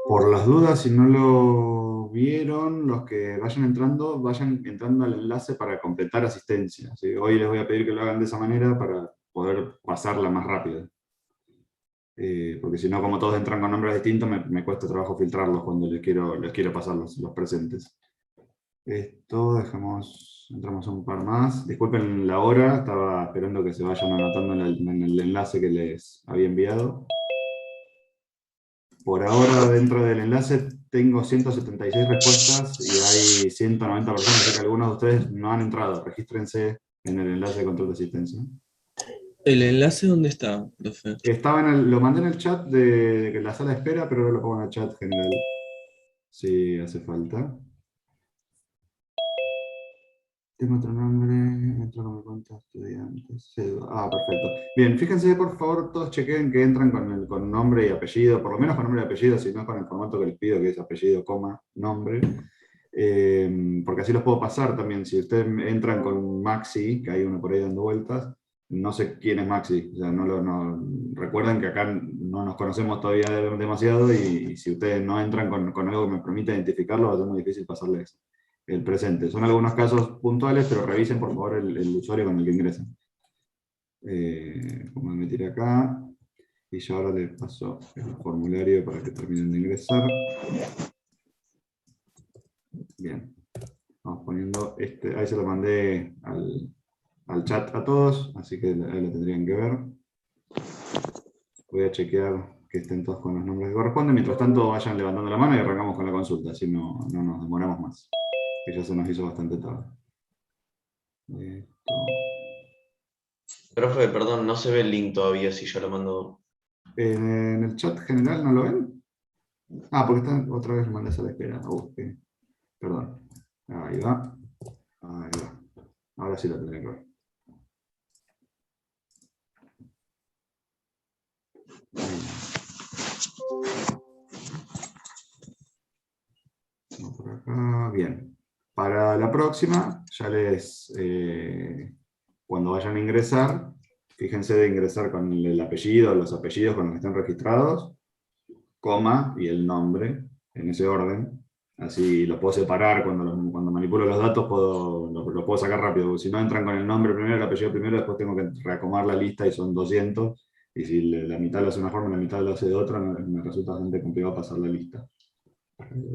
Por las dudas, si no lo vieron, los que vayan entrando al enlace para completar asistencia. ¿Sí? Hoy les voy a pedir que lo hagan de esa manera para poder pasarla más rápido. Porque si no, como todos entran con nombres distintos, me cuesta trabajo filtrarlos cuando les quiero pasar los presentes. Esto, entramos un par más. Disculpen la hora, estaba esperando que se vayan anotando en el enlace que les había enviado. Por ahora, dentro del enlace, tengo 176 respuestas y hay 190 personas, así que algunos de ustedes no han entrado. Regístrense en el enlace de control de asistencia. ¿El enlace dónde está, profe? Lo mandé en el chat de la sala de espera, pero ahora lo pongo en el chat general, si hace falta. Tengo otro nombre, entro con mi cuenta de estudiantes. Perfecto. Bien, fíjense, por favor, todos chequen que entran con nombre y apellido, por lo menos con nombre y apellido, si no con el formato que les pido, que es apellido, coma, nombre. Porque así los puedo pasar también. Si ustedes entran con Maxi, que hay uno por ahí dando vueltas, no sé quién es Maxi. O sea, recuerden que acá no nos conocemos todavía demasiado y si ustedes no entran con algo que me permita identificarlo, va a ser muy difícil pasarles el presente. Son algunos casos puntuales, pero revisen por favor el usuario con el que ingresan. Como me tiré acá, y yo ahora les paso el formulario para que terminen de ingresar. Bien, vamos poniendo ahí se lo mandé al chat a todos, así que ahí lo tendrían que ver. Voy a chequear que estén todos con los nombres que corresponden. Mientras tanto, vayan levantando la mano y arrancamos con la consulta, así no nos demoramos más, que ya se nos hizo bastante tarde. Esto. Profe, perdón, no se ve el link todavía si yo lo mando. En el chat general, ¿no lo ven? Porque está otra vez mandas a la espera. Perdón. Ahí va. Ahí va. Ahora sí lo tendré que ver. Vamos por acá. Bien. Para la próxima, cuando vayan a ingresar, fíjense de ingresar con el apellido, los apellidos con los que estén registrados, coma y el nombre, en ese orden. Así lo puedo separar cuando manipulo los datos, lo puedo sacar rápido. Porque si no entran con el nombre primero, el apellido primero, después tengo que reacomodar la lista y son 200. Y si la mitad lo hace de una forma y la mitad lo hace de otra, me resulta bastante complicado pasar la lista.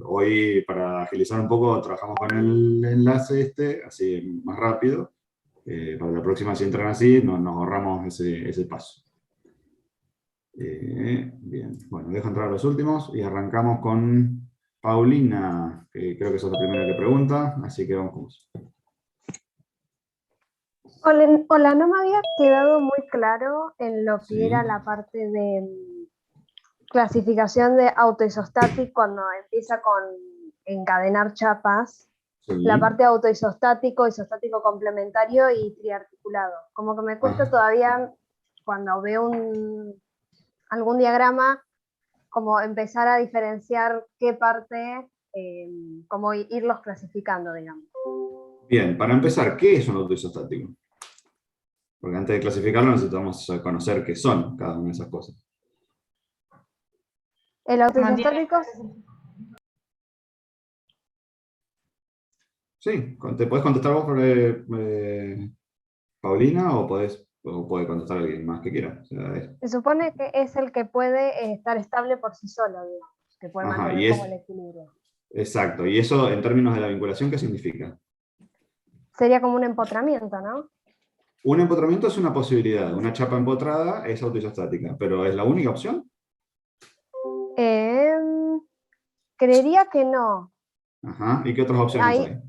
Hoy, para agilizar un poco, trabajamos con el enlace así más rápido. Para la próxima, si entran así, nos ahorramos ese paso. Bien, bueno, dejo entrar a los últimos y arrancamos con Paulina, que creo que sos la primera que pregunta, así que vamos con vos. Hola, no me había quedado muy claro en lo que Sí. era la parte de clasificación de autoisostático cuando empieza con encadenar chapas, Sí. la parte de autoisostático, isostático complementario y triarticulado. Como que me cuesta todavía cuando veo algún diagrama, como empezar a diferenciar qué parte, como irlos clasificando, digamos. Bien, para empezar, ¿qué es un autoisostático? Porque antes de clasificarlo necesitamos conocer qué son cada una de esas cosas. El autoisostático... Sí, ¿te podés contestar vos, Paulina, o puede contestar alguien más que quiera? O sea, Se supone que es el que puede estar estable por sí solo, digamos, que puede mantener como el equilibrio. Exacto, y eso en términos de la vinculación, ¿qué significa? Sería como un empotramiento, ¿no? Un empotramiento es una posibilidad, una chapa empotrada es autoisostática, pero ¿es la única opción? Creería que no. Ajá, ¿y qué otras opciones hay?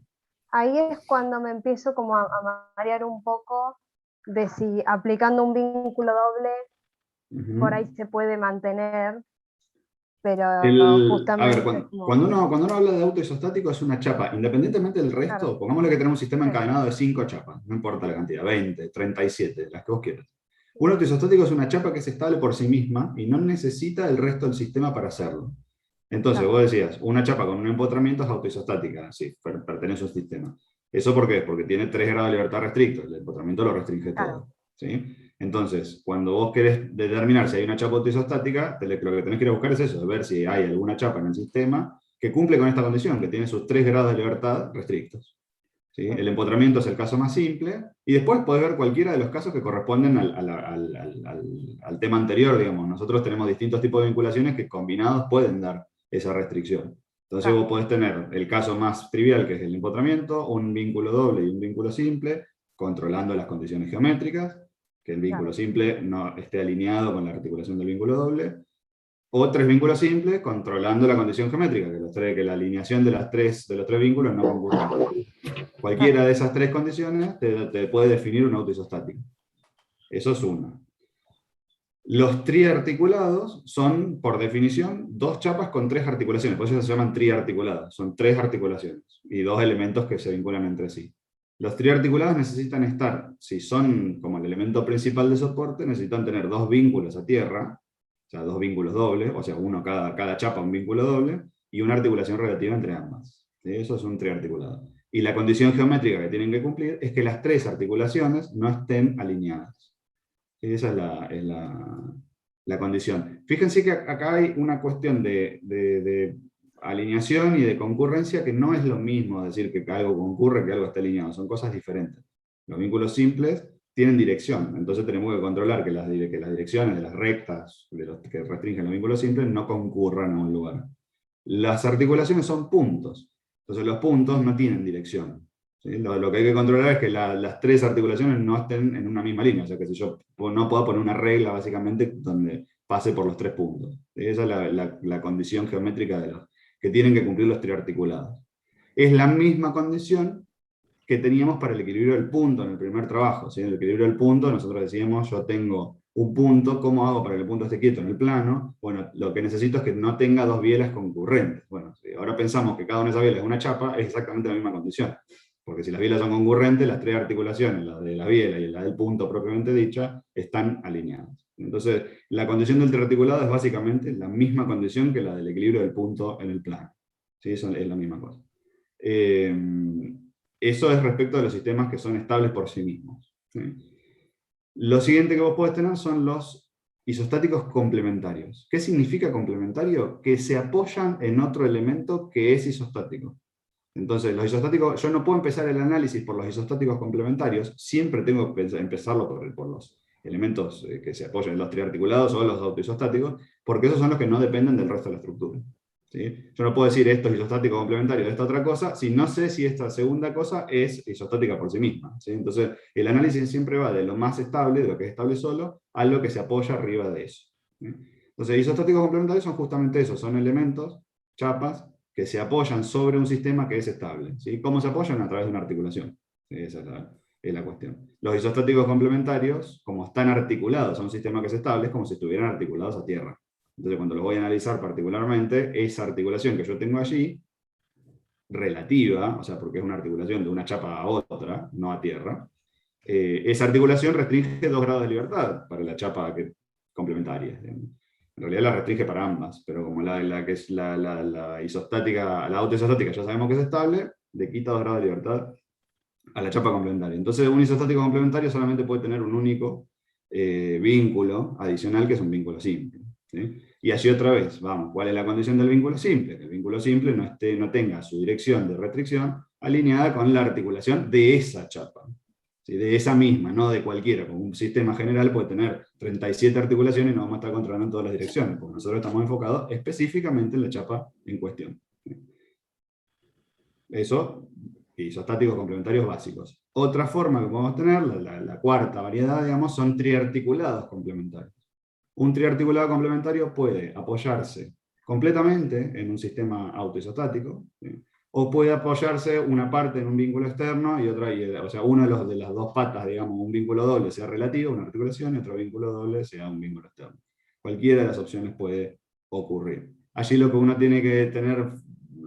Ahí es cuando me empiezo como a marear un poco de si aplicando un vínculo doble por ahí se puede mantener, pero justamente cuando uno habla de autoisostático es una chapa, independientemente del resto, claro. pongámosle que tenemos un sistema encadenado de 5 chapas, no importa la cantidad, 20, 37, las que vos quieras. Un autoisostático es una chapa que es estable por sí misma y no necesita el resto del sistema para hacerlo. Entonces, vos decías, una chapa con un empotramiento es autoisostática, sí, pertenece a un sistema. ¿Eso por qué? Porque tiene 3 grados de libertad restrictos, el empotramiento lo restringe todo. ¿Sí? Entonces, cuando vos querés determinar si hay una chapa autoisostática, lo que tenés que ir a buscar es eso, ver si hay alguna chapa en el sistema que cumple con esta condición, que tiene sus 3 grados de libertad restrictos. ¿Sí? El empotramiento es el caso más simple, y después podés ver cualquiera de los casos que corresponden al tema anterior, digamos. Nosotros tenemos distintos tipos de vinculaciones que combinados pueden dar esa restricción. Entonces vos podés tener el caso más trivial, que es el empotramiento, un vínculo doble y un vínculo simple, controlando las condiciones geométricas, que el vínculo simple no esté alineado con la articulación del vínculo doble, o 3 vínculos simples, controlando la condición geométrica, que la alineación de los tres vínculos no concurra. Cualquiera de esas 3 condiciones te puede definir un autoisostático. Eso es una. Los triarticulados son, por definición, 2 chapas con 3 articulaciones, por eso se llaman triarticulados, son 3 articulaciones, y 2 elementos que se vinculan entre sí. Los triarticulados necesitan estar, si son como el elemento principal de soporte, necesitan tener 2 vínculos a tierra, o sea, 2 vínculos dobles, o sea, cada chapa un vínculo doble, y una articulación relativa entre ambas. ¿Sí? Eso es un triarticulado. Y la condición geométrica que tienen que cumplir es que las 3 articulaciones no estén alineadas. ¿Sí? Esa es la condición. Fíjense que acá hay una cuestión de alineación y de concurrencia que no es lo mismo decir que algo concurre que algo está alineado, son cosas diferentes. Los vínculos simples tienen dirección, entonces tenemos que controlar que las direcciones de las rectas que restringen los vínculos simples no concurran a un lugar. Las articulaciones son puntos, entonces los puntos no tienen dirección. ¿Sí? Lo que hay que controlar es que las 3 articulaciones no estén en una misma línea, o sea que si yo no puedo poner una regla básicamente donde pase por los 3 puntos. ¿Sí? Esa es la condición geométrica que tienen que cumplir los triarticulados. Es la misma condición que teníamos para el equilibrio del punto en el primer trabajo. ¿Sí? En el equilibrio del punto nosotros decíamos, yo tengo un punto, ¿cómo hago para que el punto esté quieto en el plano? Bueno, lo que necesito es que no tenga 2 bielas concurrentes. Bueno, si ahora pensamos que cada una de esas bielas es una chapa, es exactamente la misma condición. Porque si las bielas son concurrentes, las 3 articulaciones, la de la biela y la del punto propiamente dicha, están alineadas. Entonces, la condición del triarticulado es básicamente la misma condición que la del equilibrio del punto en el plano. ¿Sí? Eso es la misma cosa. Eso es respecto de los sistemas que son estables por sí mismos. ¿Sí? Lo siguiente que vos podés tener son los isostáticos complementarios. ¿Qué significa complementario? Que se apoyan en otro elemento que es isostático. Entonces, los isostáticos, yo no puedo empezar el análisis por los isostáticos complementarios, siempre tengo que empezarlo por los elementos que se apoyan en los triarticulados o los autoisostáticos, porque esos son los que no dependen del resto de la estructura. ¿Sí? Yo no puedo decir esto es isostático complementario de esta otra cosa, si no sé si esta segunda cosa es isostática por sí misma. ¿Sí? Entonces, el análisis siempre va de lo más estable, de lo que es estable solo, a lo que se apoya arriba de eso. ¿Sí? Entonces, isostáticos complementarios son justamente eso, son elementos, chapas, que se apoyan sobre un sistema que es estable. ¿Sí? ¿Cómo se apoyan? A través de una articulación. ¿Sí? Esa es la cuestión. Los isostáticos complementarios, como están articulados a un sistema que es estable, es como si estuvieran articulados a tierra. Entonces, cuando lo voy a analizar particularmente, esa articulación que yo tengo allí, relativa, o sea, porque es una articulación de una chapa a otra, no a tierra, esa articulación restringe 2 grados de libertad para la chapa complementaria. En realidad la restringe para ambas, pero como la que es la isostática, la autoisostática ya sabemos que es estable, le quita 2 grados de libertad a la chapa complementaria. Entonces un isostático complementario solamente puede tener un único vínculo adicional, que es un vínculo simple. ¿Sí? Y así otra vez, vamos, ¿cuál es la condición del vínculo simple? Que el vínculo simple no tenga su dirección de restricción alineada con la articulación de esa chapa. ¿Sí? De esa misma, no de cualquiera. Como un sistema general puede tener 37 articulaciones y no vamos a estar controlando en todas las direcciones, porque nosotros estamos enfocados específicamente en la chapa en cuestión. ¿Sí? Eso, isostáticos complementarios básicos. Otra forma que podemos tener, la cuarta variedad, digamos, son triarticulados complementarios. Un triarticulado complementario puede apoyarse completamente en un sistema autoisostático, ¿sí? O puede apoyarse una parte en un vínculo externo y otra, o sea, uno de las 2 patas, digamos, un vínculo doble sea relativo, una articulación, y otro vínculo doble sea un vínculo externo. Cualquiera de las opciones puede ocurrir. Allí lo que uno tiene que tener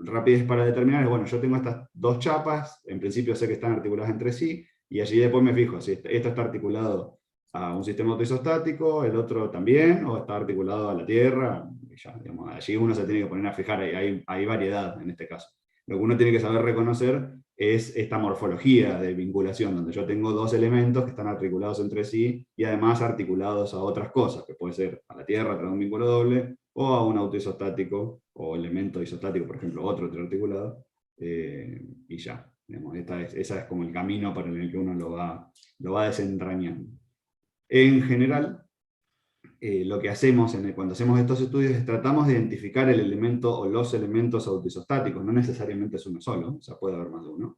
rapidez para determinar es, bueno, yo tengo estas 2 chapas, en principio sé que están articuladas entre sí, y allí después me fijo si esto está articulado a un sistema autoisostático, el otro también, o está articulado a la tierra, y ya, digamos, allí uno se tiene que poner a fijar, hay variedad en este caso. Lo que uno tiene que saber reconocer es esta morfología de vinculación, donde yo tengo dos elementos que están articulados entre sí y además articulados a otras cosas, que puede ser a la Tierra a través de un vínculo doble, o a un auto isostático, o elemento isostático, por ejemplo, otro triarticulado, y ya. Digamos, esa es como el camino para el que uno lo va desentrañando. En general, lo que hacemos cuando hacemos estos estudios es tratamos de identificar el elemento o los elementos autoisostáticos, no necesariamente es uno solo, o sea, puede haber más de uno,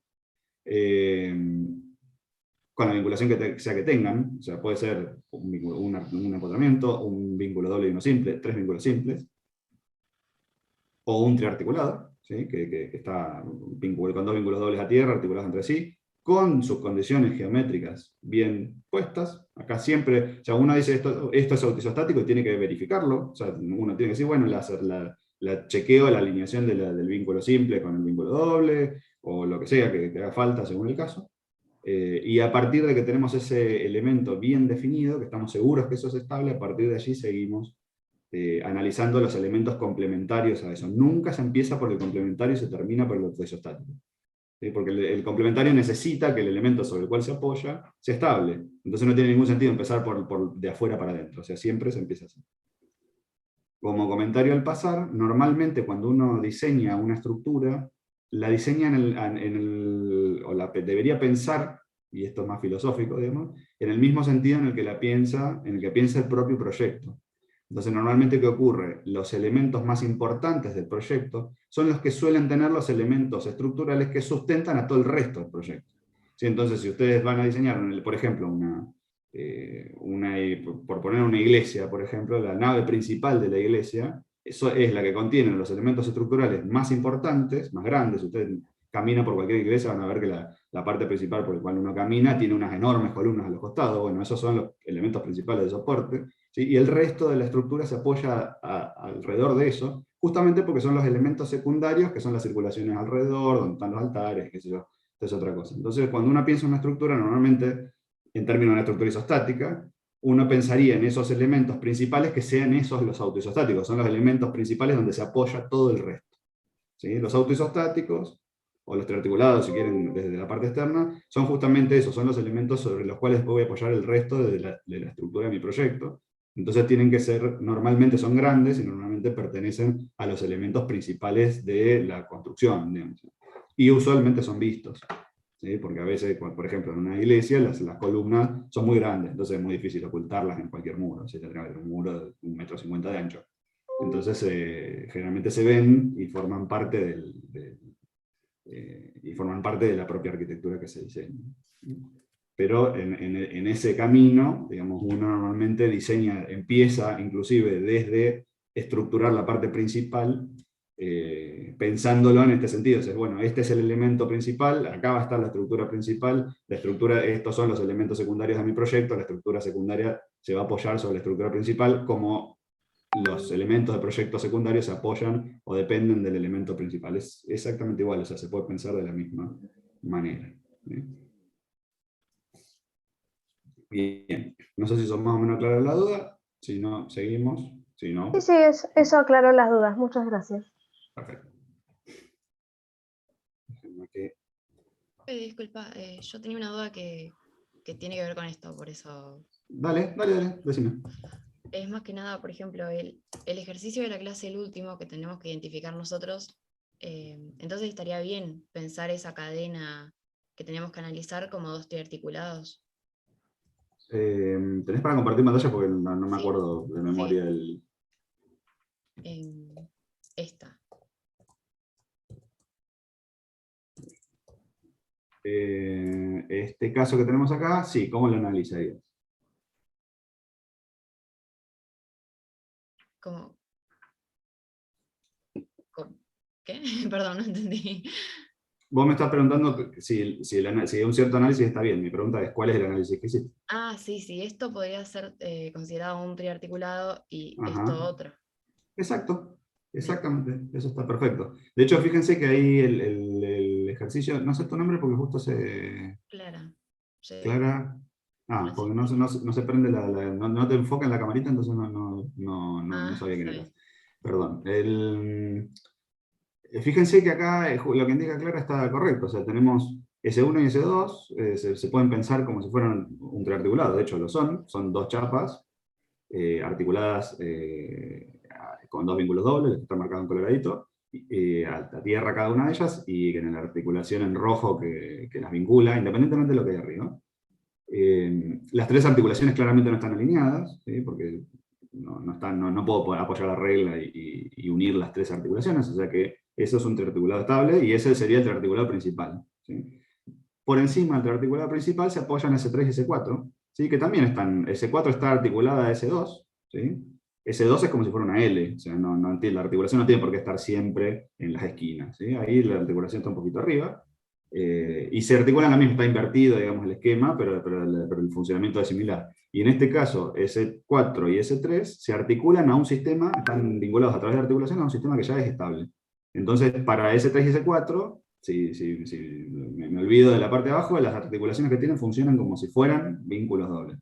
con la vinculación que sea que tengan, o sea, puede ser un acoplamiento, un vínculo doble y uno simple, 3 vínculos simples, o un triarticulado, ¿sí? que está con 2 vínculos dobles a tierra, articulados entre sí, con sus condiciones geométricas bien puestas. Acá siempre, o sea, uno dice esto es autoisostático y tiene que verificarlo, o sea, uno tiene que decir, bueno, la chequeo la alineación del vínculo simple con el vínculo doble, o lo que sea que haga falta según el caso. Y a partir de que tenemos ese elemento bien definido, que estamos seguros que eso es estable, a partir de allí seguimos analizando los elementos complementarios a eso. Nunca se empieza por el complementario y se termina por el autoisostático. ¿Sí? Porque el complementario necesita que el elemento sobre el cual se apoya sea estable. Entonces no tiene ningún sentido empezar por de afuera para adentro. O sea, siempre se empieza así. Como comentario al pasar, normalmente cuando uno diseña una estructura, la diseña debería pensar, y esto es más filosófico, digamos, en el mismo sentido en el que piensa el propio proyecto. Entonces, normalmente, ¿qué ocurre? Los elementos más importantes del proyecto son los que suelen tener los elementos estructurales que sustentan a todo el resto del proyecto. ¿Sí? Entonces, si ustedes van a diseñar, por ejemplo, por poner una iglesia, por ejemplo, la nave principal de la iglesia, eso es la que contiene los elementos estructurales más importantes, más grandes. Ustedes caminan por cualquier iglesia, van a ver que la parte principal por la cual uno camina tiene unas enormes columnas a los costados. Bueno, esos son los elementos principales de soporte. ¿Sí? Y el resto de la estructura se apoya alrededor de eso, justamente porque son los elementos secundarios, que son las circulaciones alrededor, donde están los altares, qué sé yo. Es otra cosa. Entonces, cuando uno piensa en una estructura, normalmente, en términos de una estructura isostática, uno pensaría en esos elementos principales que sean esos los autoisostáticos, son los elementos principales donde se apoya todo el resto. ¿Sí? Los autoisostáticos, o los triarticulados, si quieren, desde la parte externa, son justamente esos, son los elementos sobre los cuales voy a apoyar el resto de la estructura de mi proyecto. Entonces tienen que ser, normalmente son grandes y normalmente pertenecen a los elementos principales de la construcción, digamos. Y usualmente son vistos. ¿Sí? Porque a veces, por ejemplo, en una iglesia las columnas son muy grandes, entonces es muy difícil ocultarlas en cualquier muro. ¿Sí? Tendría que haber un muro de 1,50 m de ancho. Entonces generalmente se ven y forman parte de la propia arquitectura que se diseña. Pero en ese camino, digamos, uno normalmente empieza inclusive desde estructurar la parte principal, pensándolo en este sentido. Es, bueno, este es el elemento principal, acá va a estar la estructura principal, estos son los elementos secundarios de mi proyecto, la estructura secundaria se va a apoyar sobre la estructura principal, como los elementos de proyecto secundario se apoyan o dependen del elemento principal. Es exactamente igual, o sea, se puede pensar de la misma manera. ¿Sí? Bien, no sé si son más o menos claras la duda, si no, seguimos, si no... Sí, eso aclaró las dudas, muchas gracias. Perfecto. Disculpa, yo tenía una duda que tiene que ver con esto, por eso... Dale, decime. Es más que nada, por ejemplo, el ejercicio de la clase, el último, que tenemos que identificar nosotros, entonces estaría bien pensar esa cadena que tenemos que analizar como dos triarticulados. ¿Tenés para compartir pantalla? Porque no me Sí. acuerdo de memoria el... Esta. Este caso que tenemos acá, sí, ¿cómo lo analizarías? ¿Cómo? ¿Qué? Perdón, no entendí. Vos me estás preguntando si un cierto análisis está bien. Mi pregunta es, ¿cuál es el análisis que hiciste? Ah, sí, esto podría ser considerado un triarticulado y Ajá. esto otro. Exacto, exactamente, eso está perfecto. De hecho, fíjense que ahí el ejercicio, no sé tu nombre porque justo se... Clara. Sí. Clara... Ah, porque no se prende no te enfoca en la camarita, entonces no sabía quién eras. Perdón. Fíjense que acá lo que indica Clara está correcto, o sea, tenemos S1 y S2, se pueden pensar como si fueran un triarticulado, de hecho lo son dos chapas articuladas con dos vínculos dobles, que están marcados en coloradito, a tierra cada una de ellas, y en la articulación en rojo que las vincula, independientemente de lo que hay arriba. Las tres articulaciones claramente no están alineadas, ¿sí? Porque no puedo apoyar la regla y unir las tres articulaciones, o sea que eso es un triarticulado estable, y ese sería el triarticulado principal, ¿sí? Por encima del triarticulado principal se apoyan S3 y S4, ¿sí? Que también están, S4 está articulada a S2, ¿sí? S2 es como si fuera una L, o sea, la articulación no tiene por qué estar siempre en las esquinas, ¿sí? Ahí la articulación está un poquito arriba, y se articulan la misma, está invertido, digamos, el esquema, pero el funcionamiento es similar. Y en este caso, S4 y S3 se articulan a un sistema, están vinculados a través de articulación a un sistema que ya es estable. Entonces, para S3 y S4, si me olvido de la parte de abajo, las articulaciones que tienen funcionan como si fueran vínculos dobles.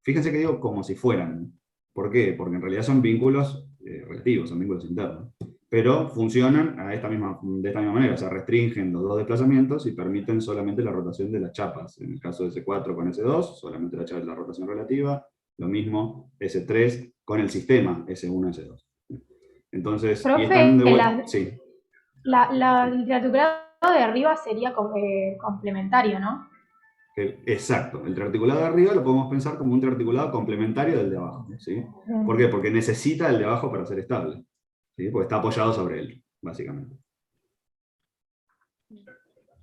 Fíjense que digo como si fueran. ¿Por qué? Porque en realidad son vínculos relativos, son vínculos internos. Pero funcionan de esta misma manera, o sea, restringen los dos desplazamientos y permiten solamente la rotación de las chapas. En el caso de S4 con S2, solamente la rotación relativa. Lo mismo S3 con el sistema S1, S2. Entonces, Profe, y están de vuelta. Sí. El triarticulado de arriba sería complementario, ¿no? Exacto, el triarticulado de arriba lo podemos pensar como un triarticulado complementario del de abajo, ¿sí? ¿Por qué? Porque necesita el de abajo para ser estable, ¿sí? Porque está apoyado sobre él, básicamente.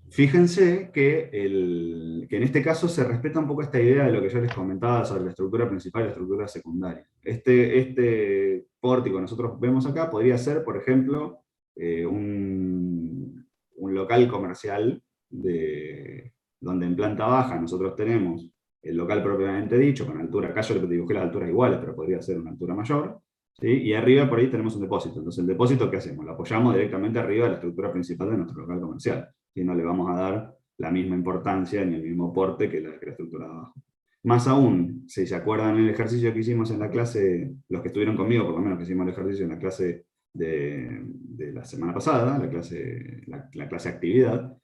Fíjense que en este caso se respeta un poco esta idea de lo que yo les comentaba sobre la estructura principal y la estructura secundaria. Este pórtico que nosotros vemos acá podría ser, por ejemplo, un local comercial donde en planta baja nosotros tenemos el local propiamente dicho, con altura, acá yo le dibujé las alturas iguales, pero podría ser una altura mayor, ¿sí? Y arriba por ahí tenemos un depósito. Entonces el depósito, ¿qué hacemos? Lo apoyamos directamente arriba de la estructura principal de nuestro local comercial. Y no le vamos a dar la misma importancia ni el mismo porte que la estructura de abajo. Más aún, si se acuerdan el ejercicio que hicimos en la clase, los que estuvieron conmigo, por lo menos que hicimos el ejercicio en la clase de la semana pasada, la clase actividad,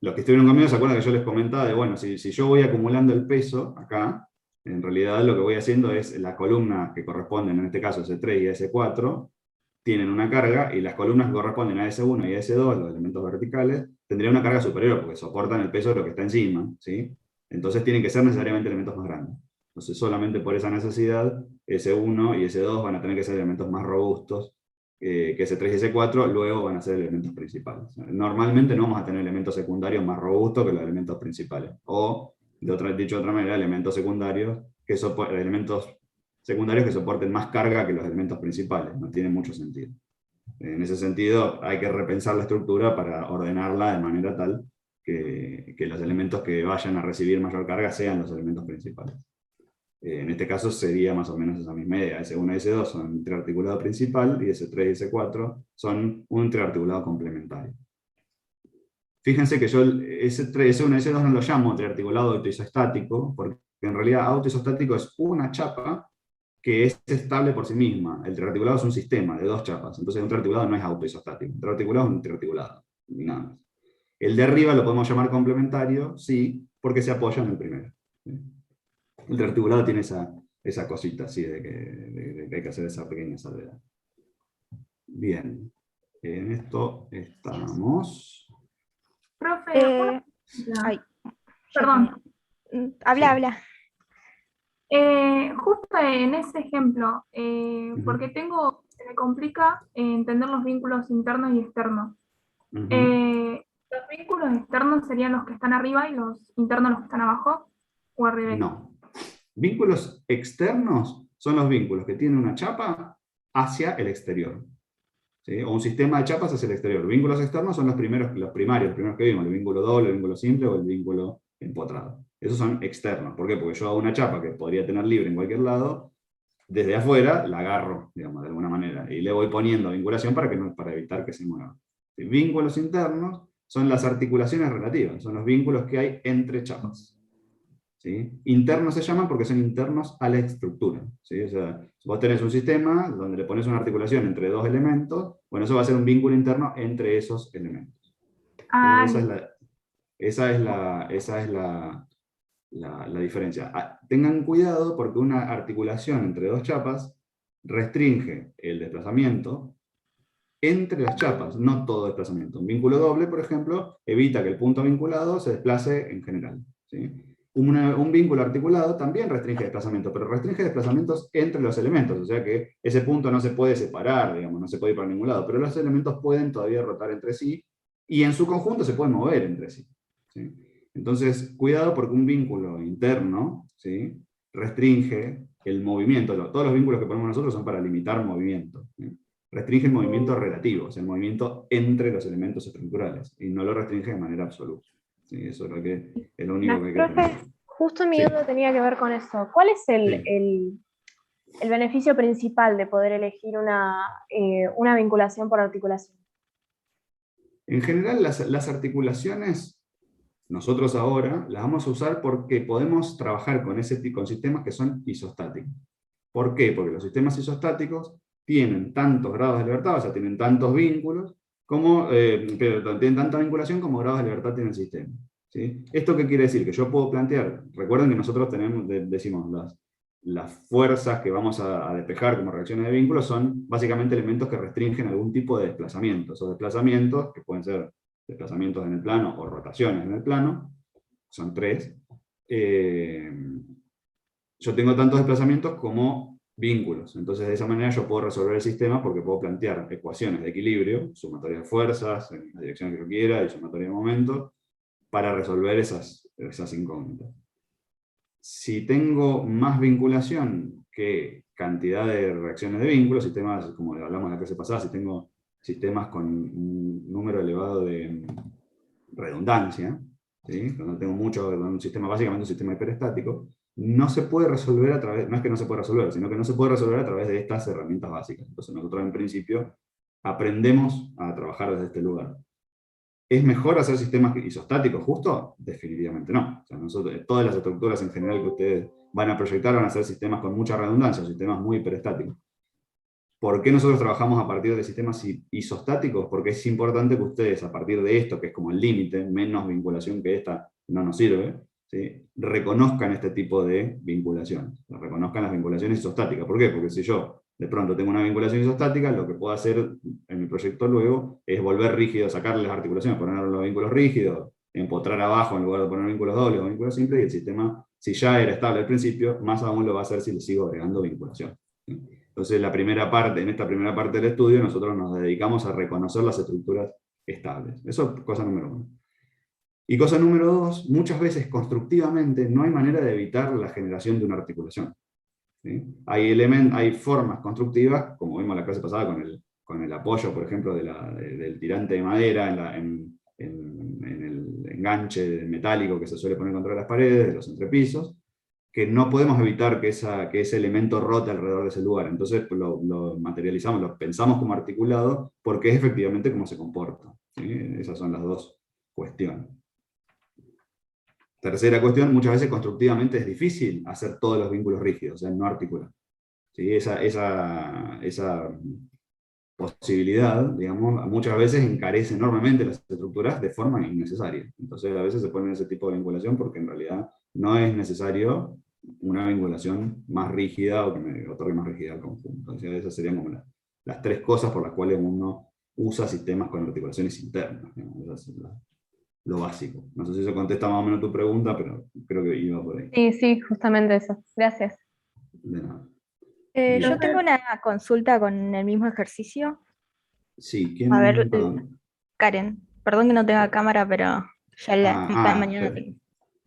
los que estuvieron conmigo se acuerdan que yo les comentaba de, bueno, si yo voy acumulando el peso acá, en realidad lo que voy haciendo es la columna que corresponden, en este caso S3 y S4, tienen una carga, y las columnas que corresponden a S1 y a S2, los elementos verticales, tendrían una carga superior, porque soportan el peso de lo que está encima, ¿sí? Entonces tienen que ser necesariamente elementos más grandes. Entonces solamente por esa necesidad, S1 y S2 van a tener que ser elementos más robustos que S3 y S4, luego van a ser elementos principales. Normalmente no vamos a tener elementos secundarios más robustos que los elementos principales. O, dicho de otra manera, elementos secundarios que soporten más carga que los elementos principales. No tiene mucho sentido. En ese sentido, hay que repensar la estructura para ordenarla de manera tal que los elementos que vayan a recibir mayor carga sean los elementos principales. En este caso sería más o menos esa misma idea. S1 y S2 son un triarticulado principal, y S3 y S4 son un triarticulado complementario. Fíjense que yo S1 y S2 no lo llamo triarticulado autoisostático, porque en realidad autoisostático es una chapa que es estable por sí misma. El triarticulado es un sistema de dos chapas, entonces un triarticulado no es autoisostático. Un triarticulado es un triarticulado, y nada más. El de arriba lo podemos llamar complementario, sí, porque se apoya en el primero. El triarticulado tiene esa cosita así de que hay que hacer esa pequeña salvedad. Bien, en esto estamos. Profe, Ay, perdón. habla. Justo en ese ejemplo, porque se me complica entender los vínculos internos y externos. ¿Los vínculos externos serían los que están arriba y los internos los que están abajo? ¿O al revés? No. Vínculos externos son los vínculos que tienen una chapa hacia el exterior, ¿sí? O un sistema de chapas hacia el exterior. Vínculos externos son los primarios, los primeros que vimos, el vínculo doble, el vínculo simple o el vínculo empotrado. Esos son externos. ¿Por qué? Porque yo hago una chapa que podría tener libre en cualquier lado, desde afuera la agarro, digamos, de alguna manera, y le voy poniendo vinculación para evitar que se mueva. Vínculos internos son las articulaciones relativas, son los vínculos que hay entre chapas. ¿sí? Internos se llaman porque son internos a la estructura, ¿sí? O sea, vos tenés un sistema donde le pones una articulación entre dos elementos, bueno, eso va a ser un vínculo interno entre esos elementos. ¿Sí? Ah, Esa es la diferencia. Tengan cuidado porque una articulación entre dos chapas restringe el desplazamiento entre las chapas, no todo desplazamiento. Un vínculo doble, por ejemplo, evita que el punto vinculado se desplace en general, ¿sí? Un vínculo articulado también restringe desplazamiento, pero restringe desplazamientos entre los elementos, o sea que ese punto no se puede separar, digamos, no se puede ir para ningún lado, pero los elementos pueden todavía rotar entre sí, y en su conjunto se pueden mover entre sí, ¿sí? Entonces, cuidado porque un vínculo interno, ¿sí?, restringe el movimiento. Todos los vínculos que ponemos nosotros son para limitar movimiento, ¿sí? Restringe el movimiento relativo, o sea, el movimiento entre los elementos estructurales, y no lo restringe de manera absoluta. ¿Sí? Eso es lo único que hay que Profe, tener. justo mi Sí. duda tenía que ver con eso. ¿Cuál es Sí. el beneficio principal de poder elegir una vinculación por articulación? En general, las articulaciones, nosotros ahora las vamos a usar porque podemos trabajar con sistemas que son isostáticos. ¿Por qué? Porque los sistemas isostáticos tienen tantos grados de libertad, o sea, tienen tantos vínculos, pero tienen tanta vinculación como grados de libertad tiene el sistema, ¿sí? ¿Esto qué quiere decir? Que yo puedo plantear, recuerden que nosotros decimos, las fuerzas que vamos a despejar como reacciones de vínculos son básicamente elementos que restringen algún tipo de desplazamiento. Esos desplazamientos, que pueden ser desplazamientos en el plano o rotaciones en el plano, son 3. Yo tengo tantos desplazamientos como vínculos. Entonces, de esa manera yo puedo resolver el sistema porque puedo plantear ecuaciones de equilibrio, sumatoria de fuerzas, en la dirección que yo quiera, y sumatoria de momentos, para resolver esas incógnitas. Si tengo más vinculación que cantidad de reacciones de vínculos, sistemas, como hablamos en la clase pasada, si tengo sistemas con un número elevado de redundancia, ¿sí? Cuando tengo un sistema, básicamente un sistema hiperestático, no se puede resolver a través, no es que no se puede resolver, sino que no se puede resolver a través de estas herramientas básicas. Entonces nosotros en principio aprendemos a trabajar desde este lugar. ¿Es mejor hacer sistemas isostáticos justo? Definitivamente no. O sea, todas las estructuras en general que ustedes van a proyectar van a ser sistemas con mucha redundancia, sistemas muy hiperestáticos. ¿Por qué nosotros trabajamos a partir de sistemas isostáticos? Porque es importante que ustedes, a partir de esto, que es como el límite, menos vinculación que esta no nos sirve, ¿sí?, reconozcan este tipo de vinculaciones, reconozcan las vinculaciones isostáticas. ¿Por qué? Porque si yo de pronto tengo una vinculación isostática, lo que puedo hacer en mi proyecto luego es volver rígido, sacarle las articulaciones, poner los vínculos rígidos, empotrar abajo en lugar de poner vínculos dobles o vínculos simples, y el sistema, si ya era estable al principio, más aún lo va a hacer si le sigo agregando vinculación, ¿sí? Entonces, en esta primera parte del estudio, nosotros nos dedicamos a reconocer las estructuras estables. Eso es cosa número 1. Y cosa número 2, muchas veces constructivamente no hay manera de evitar la generación de una articulación, ¿sí? Hay formas constructivas, como vimos en la clase pasada con el apoyo, por ejemplo, del tirante de madera en el enganche metálico que se suele poner contra las paredes, de los entrepisos, que no podemos evitar que ese elemento rote alrededor de ese lugar. Entonces lo materializamos, lo pensamos como articulado, porque es efectivamente como se comporta, ¿sí? Esas son las dos cuestiones. Tercera cuestión, muchas veces constructivamente es difícil hacer todos los vínculos rígidos, o sea, no articular, ¿sí? Esa posibilidad, digamos, muchas veces encarece enormemente las estructuras de forma innecesaria. Entonces a veces se ponen ese tipo de vinculación porque en realidad no es necesario una vinculación más rígida o que me otorgue más rigidez al conjunto. Entonces esas serían como las 3 cosas por las cuales uno usa sistemas con articulaciones internas, digamos. Eso es lo básico. No sé si eso contesta más o menos tu pregunta, pero creo que iba por ahí. Sí, sí, justamente eso. Gracias. De nada. Yo tengo una consulta con el mismo ejercicio. Sí, ¿quién? A ver, Perdón. Karen, perdón que no tenga cámara, pero ya mañana tengo.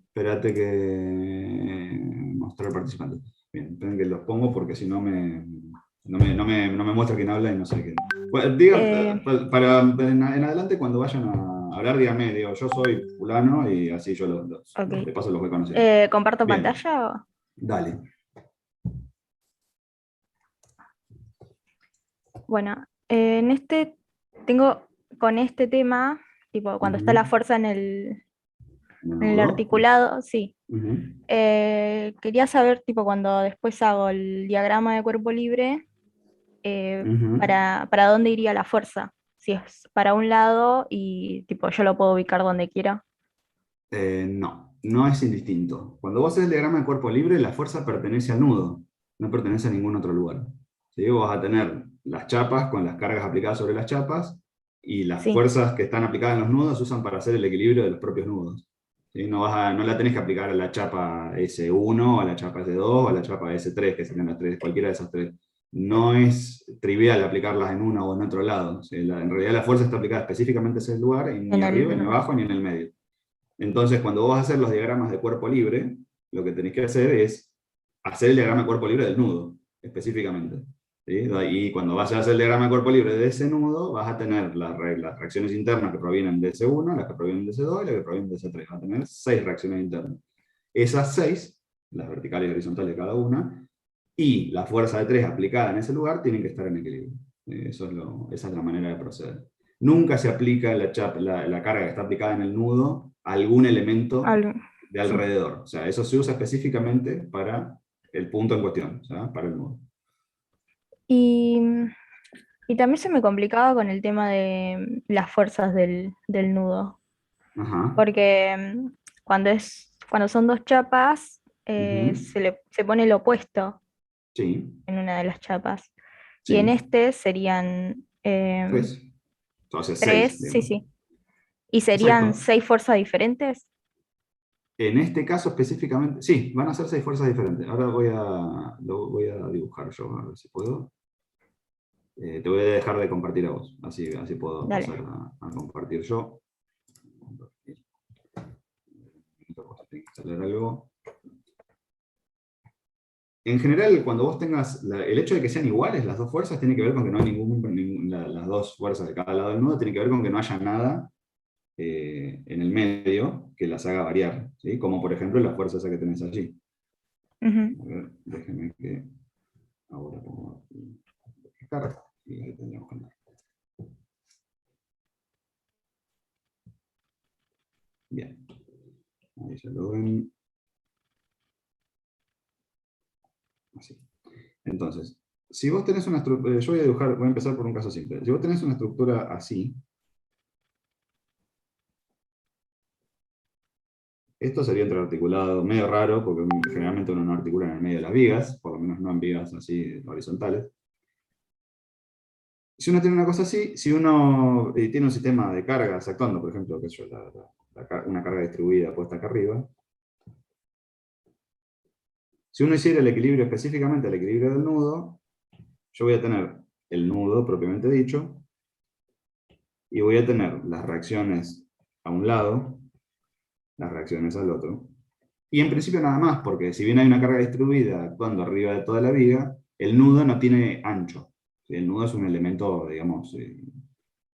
Espérate que mostrar participante. Bien, esperen que los pongo porque si no no me muestra quién habla y no sé quién. Bueno, en adelante cuando vayan a hablar, díganme, digo, yo soy fulano y así yo de paso los voy conociendo. ¿Comparto Bien. pantalla o? Dale. Bueno, tengo con este tema, tipo, cuando está la fuerza en en el articulado, sí. Ujú. Quería saber, tipo, cuando después hago el diagrama de cuerpo libre, Ujú. para dónde iría la fuerza. Si es para un lado y tipo yo lo puedo ubicar donde quiera. No, no es indistinto. Cuando vos haces el diagrama de cuerpo libre, la fuerza pertenece al nudo, no pertenece a ningún otro lugar. ¿Sí? Vos vas a tener las chapas con las cargas aplicadas sobre las chapas, y las Sí, fuerzas que están aplicadas en los nudos se usan para hacer el equilibrio de los propios nudos. ¿Sí? No la tenés que aplicar a la chapa S1, a la chapa S2, o a la chapa S3, que serían las tres, cualquiera de esas tres. No es trivial aplicarlas en uno o en otro lado. ¿Sí? En realidad la fuerza está aplicada específicamente en ese lugar, y ni en arriba, ni el... abajo, ni en el medio. Entonces, cuando vos vas a hacer los diagramas de cuerpo libre, lo que tenés que hacer es hacer el diagrama de cuerpo libre del nudo, específicamente. ¿Sí? Y cuando vas a hacer el diagrama de cuerpo libre de ese nudo, vas a tener las reacciones internas que provienen de S1, las que provienen de S2 y las que provienen de S3. Vas a tener 6 reacciones internas. Esas 6, las verticales y horizontales de cada una, y la fuerza de 3 aplicada en ese lugar, tienen que estar en equilibrio. Esa es la manera de proceder. Nunca se aplica la carga que está aplicada en el nudo a algún elemento de sí. alrededor. O sea, eso se usa específicamente para el punto en cuestión, o sea, para el nudo. Y, y también se me complicaba con el tema de las fuerzas del nudo. Ajá. Porque cuando son dos chapas, Ujú. se pone el opuesto Sí, en una de las chapas. Y en sí. este serían 3. Entonces 6, 3, sí, digamos. sí. ¿Y serían Exacto. 6 fuerzas diferentes? En este caso específicamente, sí, van a ser 6 fuerzas diferentes. Ahora lo voy a dibujar yo, a ver si puedo. Te voy a dejar de compartir a vos, así puedo Dale. pasar a compartir yo. Tengo que instalar algo. En general, cuando vos tengas el hecho de que sean iguales las dos fuerzas, tiene que ver con que no hay las dos fuerzas de cada lado del nudo, tiene que ver con que no haya nada en el medio que las haga variar, ¿sí? Como por ejemplo la fuerza esa que tenés allí. Ujú. A ver, déjenme que ahora pongo carga y ahí tendríamos que andar. Bien, ahí ya lo ven. Así. Entonces, si vos tenés una estructura, yo voy a empezar por un caso simple. Si vos tenés una estructura así, esto sería entrearticulado, medio raro, porque generalmente uno no articula en el medio de las vigas, por lo menos no en vigas así horizontales. Si uno tiene una cosa así, si uno tiene un sistema de cargas actuando, por ejemplo, una carga distribuida puesta acá arriba, si uno hiciera el equilibrio específicamente, el equilibrio del nudo, yo voy a tener el nudo propiamente dicho, y voy a tener las reacciones a un lado, las reacciones al otro. Y en principio nada más, porque si bien hay una carga distribuida actuando arriba de toda la viga, el nudo no tiene ancho. El nudo es un elemento, digamos,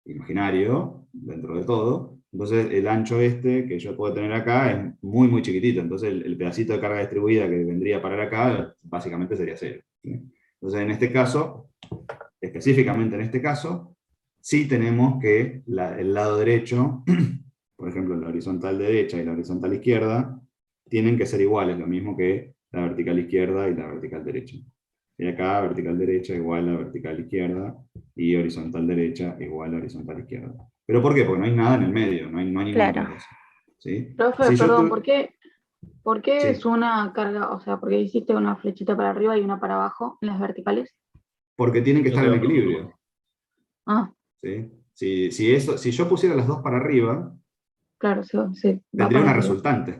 imaginario dentro de todo. Entonces el ancho este que yo puedo tener acá es muy, muy chiquitito. Entonces el pedacito de carga distribuida que vendría a parar acá, básicamente sería 0. ¿Sí? Entonces en este caso, específicamente en este caso, sí tenemos que el lado derecho, por ejemplo la horizontal derecha y la horizontal izquierda, tienen que ser iguales, lo mismo que la vertical izquierda y la vertical derecha. Y acá vertical derecha igual a vertical izquierda, y horizontal derecha igual a horizontal izquierda. ¿Pero por qué? Porque no hay nada en el medio, no hay ninguna otra Claro. cosa. ¿Sí? Profe, Si yo perdón, tu- ¿por qué es sí, una carga? O sea, ¿por qué hiciste una flechita para arriba y una para abajo en las verticales? porque tienen que No estar te en va a preocupar. equilibrio. Ah, ¿Sí? Si yo pusiera las dos para arriba, claro, se va tendría para una arriba. resultante.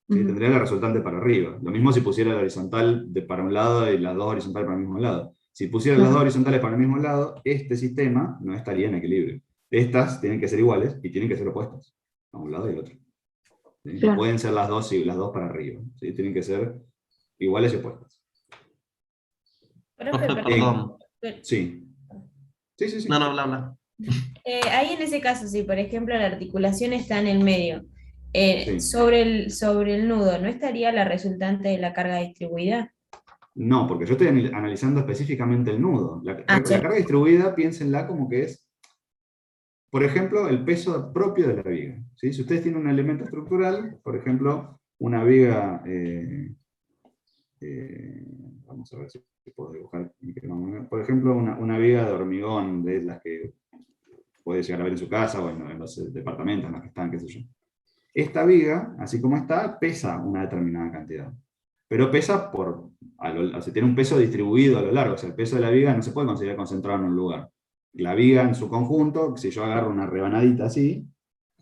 ¿Sí? Ujú. Tendría la resultante para arriba. Lo mismo si pusiera la horizontal para un lado y las dos horizontales para el mismo lado. Si pusiera las dos Claro, horizontales para el mismo lado, este sistema no estaría en equilibrio. Estas tienen que ser iguales y tienen que ser opuestas, a un lado y al otro. ¿Sí? No claro. pueden ser las dos para arriba. ¿Sí? Tienen que ser iguales y opuestas. Profe, En- perdón. sí. Sí, sí, No, sí. no, bla, bla. Ahí en ese caso, si por ejemplo la articulación está en el medio, Sí. sobre el nudo, ¿no estaría la resultante de la carga distribuida? No, porque yo estoy analizando específicamente el nudo. La Ah, carga distribuida, piénsenla como que es por ejemplo, el peso propio de la viga. ¿Sí? Si ustedes tienen un elemento estructural, por ejemplo, una viga, vamos a ver si puedo dibujar, por ejemplo, una viga de hormigón, de las que puede llegar a ver en su casa o en los departamentos en los que están, qué sé yo. Esta viga, así como está, pesa una determinada cantidad. Pero pesa tiene un peso distribuido a lo largo. O sea, el peso de la viga no se puede considerar concentrado en un lugar. La viga en su conjunto, si yo agarro una rebanadita así,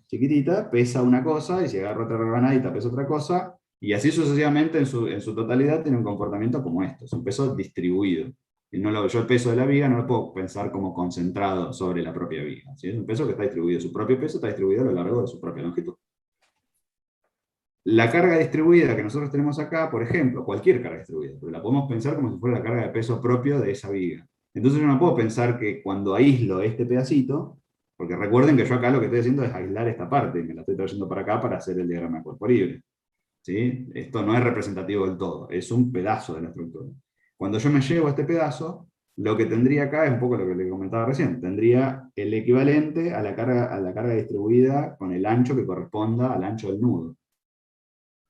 chiquitita, pesa una cosa, y si agarro otra rebanadita, pesa otra cosa, y así sucesivamente en su totalidad tiene un comportamiento como esto. Es un peso distribuido. Y yo el peso de la viga no lo puedo pensar como concentrado sobre la propia viga. ¿Sí? Es un peso que está distribuido. Su propio peso está distribuido a lo largo de su propia longitud. La carga distribuida que nosotros tenemos acá, por ejemplo, cualquier carga distribuida, pero la podemos pensar como si fuera la carga de peso propio de esa viga. Entonces yo no puedo pensar que cuando aíslo este pedacito, porque recuerden que yo acá lo que estoy haciendo es aislar esta parte, y me la estoy trayendo para acá para hacer el diagrama de cuerpo libre. ¿Sí? Esto no es representativo del todo, es un pedazo de la estructura. Cuando yo me llevo a este pedazo, lo que tendría acá es un poco lo que le comentaba recién, tendría el equivalente a la carga distribuida con el ancho que corresponda al ancho del nudo.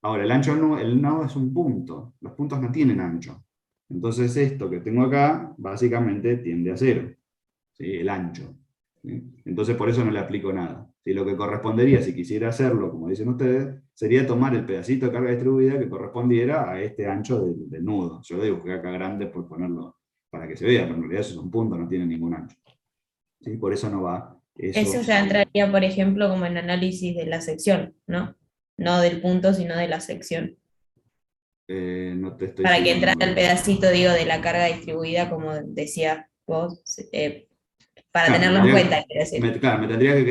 Ahora, el nodo es un punto, los puntos no tienen ancho. Entonces esto que tengo acá, básicamente tiende a 0, ¿sí? El ancho. ¿Sí? Entonces por eso no le aplico nada. ¿Sí? Lo que correspondería, si quisiera hacerlo, como dicen ustedes, sería tomar el pedacito de carga distribuida que correspondiera a este ancho del nudo. Yo lo dibujé acá grande por ponerlo para que se vea, pero en realidad eso es un punto, no tiene ningún ancho. ¿Sí? Por eso no va. Eso ya entraría, por ejemplo, como en análisis de la sección, ¿no? No del punto, sino de la sección. No te estoy Para que siguiendo. entrara el pedacito, digo, de la carga distribuida, como decías vos, para Claro, tenerlo en cuenta, quiero decir. Claro, me tendría que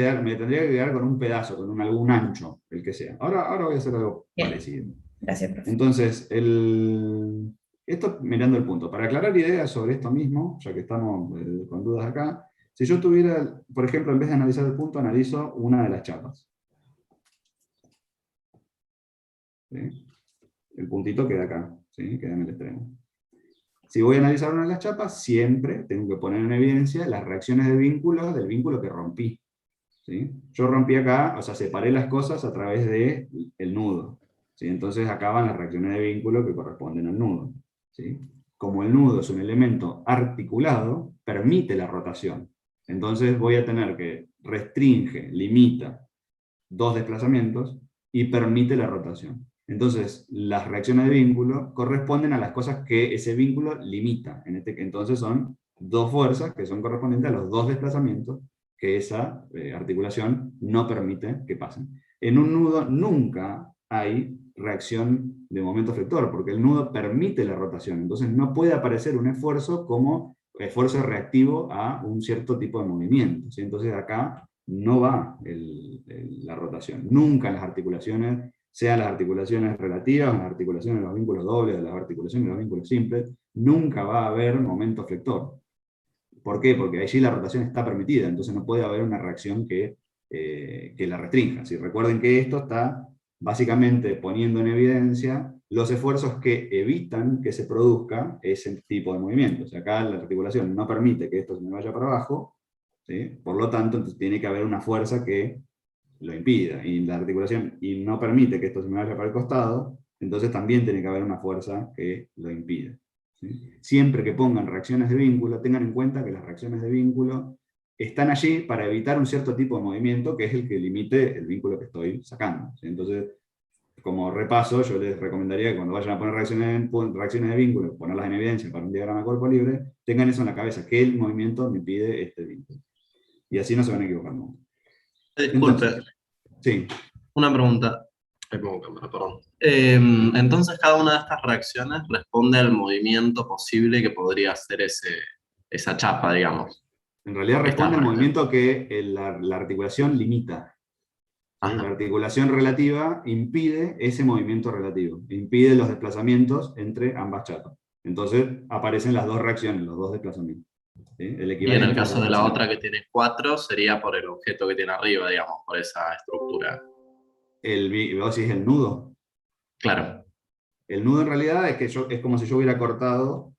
quedar con un pedazo, con algún ancho, el que sea. Ahora voy a hacer algo Bien. parecido. Gracias, profe. Entonces, esto mirando el punto. Para aclarar ideas sobre esto mismo, ya que estamos con dudas acá, si yo tuviera, por ejemplo, en vez de analizar el punto, analizo una de las chapas. ¿Sí? El puntito queda acá, ¿sí? Queda en el extremo. Si voy a analizar una de las chapas, siempre tengo que poner en evidencia las reacciones de vínculo del vínculo que rompí. ¿Sí? Yo rompí acá, o sea, separé las cosas a través del nudo. ¿Sí? Entonces acá van las reacciones de vínculo que corresponden al nudo. ¿Sí? Como el nudo es un elemento articulado, permite la rotación. Entonces voy a tener que restringe, limita dos desplazamientos y permite la rotación. Entonces, las reacciones de vínculo corresponden a las cosas que ese vínculo limita. Entonces son dos fuerzas que son correspondientes a los dos desplazamientos que esa articulación no permite que pasen. En un nudo nunca hay reacción de momento flector, porque el nudo permite la rotación. Entonces no puede aparecer un esfuerzo como esfuerzo reactivo a un cierto tipo de movimiento. ¿Sí? Entonces acá no va la rotación. Nunca en las articulaciones, sean las articulaciones relativas, las articulaciones de los vínculos dobles, las articulaciones de los vínculos simples, nunca va a haber momento flector. ¿Por qué? Porque allí la rotación está permitida, entonces no puede haber una reacción que la restrinja. Si recuerden que esto está básicamente poniendo en evidencia los esfuerzos que evitan que se produzca ese tipo de movimientos. Acá la articulación no permite que esto se me vaya para abajo, ¿sí? Por lo tanto, entonces tiene que haber una fuerza que lo impida, y la articulación y no permite que esto se me vaya para el costado, entonces también tiene que haber una fuerza que lo impida. ¿Sí? Siempre que pongan reacciones de vínculo, tengan en cuenta que las reacciones de vínculo están allí para evitar un cierto tipo de movimiento que es el que limite el vínculo que estoy sacando. ¿Sí? Entonces, como repaso, yo les recomendaría que cuando vayan a poner reacciones de vínculo, ponerlas en evidencia para un diagrama de cuerpo libre, tengan eso en la cabeza, que el movimiento me impide este vínculo. Y así no se van a equivocar nunca. Disculpe, Entonces, sí. una pregunta. Me pongo cámara, perdón. Entonces, cada una de estas reacciones responde al movimiento posible que podría hacer esa chapa, digamos. En realidad responde al movimiento que la articulación limita. ¿Sí? La articulación relativa impide ese movimiento relativo, impide los desplazamientos entre ambas chapas. Entonces aparecen las dos reacciones, los dos desplazamientos. ¿Sí? Y en el caso de la otra que tiene 4, sería por el objeto que tiene arriba, digamos, por esa estructura. ¿Vos decís el nudo? Claro. El nudo en realidad es como si yo hubiera cortado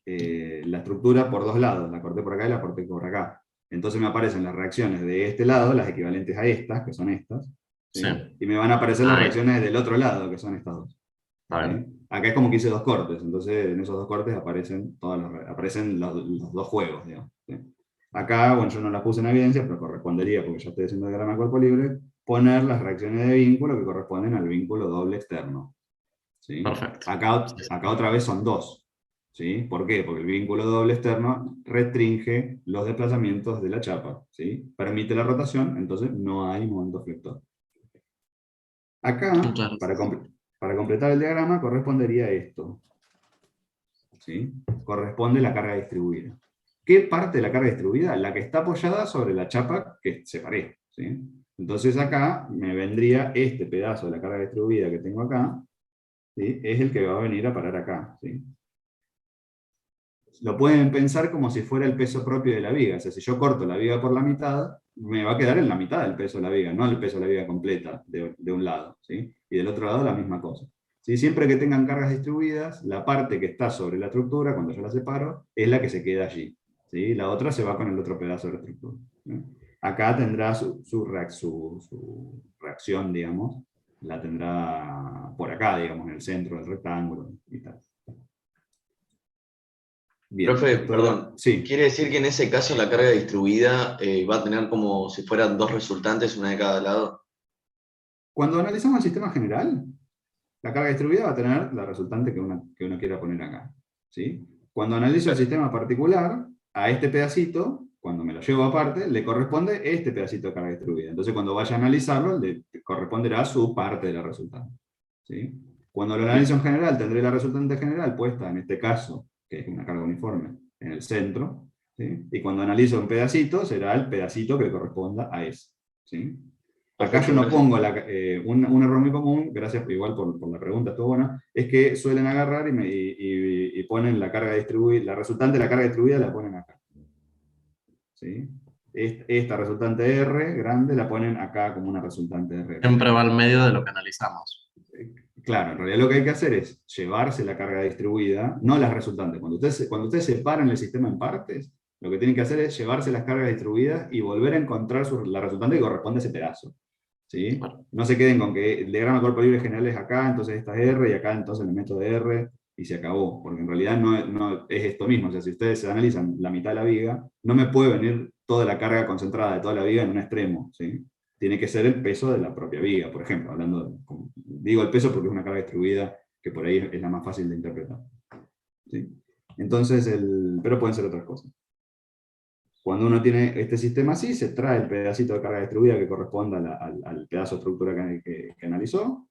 la estructura por dos lados. La corté por acá y la corté por acá. Entonces me aparecen las reacciones de este lado, las equivalentes a estas, que son estas, ¿sí? Sí. Y me van a aparecer las Ahí. reacciones del otro lado, que son estas dos. Está ¿Sí? bien. Acá es como que hice 2 cortes, entonces en esos 2 cortes aparecen, aparecen los 2 juegos, digamos. ¿Sí? Acá, bueno, yo no las puse en evidencia, pero correspondería, porque ya estoy haciendo el diagrama de cuerpo libre, poner las reacciones de vínculo que corresponden al vínculo doble externo. ¿Sí? Perfecto. Acá otra vez son 2. ¿Sí? ¿Por qué? Porque el vínculo doble externo restringe los desplazamientos de la chapa. ¿Sí? Permite la rotación, entonces no hay momento flector. Acá, para completar el diagrama, correspondería esto. ¿Sí? Corresponde la carga distribuida. ¿Qué parte de la carga distribuida? La que está apoyada sobre la chapa que separé. ¿Sí? Entonces acá me vendría este pedazo de la carga distribuida que tengo acá, ¿sí? Es el que va a venir a parar acá. ¿Sí? Lo pueden pensar como si fuera el peso propio de la viga. O sea, si yo corto la viga por la mitad, me va a quedar en la mitad del peso de la viga, no el peso de la viga completa de un lado. ¿Sí? Y del otro lado la misma cosa. ¿Sí? Siempre que tengan cargas distribuidas, la parte que está sobre la estructura, cuando yo la separo, es la que se queda allí. ¿Sí? La otra se va con el otro pedazo de la estructura. ¿Sí? Acá tendrá su reacción, digamos, la tendrá por acá, digamos, en el centro del rectángulo y tal. Bien, Profe, perdón, sí. ¿quiere decir que en ese caso la carga distribuida va a tener como si fueran 2 resultantes, una de cada lado? Cuando analizamos el sistema general, la carga distribuida va a tener la resultante que uno quiera poner acá. ¿Sí? Cuando analizo el sistema particular, a este pedacito, cuando me lo llevo aparte, le corresponde este pedacito de carga distribuida. Entonces cuando vaya a analizarlo, le corresponderá su parte de la resultante. ¿Sí? Cuando lo analizo en general, tendré la resultante general puesta, en este caso, que es una carga uniforme, en el centro. ¿Sí? Y cuando analizo un pedacito, será el pedacito que corresponda a ese. ¿Sí? Acá yo no pongo un error muy común, gracias igual por la pregunta, estuvo buena, es que suelen agarrar y ponen la carga distribuida, la resultante de la carga distribuida la ponen acá. ¿Sí? Esta resultante R grande la ponen acá como una resultante R. Siempre va al medio de lo que analizamos. Claro, en realidad lo que hay que hacer es llevarse la carga distribuida, no las resultantes. Cuando ustedes separan el sistema en partes, lo que tienen que hacer es llevarse las cargas distribuidas y volver a encontrar la resultante que corresponde a ese pedazo. ¿Sí? No se queden con que el diagrama de cuerpo libre general es acá, entonces esta es R, y acá entonces le meto de R, y se acabó. Porque en realidad no es esto mismo. O sea, si ustedes se analizan la mitad de la viga, no me puede venir toda la carga concentrada de toda la viga en un extremo. ¿Sí? Tiene que ser el peso de la propia viga, por ejemplo. Digo el peso porque es una carga distribuida que por ahí es la más fácil de interpretar. ¿Sí? Entonces, pero pueden ser otras cosas. Cuando uno tiene este sistema así, se trae el pedacito de carga distribuida que corresponda al pedazo de estructura que analizó,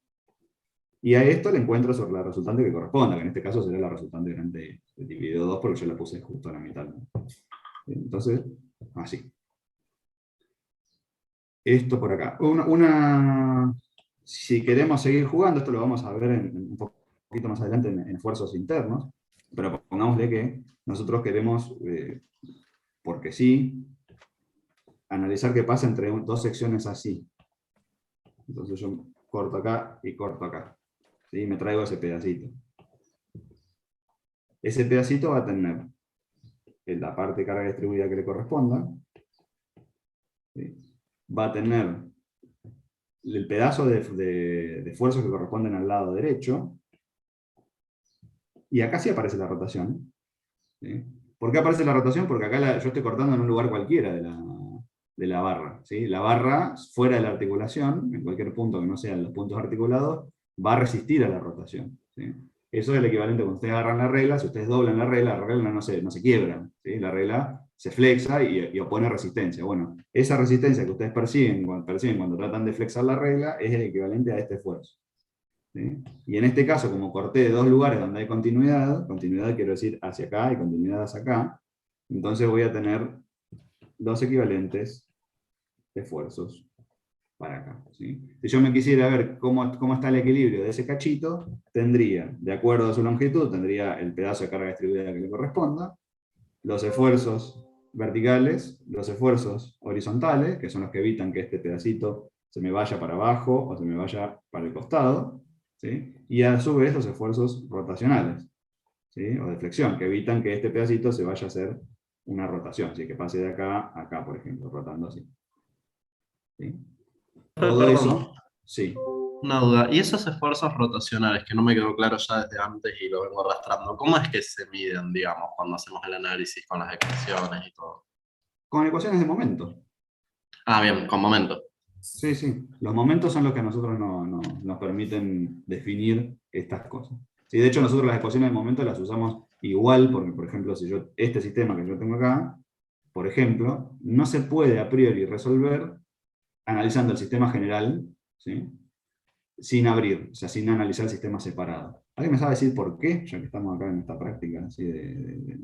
y a esto le encuentro sobre la resultante que corresponda, que en este caso será la resultante grande dividido 2, porque yo la puse justo a la mitad. Entonces, así. Esto por acá. Si queremos seguir jugando, esto lo vamos a ver un poquito más adelante en esfuerzos internos, pero pongámosle que nosotros queremos, porque sí, analizar qué pasa entre 2 secciones así. Entonces yo corto acá y corto acá. ¿Sí? Me traigo ese pedacito. Ese pedacito va a tener la parte de carga distribuida que le corresponda. ¿Sí? Va a tener el pedazo de esfuerzos que corresponden al lado derecho. Y acá sí aparece la rotación. ¿Sí? ¿Por qué aparece la rotación? Porque acá yo estoy cortando en un lugar cualquiera de la barra. ¿Sí? La barra, fuera de la articulación, en cualquier punto que no sean los puntos articulados, va a resistir a la rotación. ¿Sí? Eso es el equivalente cuando ustedes agarran la regla, si ustedes doblan la regla no se quiebra. ¿Sí? La regla se flexa y opone resistencia. Bueno, esa resistencia que ustedes perciben cuando tratan de flexar la regla es el equivalente a este esfuerzo. ¿Sí? Y en este caso, como corté de 2 lugares donde hay continuidad quiero decir hacia acá y continuidad hacia acá, entonces voy a tener 2 equivalentes esfuerzos para acá. ¿Sí? Si yo me quisiera ver cómo está el equilibrio de ese cachito, tendría, de acuerdo a su longitud, tendría el pedazo de carga distribuida que le corresponda, los esfuerzos verticales, los esfuerzos horizontales, que son los que evitan que este pedacito se me vaya para abajo o se me vaya para el costado, ¿sí? Y a su vez los esfuerzos rotacionales, ¿sí? O de flexión, que evitan que este pedacito se vaya a hacer una rotación, así que pase de acá a acá, por ejemplo, rotando así. ¿Sí? Todo Perdón, eso, sí. una duda. ¿Y esos esfuerzos rotacionales que no me quedó claro ya desde antes y lo vengo arrastrando, cómo es que se miden, digamos, cuando hacemos el análisis con las ecuaciones y todo? Con ecuaciones de momento. Ah, bien, con momento. Sí, sí. Los momentos son los que a nosotros nos permiten definir estas cosas. Sí, de hecho, nosotros las ecuaciones de momento las usamos igual, porque, por ejemplo, si yo, este sistema que yo tengo acá, por ejemplo, no se puede a priori resolver analizando el sistema general, ¿sí? Sin abrir, o sea, sin analizar el sistema separado. ¿Alguien me sabe decir por qué? Ya que estamos acá en esta práctica así de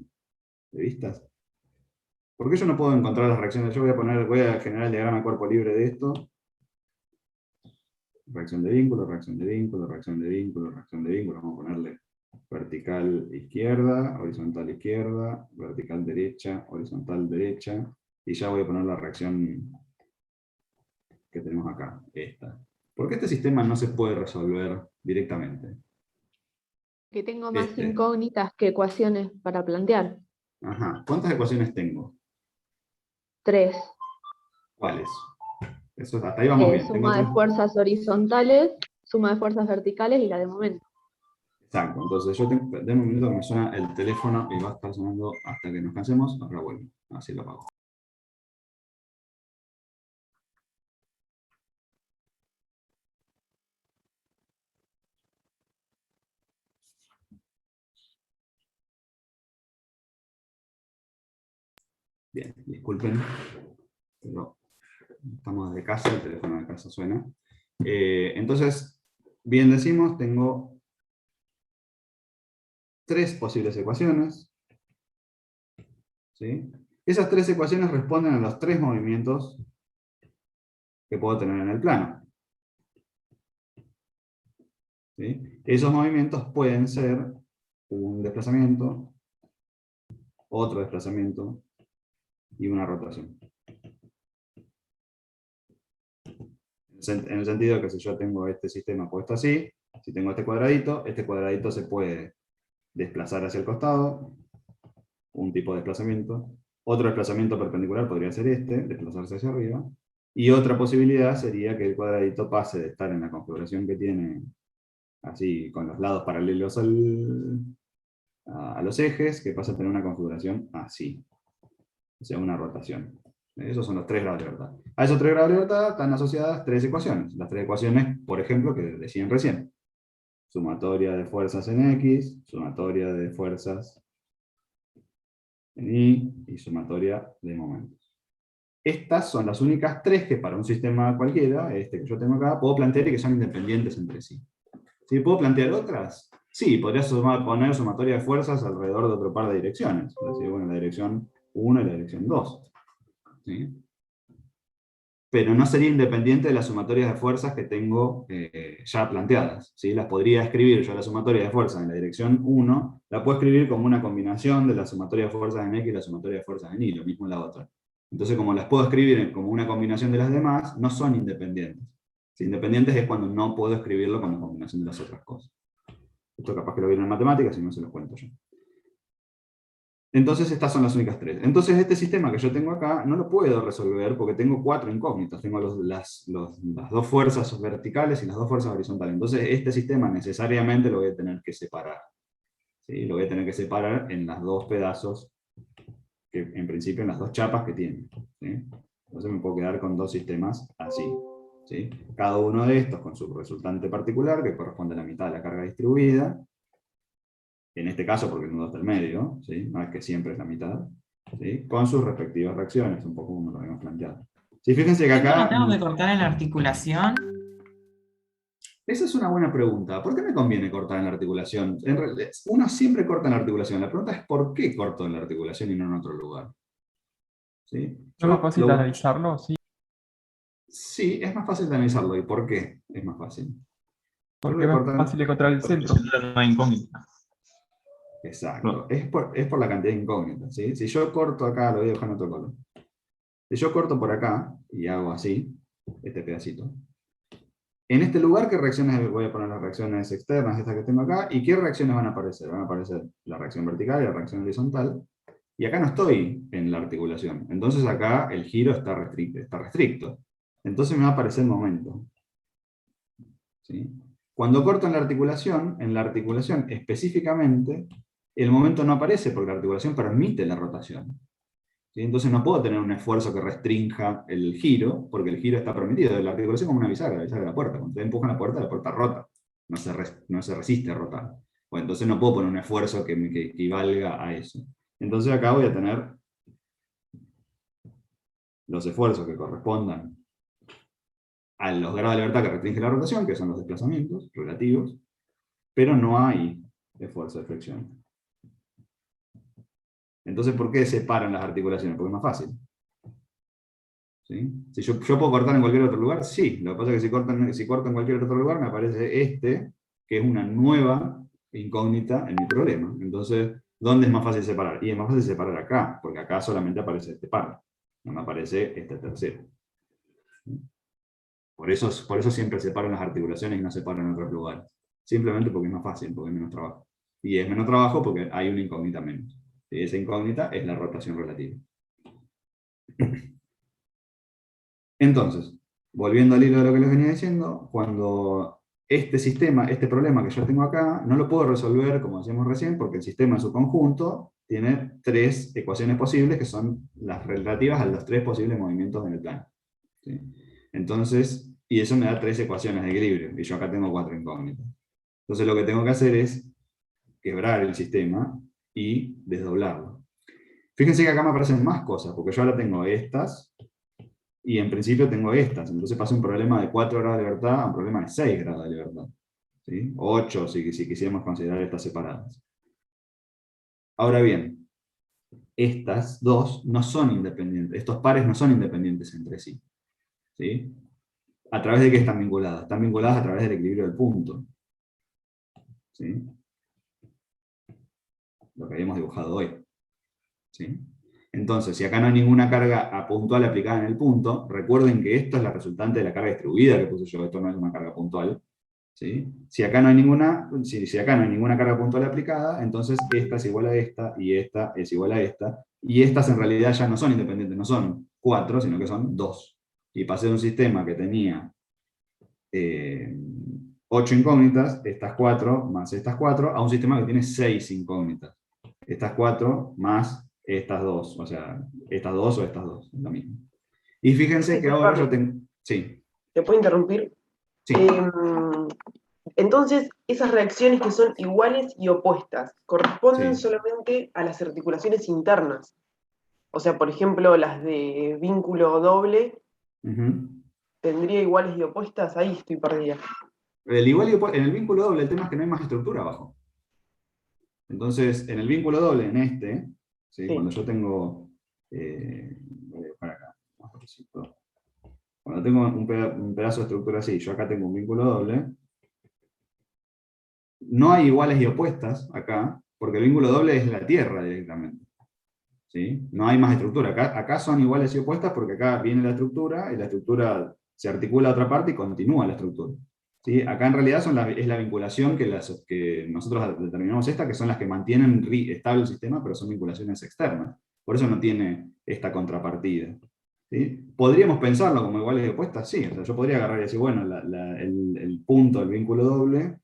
vistas. ¿Por qué yo no puedo encontrar las reacciones? Yo voy a generar el diagrama de cuerpo libre de esto. Reacción de vínculo, reacción de vínculo, reacción de vínculo, reacción de vínculo. Vamos a ponerle vertical izquierda, horizontal izquierda, vertical derecha, horizontal derecha. Y ya voy a poner la reacción que tenemos acá, esta. ¿Por qué este sistema no se puede resolver directamente? Que tengo más Este. incógnitas que ecuaciones para plantear. Ajá. ¿Cuántas ecuaciones tengo? 3. ¿Cuáles? Eso, hasta ahí vamos bien. Suma de fuerzas horizontales, suma de fuerzas verticales y la de momento. Exacto. Entonces yo tengo, denme un minuto que me suena el teléfono y va a estar sonando hasta que nos cansemos. Ahora vuelvo. Así lo apago. Bien, disculpen, pero estamos desde casa, el teléfono de casa suena. Entonces, bien decimos, tengo 3 posibles ecuaciones. ¿Sí? Esas 3 ecuaciones responden a los 3 movimientos que puedo tener en el plano. ¿Sí? Esos movimientos pueden ser un desplazamiento, otro desplazamiento y una rotación. En el sentido de que si yo tengo este sistema puesto así, si tengo este cuadradito se puede desplazar hacia el costado, un tipo de desplazamiento. Otro desplazamiento perpendicular podría ser este, desplazarse hacia arriba. Y otra posibilidad sería que el cuadradito pase de estar en la configuración que tiene, así con los lados paralelos a los ejes, que pase a tener una configuración así. O sea, una rotación. Esos son los 3 grados de libertad. A esos 3 grados de libertad están asociadas 3 ecuaciones. Las 3 ecuaciones, por ejemplo, que decían recién. Sumatoria de fuerzas en X, sumatoria de fuerzas en Y sumatoria de momentos. Estas son las únicas 3 que para un sistema cualquiera, este que yo tengo acá, puedo plantear y que son independientes entre sí. ¿Sí? ¿Puedo plantear otras? Sí, podría poner sumatoria de fuerzas alrededor de otro par de direcciones. Es decir, bueno, la dirección 1 y la dirección 2. ¿Sí? Pero no sería independiente de las sumatorias de fuerzas que tengo ya planteadas. ¿Sí? Las podría escribir yo, la sumatoria de fuerzas en la dirección 1, la puedo escribir como una combinación de la sumatoria de fuerzas en X y la sumatoria de fuerzas en Y, lo mismo en la otra. Entonces, como las puedo escribir como una combinación de las demás, no son independientes. Si independientes es cuando no puedo escribirlo como combinación de las otras cosas. Esto capaz que lo vieron en matemáticas, si no se los cuento yo. Entonces estas son las únicas 3. Entonces este sistema que yo tengo acá no lo puedo resolver porque tengo 4 incógnitas. Tengo las 2 fuerzas verticales y las 2 fuerzas horizontales. Entonces este sistema necesariamente lo voy a tener que separar. ¿Sí? Lo voy a tener que separar en las 2 pedazos, que en principio en las 2 chapas que tiene. ¿Sí? Entonces me puedo quedar con 2 sistemas así. ¿Sí? Cada uno de estos con su resultante particular, que corresponde a la mitad de la carga distribuida. En este caso porque el nudo está al medio, ¿sí? No es que siempre es la mitad, ¿sí? Con sus respectivas reacciones, un poco como lo habíamos planteado. Sí, fíjense que acá... ¿No tengo que cortar en la articulación? Esa es una buena pregunta. ¿Por qué me conviene cortar en la articulación? En realidad, uno siempre corta en la articulación. La pregunta es ¿por qué corto en la articulación y no en otro lugar? ¿Sí? ¿Es más fácil de analizarlo? Sí. Sí, es más fácil de analizarlo. ¿Y por qué es más fácil? Porque es más fácil encontrar el centro. No hay incógnita. Exacto. No. Es por la cantidad de incógnitas. ¿Sí? Si yo corto acá, lo voy a dejar en otro color. Si yo corto por acá y hago así, este pedacito, en este lugar, ¿qué reacciones voy a poner? Las reacciones externas, estas que tengo acá, ¿y qué reacciones van a aparecer? Van a aparecer la reacción vertical y la reacción horizontal, Y acá no estoy en la articulación. Entonces acá el giro está restricto. Entonces me va a aparecer el momento. ¿Sí? Cuando corto en la articulación específicamente, el momento no aparece porque la articulación permite la rotación. ¿Sí? Entonces no puedo tener un esfuerzo que restrinja el giro, porque el giro está permitido. La articulación es como una bisagra, la bisagra de la puerta. Cuando te empujan la puerta rota. No se resiste a rotar. Bueno, entonces no puedo poner un esfuerzo que equivalga a eso. Entonces acá voy a tener los esfuerzos que correspondan a los grados de libertad que restringen la rotación, que son los desplazamientos relativos, pero no hay esfuerzo de flexión. Entonces, ¿por qué separan las articulaciones? Porque es más fácil. ¿Sí? Si yo puedo cortar en cualquier otro lugar, sí. Lo que pasa es que si corto en cualquier otro lugar, me aparece que es una nueva incógnita en mi problema. Entonces, ¿dónde es más fácil separar? Y es más fácil separar acá, porque acá solamente aparece este par. No me aparece este tercero. Por eso siempre separan las articulaciones y no separan en otros lugares. Simplemente porque es más fácil, porque es menos trabajo. Y es menos trabajo porque hay una incógnita menos. Y esa incógnita es la rotación relativa. Entonces, volviendo al hilo de lo que les venía diciendo, cuando este problema que yo tengo acá, no lo puedo resolver, como decíamos recién, porque el sistema en su conjunto tiene 3 ecuaciones posibles, que son las relativas a los 3 posibles movimientos en el plano. ¿Sí? Entonces, y eso me da 3 ecuaciones de equilibrio, y yo acá tengo 4 incógnitas. Entonces lo que tengo que hacer es quebrar el sistema y desdoblarlo. Fíjense que acá me aparecen más cosas, porque yo ahora tengo estas, y en principio tengo estas. Entonces pasa un problema de 4 grados de libertad a un problema de 6 grados de libertad. ¿Sí? 8 si quisiéramos considerar estas separadas. Ahora bien, estas dos no son independientes, estos pares no son independientes entre sí. ¿Sí? ¿A través de qué están vinculadas? Están vinculadas a través del equilibrio del punto. ¿Sí? Lo que habíamos dibujado hoy. ¿Sí? Entonces, si acá no hay ninguna carga puntual aplicada en el punto, recuerden que esto es la resultante de la carga distribuida que puse yo, esto no es una carga puntual. ¿Sí? Si acá no hay ninguna carga puntual aplicada, entonces esta es igual a esta, y esta es igual a esta, y estas en realidad ya no son independientes, no son 4, sino que son 2. Y pasé de un sistema que tenía 8 incógnitas, estas 4 más estas 4, a un sistema que tiene 6 incógnitas. Estas 4 más estas 2, o sea, estas 2 o estas 2, es lo mismo. Y fíjense que ahora yo tengo... Sí. ¿Te puedo interrumpir? Sí. Entonces, esas reacciones que son iguales y opuestas, corresponden Sí. solamente a las articulaciones internas. O sea, por ejemplo, las de vínculo doble, ¿tendría iguales y opuestas? Ahí estoy perdida. En el vínculo doble, el tema es que no hay más estructura abajo. Entonces, en el vínculo doble, en este, ¿sí? Sí. Cuando yo tengo... voy a buscar acá, más cortito. Cuando tengo un pedazo de estructura así, yo acá tengo un vínculo doble, no hay iguales y opuestas acá, porque el vínculo doble es la tierra directamente. ¿Sí? No hay más estructura. Acá son iguales y opuestas porque acá viene la estructura, y la estructura se articula a otra parte y continúa la estructura. ¿Sí? Acá en realidad es la vinculación que nosotros determinamos que son las que mantienen estable el sistema, pero son vinculaciones externas. Por eso no tiene esta contrapartida. ¿Sí? ¿Podríamos pensarlo como iguales y opuestas? Sí. O sea, yo podría agarrar y decir, bueno, el punto del vínculo doble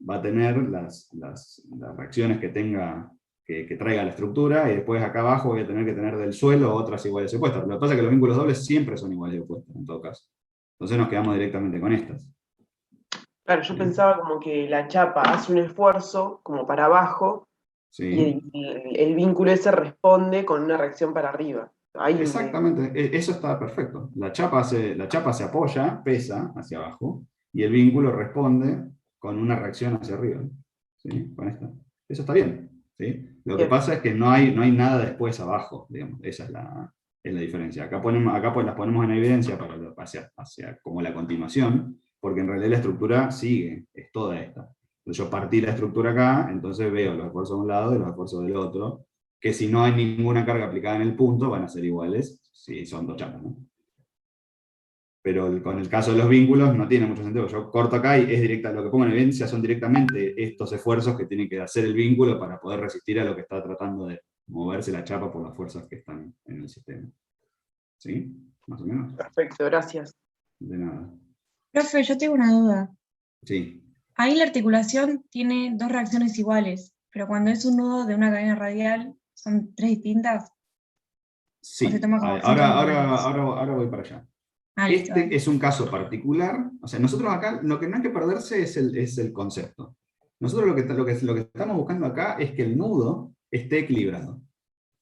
va a tener las reacciones que tenga, que traiga la estructura, y después acá abajo voy a tener que tener del suelo otras iguales y opuestas. Lo que pasa es que los vínculos dobles siempre son iguales y opuestas, en todo caso. Entonces nos quedamos directamente con estas. Claro, yo pensaba como que la chapa hace un esfuerzo como para abajo, Sí. y el vínculo ese responde con una reacción para arriba. Ahí Exactamente, eso está perfecto. La chapa se apoya, pesa hacia abajo, y el vínculo responde con una reacción hacia arriba. ¿Sí? Con esta. Eso está bien. ¿Sí? Lo que pasa es que no hay nada después abajo, digamos. Esa es la diferencia. Acá pues las ponemos en evidencia hacia como la continuación, porque en realidad la estructura sigue, es toda esta. Entonces yo partí la estructura acá, entonces veo los esfuerzos de un lado y los esfuerzos del otro, que si no hay ninguna carga aplicada en el punto, van a ser iguales si son dos chapas, ¿no? Pero con el caso de los vínculos no tiene mucho sentido. Yo corto acá y es directa, lo que pongo en evidencia son directamente estos esfuerzos que tiene que hacer el vínculo para poder resistir a lo que está tratando de moverse la chapa por las fuerzas que están en el sistema. ¿Sí? ¿Más o menos? Perfecto, gracias. De nada. Profe, yo tengo una duda. Sí. Ahí la articulación tiene dos reacciones iguales, pero cuando es un nudo de una cadena radial, ¿son tres distintas? Sí, ¿O se toma como ahora voy para allá. listo. Este es un caso particular, o sea, nosotros acá lo que no hay que perderse es el concepto. Nosotros lo que estamos buscando acá es que el nudo esté equilibrado.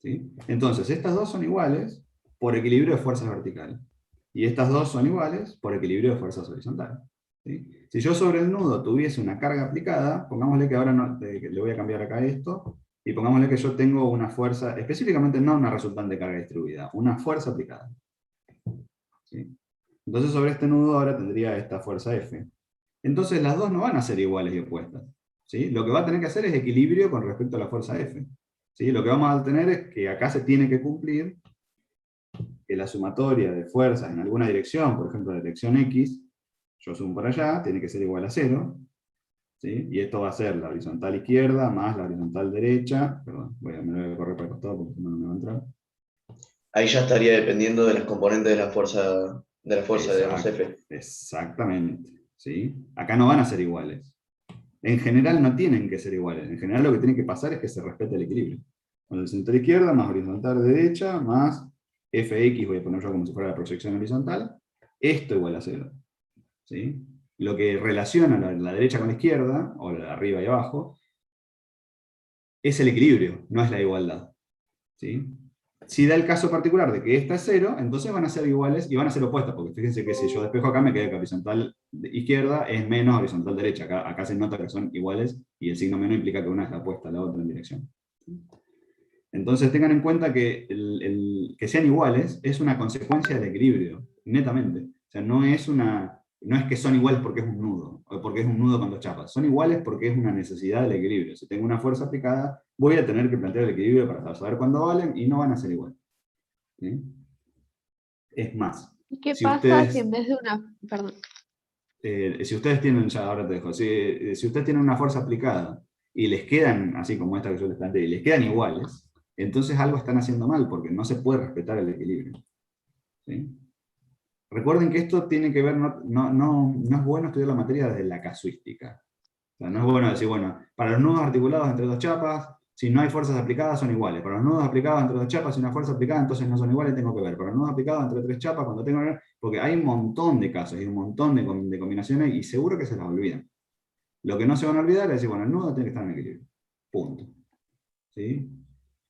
¿Sí? Entonces, estas dos son iguales por equilibrio de fuerzas verticales. Y estas dos son iguales por equilibrio de fuerzas horizontales. ¿Sí? Si yo sobre el nudo tuviese una carga aplicada, pongámosle que ahora le voy a cambiar acá esto, y pongámosle que yo tengo una fuerza, específicamente no una resultante de carga distribuida, una fuerza aplicada. ¿Sí? Entonces sobre este nudo ahora tendría esta fuerza F. Entonces las dos no van a ser iguales y opuestas. ¿Sí? Lo que va a tener que hacer es equilibrio con respecto a la fuerza F. ¿Sí? Lo que vamos a tener es que acá se tiene que cumplir que la sumatoria de fuerzas en alguna dirección, por ejemplo la dirección X, yo sumo por allá, tiene que ser igual a 0. ¿Sí? Y esto va a ser la horizontal izquierda más la horizontal derecha. Perdón, me voy a correr para el costado porque no me va a entrar. Ahí ya estaría dependiendo de las componentes de la fuerza, digamos, F. Exactamente. ¿Sí? Acá no van a ser iguales. En general no tienen que ser iguales. En general lo que tiene que pasar es que se respete el equilibrio. Con el centro izquierda más horizontal derecha más Fx, voy a poner yo como si fuera la proyección horizontal, esto igual a 0. ¿Sí? Lo que relaciona la derecha con la izquierda, o la de arriba y abajo, es el equilibrio, no es la igualdad. ¿Sí? Si da el caso particular de que esta es 0, entonces van a ser iguales y van a ser opuestas, porque fíjense que si yo despejo acá me queda que horizontal izquierda es menos horizontal derecha. Acá se nota que son iguales y el signo menos implica que una está opuesta a la otra en dirección. Entonces tengan en cuenta que que sean iguales es una consecuencia del equilibrio, netamente. O sea, no es que son iguales porque es un nudo, o porque es un nudo con dos chapas. Son iguales porque es una necesidad del equilibrio. Si tengo una fuerza aplicada, voy a tener que plantear el equilibrio para saber cuándo valen, y no van a ser iguales. ¿Sí? Es más. ¿Y qué si pasa ustedes, si en vez de una... Perdón. si ustedes tienen, ya ahora te dejo, si ustedes tienen una fuerza aplicada y les quedan, así como esta que yo les planteé, y les quedan iguales, entonces algo están haciendo mal, porque no se puede respetar el equilibrio. ¿Sí? Recuerden que esto tiene que ver, no es bueno estudiar la materia desde la casuística. O sea, no es bueno decir, bueno, para los nudos articulados entre dos chapas, si no hay fuerzas aplicadas son iguales. Para los nudos aplicados entre dos chapas y una fuerza aplicada, entonces no son iguales, tengo que ver. Para los nudos aplicados entre tres chapas, cuando tengo que ver, porque hay un montón de casos y un montón de combinaciones, y seguro que se las olvidan. Lo que no se van a olvidar es decir, bueno, el nudo tiene que estar en equilibrio. Punto. ¿Sí?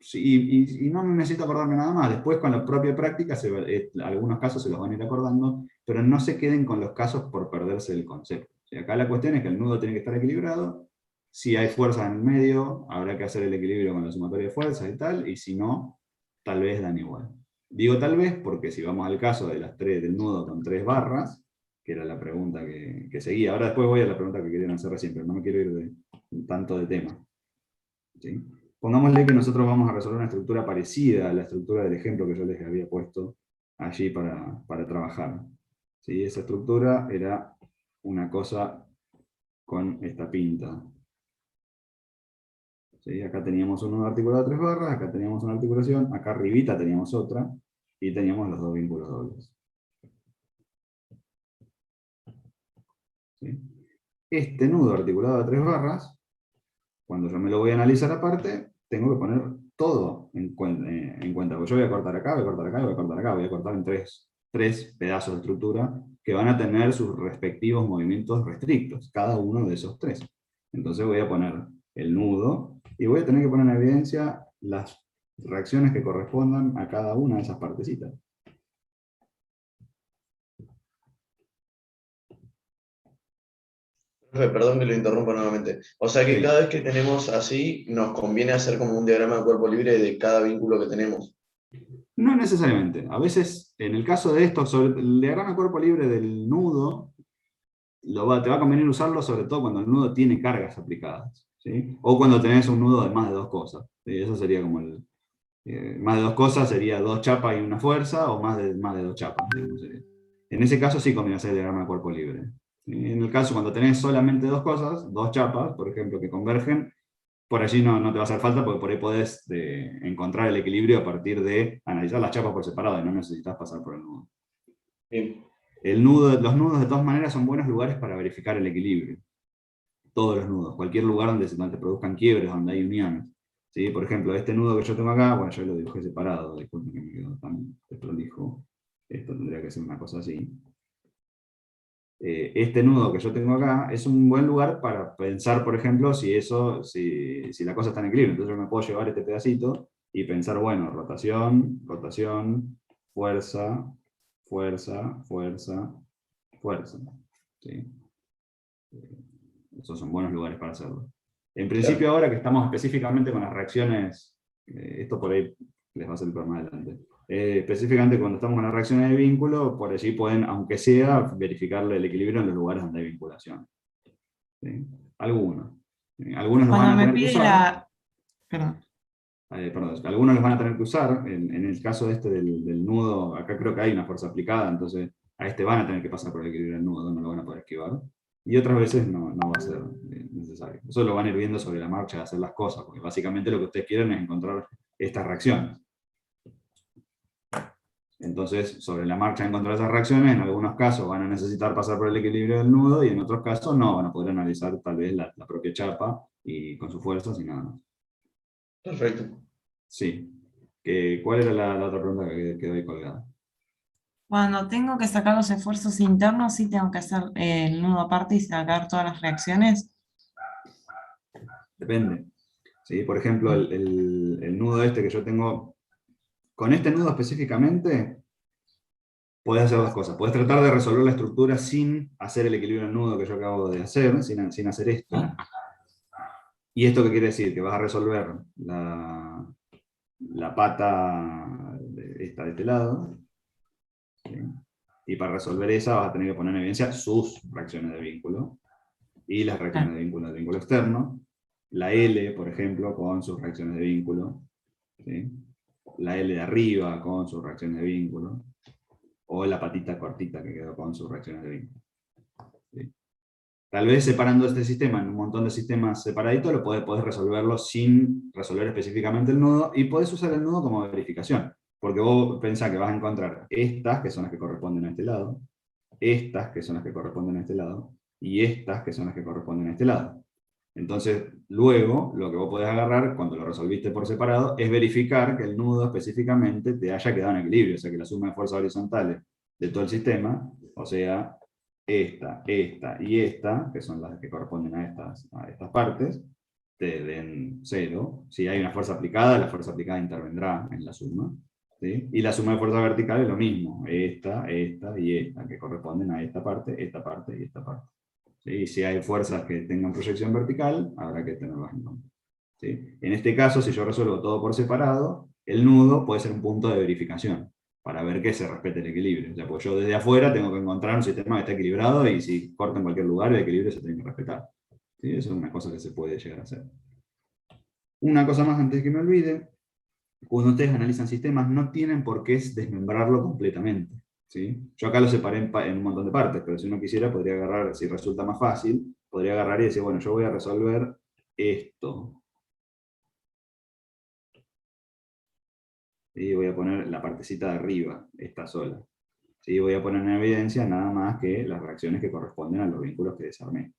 Sí, y no necesito acordarme nada más. Después con la propia práctica, algunos casos se los van a ir acordando, pero no se queden con los casos por perderse el concepto. O sea, acá la cuestión es que el nudo tiene que estar equilibrado. Si hay fuerzas en el medio, habrá que hacer el equilibrio con la sumatoria de fuerzas y tal, y si no, tal vez dan igual. Digo tal vez porque si vamos al caso de del nudo con 3 barras, que era la pregunta que seguía, ahora después voy a la pregunta que querían hacer recién, pero no me quiero ir tanto de tema. ¿Sí? Pongámosle que nosotros vamos a resolver una estructura parecida a la estructura del ejemplo que yo les había puesto allí para trabajar. ¿Sí? Esa estructura era una cosa con esta pinta. ¿Sí? Acá teníamos un nudo articulado de 3 barras, acá teníamos una articulación, acá arribita teníamos otra, y teníamos los dos vínculos dobles. ¿Sí? Este nudo articulado de 3 barras, cuando yo me lo voy a analizar aparte, tengo que poner todo en cuenta. Porque yo voy a cortar acá, voy a cortar acá, voy a cortar acá. Voy a cortar en tres pedazos de estructura que van a tener sus respectivos movimientos restrictos, cada uno de esos 3. Entonces voy a poner el nudo, y voy a tener que poner en evidencia las reacciones que correspondan a cada una de esas partecitas. Perdón que lo interrumpa nuevamente. O sea que Sí. cada vez que tenemos así, nos conviene hacer como un diagrama de cuerpo libre de cada vínculo que tenemos. No necesariamente. A veces, en el caso de esto, sobre el diagrama de cuerpo libre del nudo, te va a convenir usarlo sobre todo cuando el nudo tiene cargas aplicadas. ¿Sí? O cuando tenés un nudo de más de 2 cosas. ¿Sí? Eso sería como más de 2 cosas sería 2 chapas y una fuerza, o más de 2 chapas. En ese caso sí conviene hacer el diagrama de cuerpo libre. En el caso cuando tenés solamente 2 cosas, 2 chapas, por ejemplo, que convergen, por allí no te va a hacer falta, porque por ahí podés encontrar el equilibrio a partir de analizar las chapas por separado y no necesitas pasar por el nudo. Bien. Los nudos de todas maneras son buenos lugares para verificar el equilibrio. Todos los nudos, cualquier lugar donde se produzcan quiebres, donde hay uniones. ¿Sí? Por ejemplo, este nudo que yo tengo acá, bueno, yo lo dibujé separado, disculpen que me quedó tan desprolijo. Esto tendría que ser una cosa así. Este nudo que yo tengo acá es un buen lugar para pensar, por ejemplo, si la cosa está en equilibrio. Entonces yo me puedo llevar este pedacito y pensar, bueno, rotación, rotación, fuerza, fuerza, fuerza, fuerza. ¿Sí? Esos son buenos lugares para hacerlo. En principio, ahora que estamos específicamente con las reacciones, esto por ahí les va a servir para más adelante. Específicamente cuando estamos con las reacciones de vínculo, por allí pueden, aunque sea, verificarle el equilibrio en los lugares donde hay vinculación. ¿Sí? Algunos. Algunos los van a tener que usar. Perdón. Perdón, algunos los van a tener que usar. En el caso este del nudo, acá creo que hay una fuerza aplicada, entonces a este van a tener que pasar por el equilibrio del nudo, no lo van a poder esquivar. Y otras veces no va a ser necesario. Eso lo van a ir viendo sobre la marcha de hacer las cosas, porque básicamente lo que ustedes quieren es encontrar estas reacciones. Entonces, sobre la marcha de encontrar esas reacciones, en algunos casos van a necesitar pasar por el equilibrio del nudo, y en otros casos no, van a poder analizar tal vez la propia chapa y con sus fuerzas y nada más. Perfecto. Sí. ¿Cuál era la otra pregunta que quedó ahí colgada? Cuando tengo que sacar los esfuerzos internos, sí tengo que hacer el nudo aparte y sacar todas las reacciones. Depende. ¿Sí? Por ejemplo, el nudo este que yo tengo, con este nudo específicamente, podés hacer dos cosas. Podés tratar de resolver la estructura sin hacer el equilibrio del nudo que yo acabo de hacer, sin hacer esto. ¿Y esto qué quiere decir? Que vas a resolver la pata de este lado. ¿Sí? Y para resolver esa vas a tener que poner en evidencia sus reacciones de vínculo y las reacciones de vínculo externo. La L, por ejemplo, con sus reacciones de vínculo. ¿Sí? La L de arriba con sus reacciones de vínculo. O la patita cortita que quedó con sus reacciones de vínculo. ¿Sí? Tal vez separando este sistema en un montón de sistemas separaditos, podés resolverlo sin resolver específicamente el nudo, y podés usar el nudo como verificación. Porque vos pensás que vas a encontrar estas, que son las que corresponden a este lado, estas, que son las que corresponden a este lado, y estas, que son las que corresponden a este lado. Entonces, luego, lo que vos podés agarrar, cuando lo resolviste por separado, es verificar que el nudo específicamente te haya quedado en equilibrio, o sea, que la suma de fuerzas horizontales de todo el sistema, o sea, esta y esta, que son las que corresponden a estas partes, te den 0. Si hay una fuerza aplicada, la fuerza aplicada intervendrá en la suma. ¿Sí? Y la suma de fuerzas verticales es lo mismo, esta y esta, que corresponden a esta parte y esta parte. ¿Sí? Y si hay fuerzas que tengan proyección vertical, habrá que tenerlas en cuenta. ¿Sí? En este caso, si yo resuelvo todo por separado, el nudo puede ser un punto de verificación, para ver que se respete el equilibrio. O sea, pues yo desde afuera tengo que encontrar un sistema que esté equilibrado, y si corta en cualquier lugar, el equilibrio se tiene que respetar. ¿Sí? Eso es una cosa que se puede llegar a hacer. Una cosa más antes que me olvide: cuando ustedes analizan sistemas, no tienen por qué desmembrarlo completamente. ¿Sí? Yo acá lo separé en un montón de partes, pero si uno quisiera, podría agarrar, si resulta más fácil, podría agarrar y decir, bueno, yo voy a resolver esto. Y voy a poner la partecita de arriba, esta sola. ¿Sí? Voy a poner en evidencia nada más que las reacciones que corresponden a los vínculos que desarmé.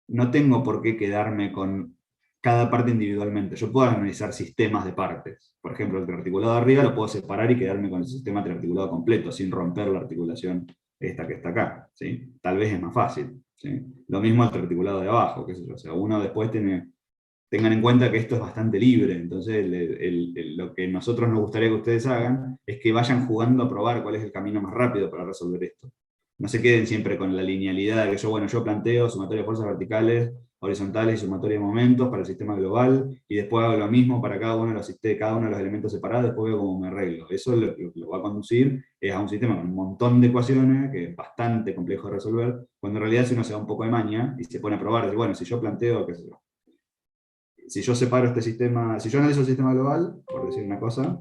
No tengo por qué quedarme con cada parte individualmente. Yo puedo analizar sistemas de partes. Por ejemplo, el triarticulado de arriba lo puedo separar y quedarme con el sistema triarticulado completo, sin romper la articulación esta que está acá. ¿Sí? Tal vez es más fácil. ¿Sí? Lo mismo el triarticulado de abajo, qué sé yo. O sea, uno después tengan en cuenta que esto es bastante libre. Entonces, lo que nosotros nos gustaría que ustedes hagan es que vayan jugando a probar cuál es el camino más rápido para resolver esto. No se queden siempre con la linealidad de que yo planteo sumatoria de fuerzas verticales, horizontales y sumatoria de momentos para el sistema global, y después hago lo mismo para cada uno de los elementos separados, después veo cómo me arreglo. Eso lo que va a conducir es a un sistema con un montón de ecuaciones, que es bastante complejo de resolver, cuando en realidad si uno se da un poco de maña y se pone a probar, bueno, si yo planteo, qué sé yo, si yo separo este sistema, si yo analizo el sistema global, por decir una cosa,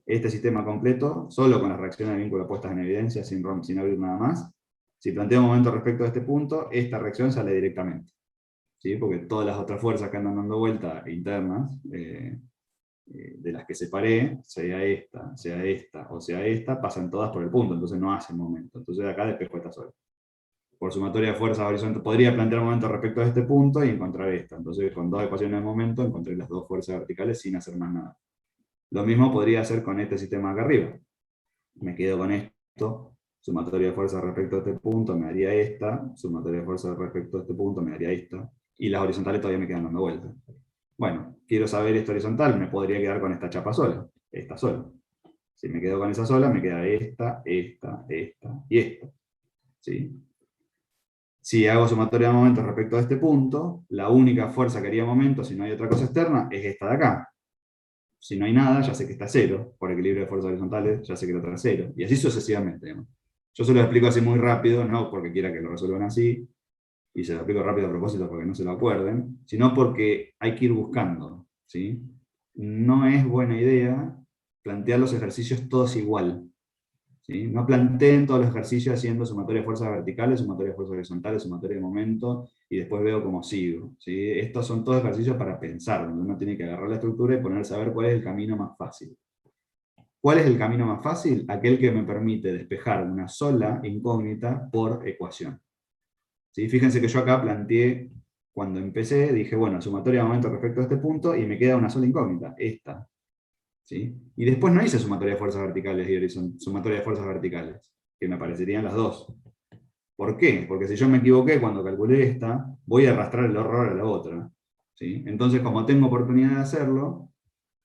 este sistema completo, solo con las reacciones de vínculo puestas en evidencia, sin abrir nada más, si planteo un momento respecto a este punto, esta reacción sale directamente. ¿sí? Porque todas las otras fuerzas que andan dando vuelta internas, de las que separé, sea esta o sea esta, pasan todas por el punto, entonces no hacen momento. Entonces acá despejo esta sola. Por sumatoria de fuerzas horizontales, podría plantear momento respecto a este punto y encontrar esta. Entonces con dos ecuaciones de momento encontré las dos fuerzas verticales sin hacer más nada. Lo mismo podría hacer con este sistema acá arriba. Me quedo con esto, sumatoria de fuerzas respecto a este punto me daría esta, sumatoria de fuerzas respecto a este punto me daría esta, y las horizontales todavía me quedan dando vueltas. Bueno, quiero saber esta horizontal, me podría quedar con esta chapa sola, esta sola. Si me quedo con esa sola, me queda esta y esta. ¿Sí? Si hago sumatoria de momentos respecto a este punto, la única fuerza que haría momento, si no hay otra cosa externa, es esta de acá. Si no hay nada, ya sé que está cero, por equilibrio de fuerzas horizontales, ya sé que la otra es cero. Y así sucesivamente, ¿no? Yo se lo explico así muy rápido, no porque quiera que lo resuelvan así, y se lo explico rápido a propósito porque no se lo acuerden, sino porque hay que ir buscando, ¿sí? No es buena idea plantear los ejercicios todos igual, ¿sí? No planteen todos los ejercicios haciendo sumatoria de fuerzas verticales, sumatoria de fuerzas horizontales, sumatoria de momento, y después veo cómo sigo, ¿sí? Estos son todos ejercicios para pensar, donde uno tiene que agarrar la estructura y ponerse a ver cuál es el camino más fácil. ¿Cuál es el camino más fácil? Aquel que me permite despejar una sola incógnita por ecuación. ¿Sí? Fíjense que yo acá planteé, cuando empecé, dije, bueno, sumatoria de momento respecto a este punto, y me queda una sola incógnita, esta. ¿Sí? Y después no hice sumatoria de fuerzas verticales y sumatoria de fuerzas verticales, que me aparecerían las dos. ¿Por qué? Porque si yo me equivoqué cuando calculé esta, voy a arrastrar el error a la otra. ¿Sí? Entonces, como tengo oportunidad de hacerlo,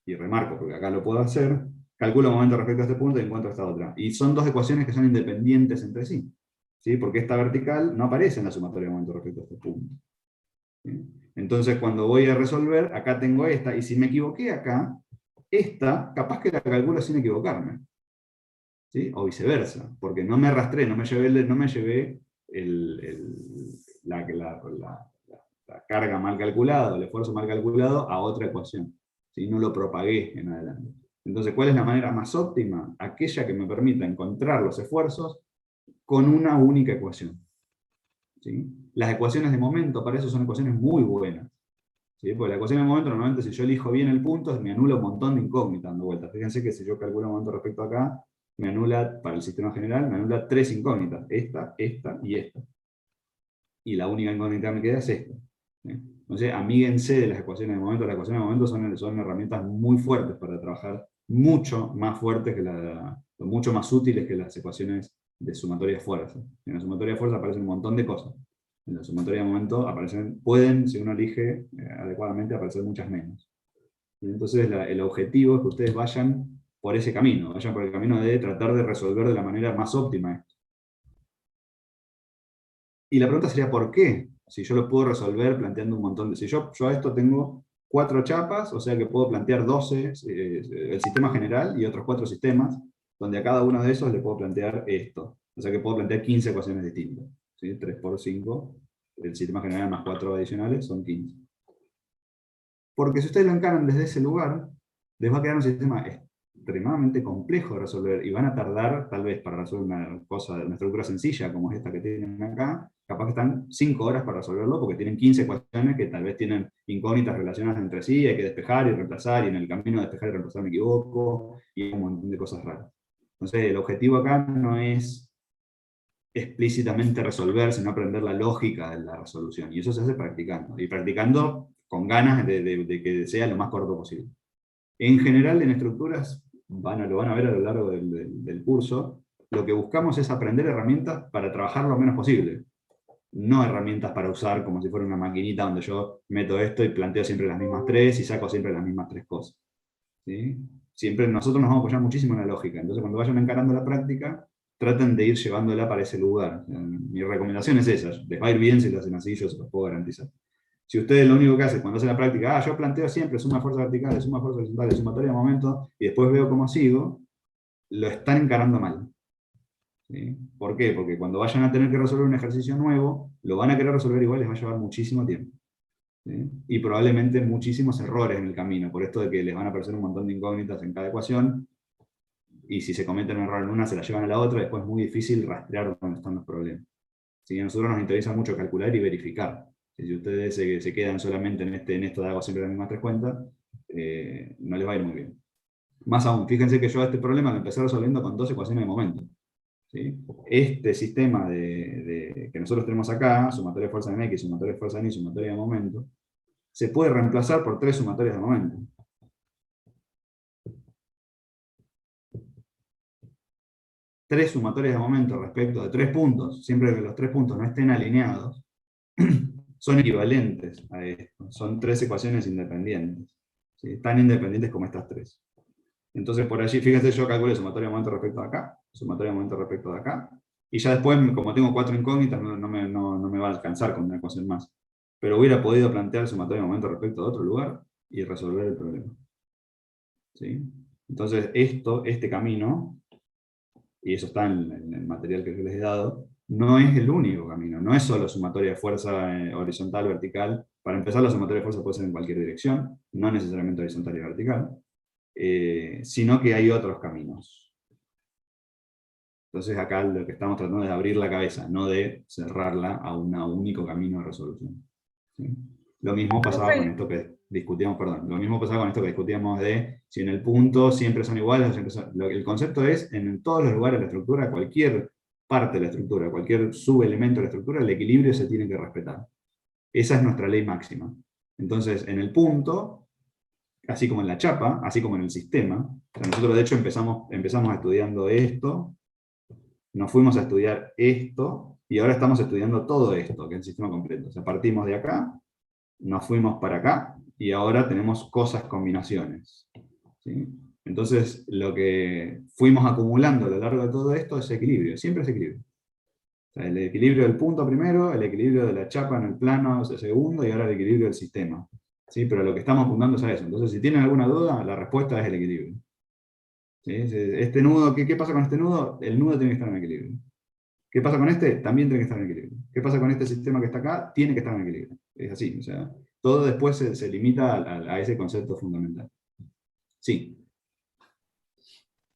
y remarco porque acá lo puedo hacer, calculo momento respecto a este punto y encuentro esta otra. Y son dos ecuaciones que son independientes entre sí. ¿Sí? Porque esta vertical no aparece en la sumatoria de momento respecto a este punto. ¿Sí? Entonces, cuando voy a resolver, acá tengo esta, y si me equivoqué acá, esta, capaz que la calculo sin equivocarme. ¿Sí? O viceversa, porque no me arrastré, no me llevé la carga mal calculada, el esfuerzo mal calculado a otra ecuación. ¿Sí? No lo propagué en adelante. Entonces, ¿cuál es la manera más óptima? Aquella que me permita encontrar los esfuerzos con una única ecuación. ¿Sí? Las ecuaciones de momento para eso son ecuaciones muy buenas. ¿Sí? Porque la ecuación de momento, normalmente si yo elijo bien el punto, me anula un montón de incógnitas dando vueltas. Fíjense que si yo calculo el momento respecto a acá, me anula, para el sistema general, me anula 3 incógnitas. Esta y esta. Y la única incógnita que me queda es esta. ¿Sí? Entonces, amíguense de las ecuaciones de momento. Las ecuaciones de momento son herramientas muy fuertes para trabajar, mucho más fuertes que mucho más útiles que las ecuaciones de sumatoria de fuerza. En la sumatoria de fuerza aparecen un montón de cosas. En la sumatoria de momento pueden, si uno elige adecuadamente, aparecer muchas menos. Entonces el objetivo es que ustedes vayan por ese camino, vayan por el camino de tratar de resolver de la manera más óptima esto. Y la pregunta sería, ¿por qué? Si yo lo puedo resolver planteando un montón de... Si yo a esto tengo 4 chapas, o sea que puedo plantear 12, el sistema general y otros 4 sistemas, donde a cada uno de esos le puedo plantear esto. O sea que puedo plantear 15 ecuaciones distintas. ¿Sí? 3 por 5, el sistema general más 4 adicionales son 15. Porque si ustedes lo encaran desde ese lugar, les va a quedar un sistema extremadamente complejo de resolver, y van a tardar, tal vez para resolver una estructura sencilla como esta que tienen acá, capaz que están 5 horas para resolverlo, porque tienen 15 ecuaciones que tal vez tienen incógnitas relacionadas entre sí, hay que despejar y reemplazar, y en el camino de despejar y reemplazar me equivoco, y hay un montón de cosas raras. Entonces el objetivo acá no es explícitamente resolver, sino aprender la lógica de la resolución, y eso se hace practicando, y practicando con ganas de que sea lo más corto posible. En general, en estructuras, lo van a ver a lo largo del curso, lo que buscamos es aprender herramientas para trabajar lo menos posible. No herramientas para usar como si fuera una maquinita donde yo meto esto y planteo siempre las mismas 3 y saco siempre las mismas 3 cosas. ¿Sí? Siempre nosotros nos vamos a apoyar muchísimo en la lógica. Entonces, cuando vayan encarando la práctica, traten de ir llevándola para ese lugar. Mi recomendación es esa. Les va a ir bien si lo hacen así, yo se los puedo garantizar. Si ustedes lo único que hacen cuando hacen la práctica, yo planteo siempre suma fuerza vertical, suma fuerza horizontal, sumatoria de momento, y después veo cómo sigo, lo están encarando mal. ¿Sí? ¿Por qué? Porque cuando vayan a tener que resolver un ejercicio nuevo, lo van a querer resolver igual, les va a llevar muchísimo tiempo. ¿Sí? Y probablemente muchísimos errores en el camino, por esto de que les van a aparecer un montón de incógnitas en cada ecuación, y si se cometen un error en una, se la llevan a la otra, y después es muy difícil rastrear dónde están los problemas. ¿Sí? A nosotros nos interesa mucho calcular y verificar. Si ustedes se quedan solamente en esto de hago siempre las mismas 3 cuentas, no les va a ir muy bien. Más aún, fíjense que yo este problema lo empecé resolviendo con 2 ecuaciones de momento. ¿Sí? Este sistema que nosotros tenemos acá, sumatoria de fuerza en X, sumatoria de fuerza en Y, sumatoria de momento, se puede reemplazar por 3 sumatorias de momento. Tres sumatorias de momento respecto de 3 puntos, siempre que los 3 puntos no estén alineados, son equivalentes a esto. Son 3 ecuaciones independientes. ¿Sí? Tan independientes como estas 3. Entonces por allí, fíjense, yo calculé sumatoria de momento respecto de acá, sumatoria de momento respecto de acá, y ya después, como tengo 4 incógnitas, no me va a alcanzar con una ecuación más. Pero hubiera podido plantear sumatoria de momento respecto de otro lugar y resolver el problema. ¿Sí? Entonces este camino, y eso está en el material que yo les he dado, no es el único camino, no es solo sumatoria de fuerza horizontal, vertical. Para empezar, la sumatoria de fuerza puede ser en cualquier dirección, no necesariamente horizontal y vertical, sino que hay otros caminos. Entonces acá lo que estamos tratando es de abrir la cabeza, no de cerrarla a un único camino de resolución. ¿Sí? Lo mismo pasaba con esto que discutíamos, lo mismo pasaba con esto que discutíamos de si en el punto siempre son iguales o siempre son... El concepto es, en todos los lugares de la estructura, cualquier parte de la estructura, cualquier subelemento de la estructura, el equilibrio se tiene que respetar. Esa es nuestra ley máxima. Entonces, en el punto, así como en la chapa, así como en el sistema, o sea, nosotros de hecho empezamos estudiando esto, nos fuimos a estudiar esto, y ahora estamos estudiando todo esto, que es el sistema completo. O sea, partimos de acá, nos fuimos para acá, y ahora tenemos cosas combinaciones. ¿Sí? Entonces, lo que fuimos acumulando a lo largo de todo esto es equilibrio, siempre es equilibrio. O sea, el equilibrio del punto primero, el equilibrio de la chapa en el plano segundo, y ahora el equilibrio del sistema. ¿Sí? Pero lo que estamos apuntando es a eso. Entonces, si tienen alguna duda, la respuesta es el equilibrio. ¿Sí? Este nudo, ¿qué pasa con este nudo? El nudo tiene que estar en equilibrio. ¿Qué pasa con este? También tiene que estar en equilibrio. ¿Qué pasa con este sistema que está acá? Tiene que estar en equilibrio. Es así, o sea, todo después se limita a ese concepto fundamental. Sí.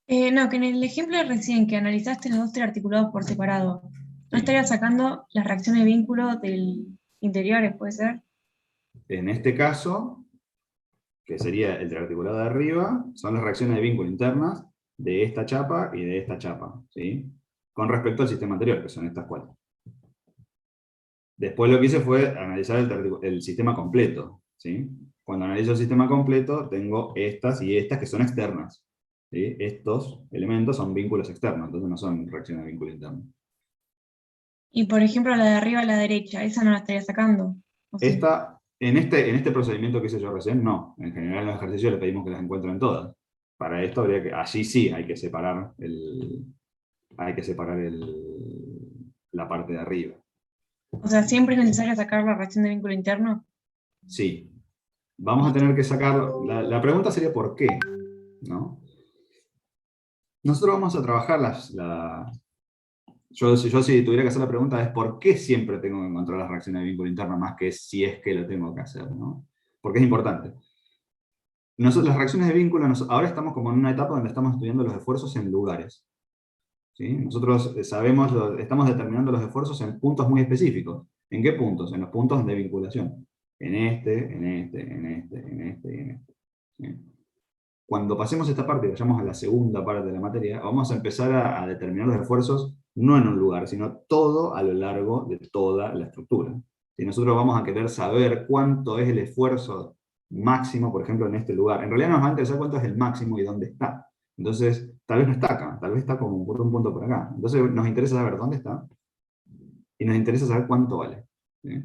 No, que en el ejemplo recién que analizaste los 2 triarticulados por separado, ¿no estarías sacando las reacciones de vínculo del interiores, puede ser? En este caso, que sería el triarticulado de arriba, son las reacciones de vínculo internas de esta chapa y de esta chapa, ¿sí? Con respecto al sistema anterior, que son estas 4. Después lo que hice fue analizar el sistema completo, ¿sí? Cuando analizo el sistema completo, tengo estas y estas que son externas, ¿sí? Estos elementos son vínculos externos, entonces no son reacciones de vínculo interno. Y por ejemplo, la de arriba a la derecha, esa no la estaría sacando. Esta, en este procedimiento que hice yo recién, no. En general en los ejercicios le pedimos que las encuentren todas. Para esto habría que, allí sí hay que separar la parte de arriba. O sea, ¿siempre es necesario sacar la reacción de vínculo interno? Sí. Vamos a tener que sacar, la pregunta sería ¿por qué? ¿No? Nosotros vamos a trabajar yo si tuviera que hacer la pregunta es ¿por qué siempre tengo que encontrar las reacciones de vínculo interno más que si es que lo tengo que hacer? ¿No? Porque es importante. Las reacciones de vínculo, ahora estamos como en una etapa donde estamos estudiando los esfuerzos en lugares. ¿Sí? Nosotros estamos determinando los esfuerzos en puntos muy específicos. ¿En qué puntos? En los puntos de vinculación. En este y en este. ¿Sí? Cuando pasemos esta parte y vayamos a la segunda parte de la materia, vamos a empezar a determinar los esfuerzos no en un lugar, sino todo a lo largo de toda la estructura. Si nosotros vamos a querer saber cuánto es el esfuerzo máximo, por ejemplo, en este lugar, en realidad nos va a interesar cuánto es el máximo y dónde está. Entonces, tal vez no está acá, tal vez está como por un punto por acá. Entonces nos interesa saber dónde está y nos interesa saber cuánto vale. ¿Sí?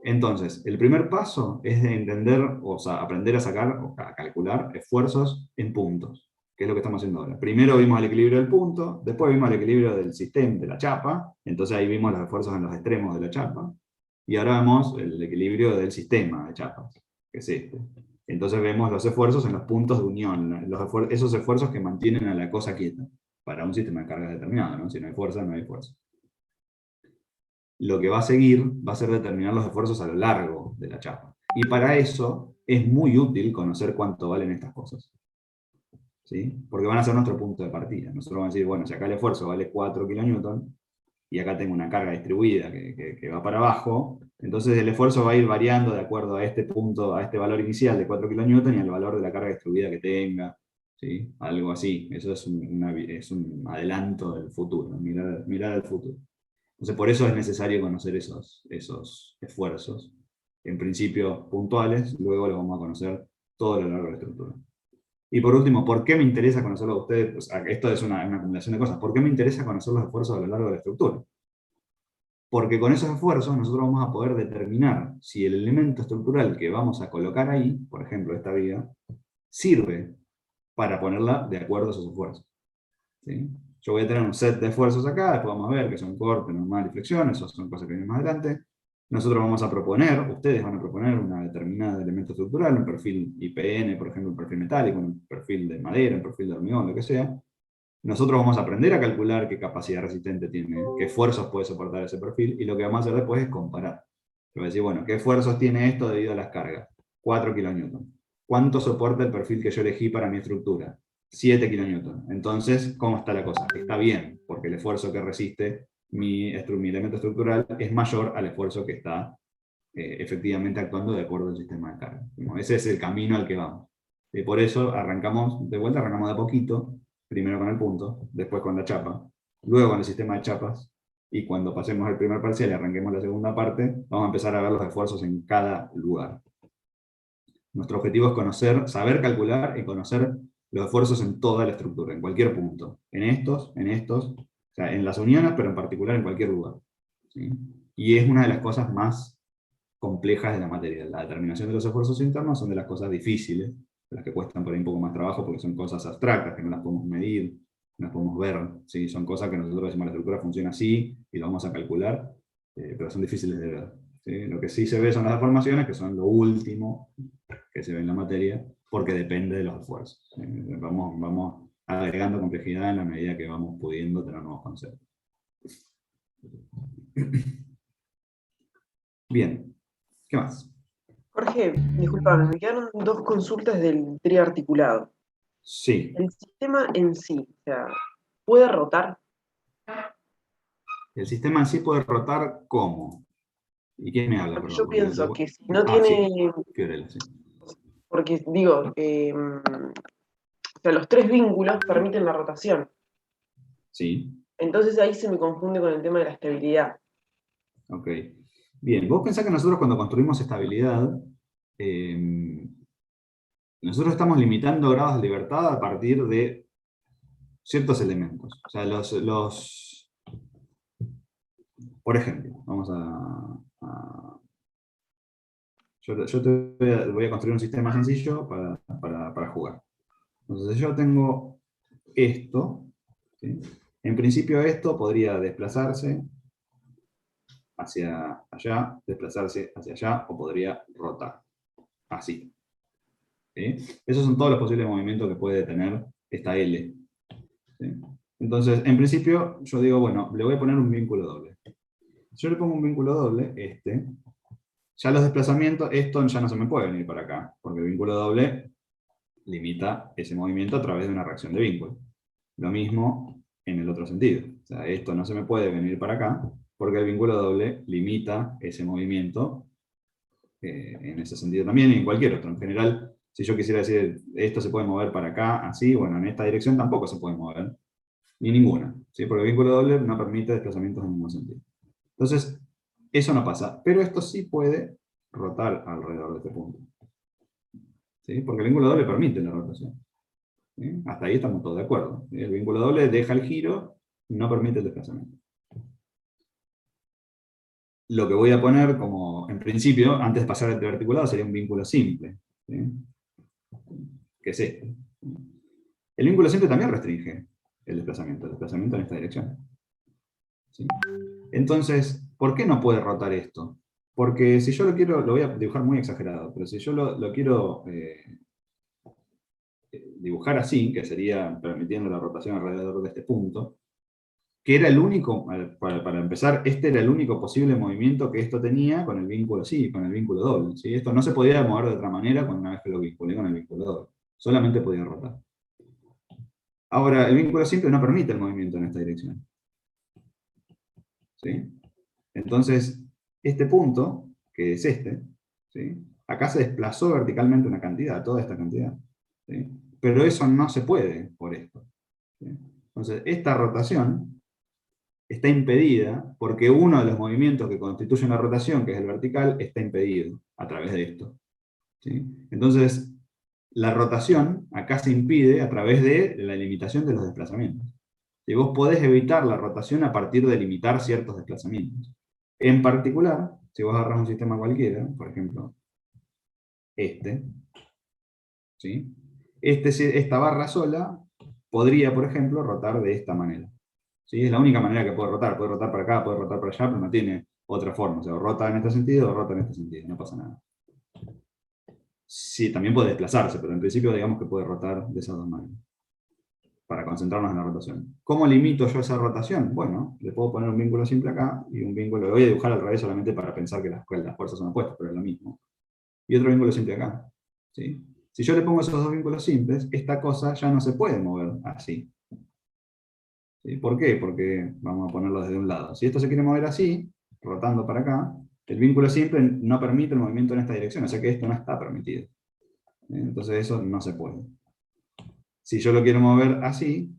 Entonces, el primer paso es de entender, o sea, aprender a sacar o a calcular esfuerzos en puntos, que es lo que estamos haciendo ahora. Primero vimos el equilibrio del punto, después vimos el equilibrio del sistema, de la chapa, entonces ahí vimos los esfuerzos en los extremos de la chapa, y ahora vemos el equilibrio del sistema de chapas, que es este. Entonces vemos los esfuerzos en los puntos de unión, esos esfuerzos que mantienen a la cosa quieta, para un sistema de cargas determinado, ¿no? Si no hay fuerza, no hay fuerza. Lo que va a seguir va a ser determinar los esfuerzos a lo largo de la chapa. Y para eso es muy útil conocer cuánto valen estas cosas. ¿Sí? Porque van a ser nuestro punto de partida. Nosotros vamos a decir, bueno, si acá el esfuerzo vale 4 kN, y acá tengo una carga distribuida que va para abajo, Entonces el esfuerzo va a ir variando de acuerdo a este punto, a este valor inicial de 4 kN y al valor de la carga distribuida que tenga, ¿sí? Algo así. Eso es un adelanto del futuro, mirar al futuro. Entonces por eso es necesario conocer esos esfuerzos, en principio puntuales, luego los vamos a conocer todo a lo largo de la estructura. Y por último, ¿por qué me interesa conocerlo a ustedes? Pues, esto es una acumulación de cosas. ¿Por qué me interesa conocer los esfuerzos a lo largo de la estructura? Porque con esos esfuerzos nosotros vamos a poder determinar si el elemento estructural que vamos a colocar ahí, por ejemplo esta viga, sirve para ponerla de acuerdo a esos esfuerzos. ¿Sí? Yo voy a tener un set de esfuerzos acá, después vamos a ver que son corte, normal y flexión, esas son cosas que vienen más adelante. Nosotros vamos a proponer, ustedes van a proponer una determinada elemento estructural, un perfil IPN, por ejemplo, un perfil metálico, un perfil de madera, un perfil de hormigón, lo que sea. Nosotros vamos a aprender a calcular qué capacidad resistente tiene, qué esfuerzos puede soportar ese perfil, y lo que vamos a hacer después es comparar. Yo voy a decir, bueno, ¿qué esfuerzos tiene esto debido a las cargas? 4 kN. ¿Cuánto soporta el perfil que yo elegí para mi estructura? 7 kN. Entonces, ¿cómo está la cosa? Está bien, porque el esfuerzo que resiste mi elemento estructural es mayor al esfuerzo que está efectivamente actuando de acuerdo al sistema de carga. Ese es el camino al que vamos. Y por eso arrancamos de a poquito, primero con el punto, después con la chapa, luego con el sistema de chapas, y cuando pasemos el primer parcial y arranquemos la segunda parte, vamos a empezar a ver los esfuerzos en cada lugar. Nuestro objetivo es conocer, saber calcular y conocer los esfuerzos en toda la estructura, en cualquier punto. En estos, o sea, en las uniones, pero en particular en cualquier lugar. ¿Sí? Y es una de las cosas más complejas de la materia. La determinación de los esfuerzos internos son de las cosas difíciles, de las que cuestan por ahí un poco más trabajo, porque son cosas abstractas, que no las podemos medir, no las podemos ver. ¿Sí? Son cosas que nosotros decimos la estructura funciona así, y lo vamos a calcular, pero son difíciles de ver. ¿Sí? Lo que sí se ve son las deformaciones, que son lo último que se ve en la materia, porque depende de los esfuerzos. Vamos agregando complejidad en la medida que vamos pudiendo tener nuevos conceptos. Bien, ¿qué más? Jorge, disculpame, me quedaron dos consultas del triarticulado. Sí. El sistema en sí, o sea, ¿puede rotar? El sistema en sí puede rotar ¿cómo? ¿Y quién me habla? Yo pienso que si no sí. tiene... Fiorella, sí. Porque digo, o sea, los tres vínculos permiten la rotación. Sí. Entonces ahí se me confunde con el tema de la estabilidad. Ok. Bien, vos pensás que nosotros cuando construimos estabilidad, nosotros estamos limitando grados de libertad a partir de ciertos elementos. O sea, por ejemplo, vamos yo te voy a construir un sistema sencillo para jugar. Entonces yo tengo esto, ¿sí? En principio esto podría desplazarse hacia allá, desplazarse hacia allá, o podría rotar, así. ¿Sí? Esos son todos los posibles movimientos que puede tener esta L. ¿Sí? Entonces, en principio, yo digo, bueno, le voy a poner un vínculo doble. Si yo le pongo un vínculo doble, ya los desplazamientos, esto ya no se me puede venir para acá, porque el vínculo doble limita ese movimiento a través de una reacción de vínculo. Lo mismo en el otro sentido. O sea, esto no se me puede venir para acá, porque el vínculo doble limita ese movimiento en ese sentido también y en cualquier otro. En general, si yo quisiera decir esto se puede mover para acá, así, bueno, en esta dirección tampoco se puede mover, ni ninguna, ¿sí? Porque el vínculo doble no permite desplazamientos en ningún sentido. Entonces, eso no pasa, pero esto sí puede rotar alrededor de este punto. ¿Sí? Porque el vínculo doble permite la rotación. ¿Sí? Hasta ahí estamos todos de acuerdo. ¿Sí? El vínculo doble deja el giro y no permite el desplazamiento. Lo que voy a poner como, en principio, antes de pasar al triarticulado, sería un vínculo simple. ¿Sí? Que es este. El vínculo simple también restringe el desplazamiento en esta dirección. ¿Sí? Entonces, ¿por qué no puede rotar esto? Porque si yo lo quiero, lo voy a dibujar muy exagerado, pero si yo lo quiero dibujar así, que sería permitiendo la rotación alrededor de este punto, que era el único, para empezar, este era el único posible movimiento que esto tenía con el vínculo con el vínculo doble. ¿Sí? Esto no se podía mover de otra manera una vez que lo vinculé con el vínculo doble. Solamente podía rotar. Ahora, el vínculo simple no permite el movimiento en esta dirección. ¿Sí? Entonces, este punto, que es este, ¿sí? Acá se desplazó verticalmente una cantidad, toda esta cantidad, ¿sí? Pero eso no se puede por esto, ¿sí? Entonces, esta rotación está impedida porque uno de los movimientos que constituyen la rotación, que es el vertical, está impedido a través de esto, ¿sí? Entonces, la rotación acá se impide a través de la limitación de los desplazamientos. Y vos podés evitar la rotación a partir de limitar ciertos desplazamientos. En particular, si vos agarrás un sistema cualquiera, por ejemplo, ¿sí? Esta barra sola podría, por ejemplo, rotar de esta manera, ¿sí? Es la única manera que puede rotar para acá, puede rotar para allá, pero no tiene otra forma. O sea, o rota en este sentido o rota en este sentido, no pasa nada. Sí, también puede desplazarse, pero en principio digamos que puede rotar de esas dos maneras, para concentrarnos en la rotación. ¿Cómo limito yo esa rotación? Bueno, le puedo poner un vínculo simple acá, y un vínculo, lo voy a dibujar al revés solamente para pensar que las fuerzas son opuestas, pero es lo mismo. Y otro vínculo simple acá, ¿sí? Si yo le pongo esos dos vínculos simples, esta cosa ya no se puede mover así. ¿Sí? ¿Por qué? Porque vamos a ponerlo desde un lado. Si esto se quiere mover así, rotando para acá, el vínculo simple no permite el movimiento en esta dirección, o sea que esto no está permitido. Entonces eso no se puede. Si yo lo quiero mover así,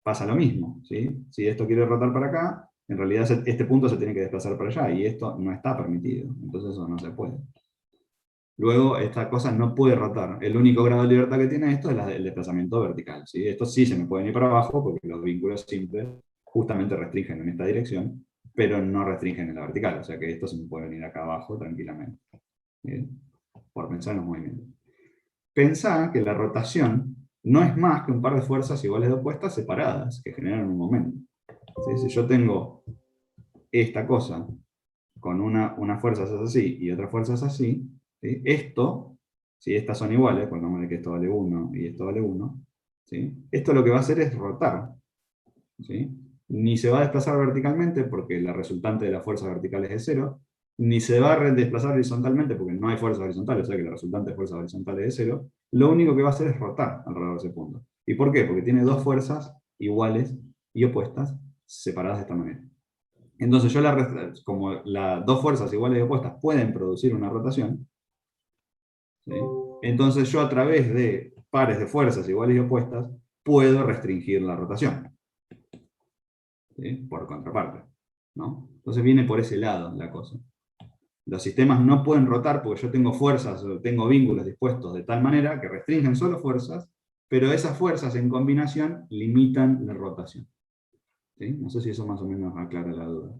pasa lo mismo, ¿sí? Si esto quiere rotar para acá, en realidad este punto se tiene que desplazar para allá, y esto no está permitido, entonces eso no se puede. Luego, esta cosa no puede rotar. El único grado de libertad que tiene esto es el desplazamiento vertical, ¿sí? Esto sí se me puede ir para abajo, porque los vínculos simples justamente restringen en esta dirección, pero no restringen en la vertical, o sea que esto se me puede venir acá abajo tranquilamente, ¿sí? Por pensar en los movimientos. Pensá que la rotación no es más que un par de fuerzas iguales de opuestas separadas, que generan un momento. ¿Sí? Si yo tengo esta cosa con una fuerza es así y otra fuerza es así, ¿sí? Esto, si estas son iguales, pongamos que esto vale 1 y esto vale 1, ¿sí? Esto lo que va a hacer es rotar, ¿sí? Ni se va a desplazar verticalmente porque la resultante de las fuerzas verticales es 0, ni se va a desplazar horizontalmente porque no hay fuerzas horizontales, o sea que la resultante de fuerzas horizontales es 0, lo único que va a hacer es rotar alrededor de ese punto. ¿Y por qué? Porque tiene dos fuerzas iguales y opuestas separadas de esta manera. Entonces yo como las dos fuerzas iguales y opuestas pueden producir una rotación, ¿sí? Entonces yo a través de pares de fuerzas iguales y opuestas puedo restringir la rotación, ¿sí? Por contraparte, ¿no? Entonces viene por ese lado la cosa. Los sistemas no pueden rotar porque yo tengo fuerzas, tengo vínculos dispuestos de tal manera que restringen solo fuerzas, pero esas fuerzas en combinación limitan la rotación, ¿sí? No sé si eso más o menos aclara la duda.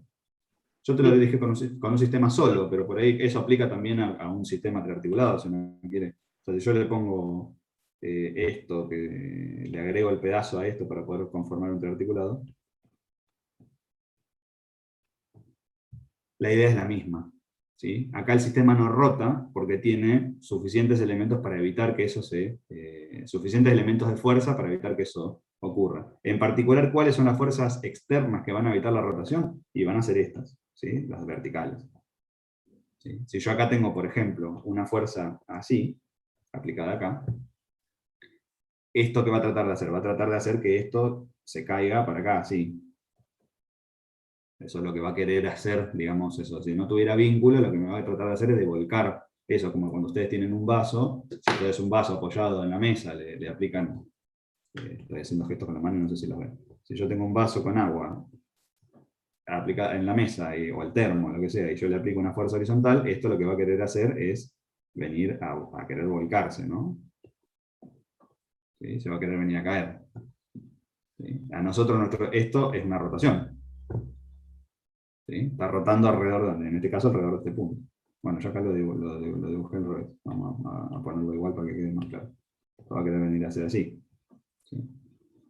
Yo te lo dije con un sistema solo, pero por ahí eso aplica también a un sistema triarticulado, si uno quiere. O sea, si yo le pongo esto, que le agrego el pedazo a esto para poder conformar un triarticulado, la idea es la misma, ¿sí? Acá el sistema no rota porque tiene suficientes elementos para evitar que eso suficientes elementos de fuerza para evitar que eso ocurra. En particular, ¿cuáles son las fuerzas externas que van a evitar la rotación? Y van a ser estas, ¿sí? Las verticales. ¿Sí? Si yo acá tengo, por ejemplo, una fuerza así, aplicada acá, ¿esto qué va a tratar de hacer? Va a tratar de hacer que esto se caiga para acá, así. Eso es lo que va a querer hacer, digamos, eso. Si no tuviera vínculo, lo que me va a tratar de hacer es de volcar eso, como cuando ustedes tienen un vaso, si ustedes un vaso apoyado en la mesa, le aplican, estoy haciendo gestos con la mano y no sé si los ven. Si yo tengo un vaso con agua aplicada en la mesa, o el termo, lo que sea, y yo le aplico una fuerza horizontal, esto lo que va a querer hacer es venir a querer volcarse, ¿no? ¿Sí? Se va a querer venir a caer. ¿Sí? A nosotros esto es una rotación. ¿Sí? Está rotando alrededor de, en este caso alrededor de este punto. Bueno, yo acá lo dibujé al revés. Vamos a ponerlo igual para que quede más claro. Esto va a querer venir a ser así. ¿Sí?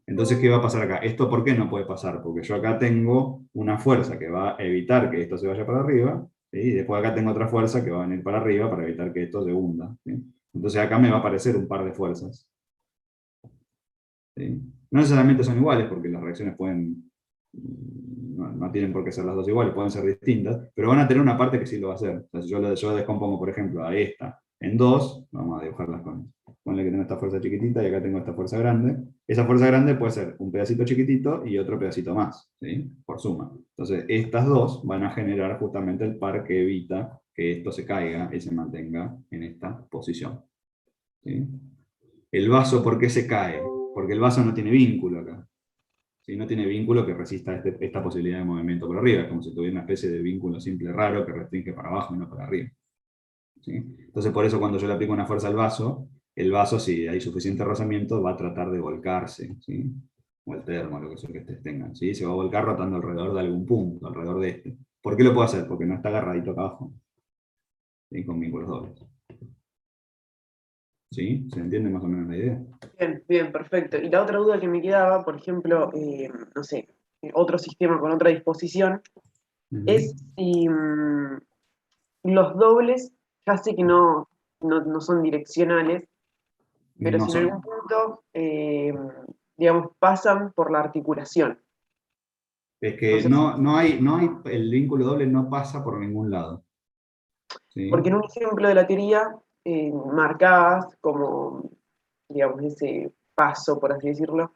Entonces, ¿qué va a pasar acá? ¿Esto por qué no puede pasar? Porque yo acá tengo una fuerza que va a evitar que esto se vaya para arriba, ¿sí? Y después acá tengo otra fuerza que va a venir para arriba para evitar que esto se hunda, ¿sí? Entonces acá me va a aparecer un par de fuerzas, ¿sí? No necesariamente son iguales, porque las reacciones no tienen por qué ser las dos iguales, pueden ser distintas, pero van a tener una parte que sí lo va a hacer. O sea, si yo descompongo, por ejemplo, a esta en dos, vamos a dibujarlas con... ponle que tengo esta fuerza chiquitita y acá tengo esta fuerza grande. Esa fuerza grande puede ser un pedacito chiquitito y otro pedacito más, ¿sí? Por suma. Entonces, estas dos van a generar justamente el par que evita que esto se caiga y se mantenga en esta posición, ¿sí? El vaso, ¿por qué se cae? Porque el vaso no tiene vínculo acá. ¿Sí? No tiene vínculo que resista esta posibilidad de movimiento por arriba. Es como si tuviera una especie de vínculo simple raro que restringe para abajo y no para arriba. ¿Sí? Entonces, por eso cuando yo le aplico una fuerza al vaso, el vaso, si hay suficiente rozamiento, va a tratar de volcarse, ¿sí? O el termo, lo que sea que ustedes tengan, ¿sí? Se va a volcar rotando alrededor de algún punto, alrededor de este. ¿Por qué lo puedo hacer? Porque no está agarradito acá abajo, ¿sí? Con vínculos dobles. ¿Sí? ¿Se entiende más o menos la idea? Bien, bien, perfecto. Y la otra duda que me quedaba, por ejemplo, no sé, otro sistema con otra disposición, es si los dobles, ya sé que no son direccionales, pero No si en son. algún punto, digamos, pasan por la articulación. Es que no hay, el vínculo doble no pasa por ningún lado. ¿Sí? Porque en un ejemplo de la teoría marcabas como, digamos, ese paso, por así decirlo.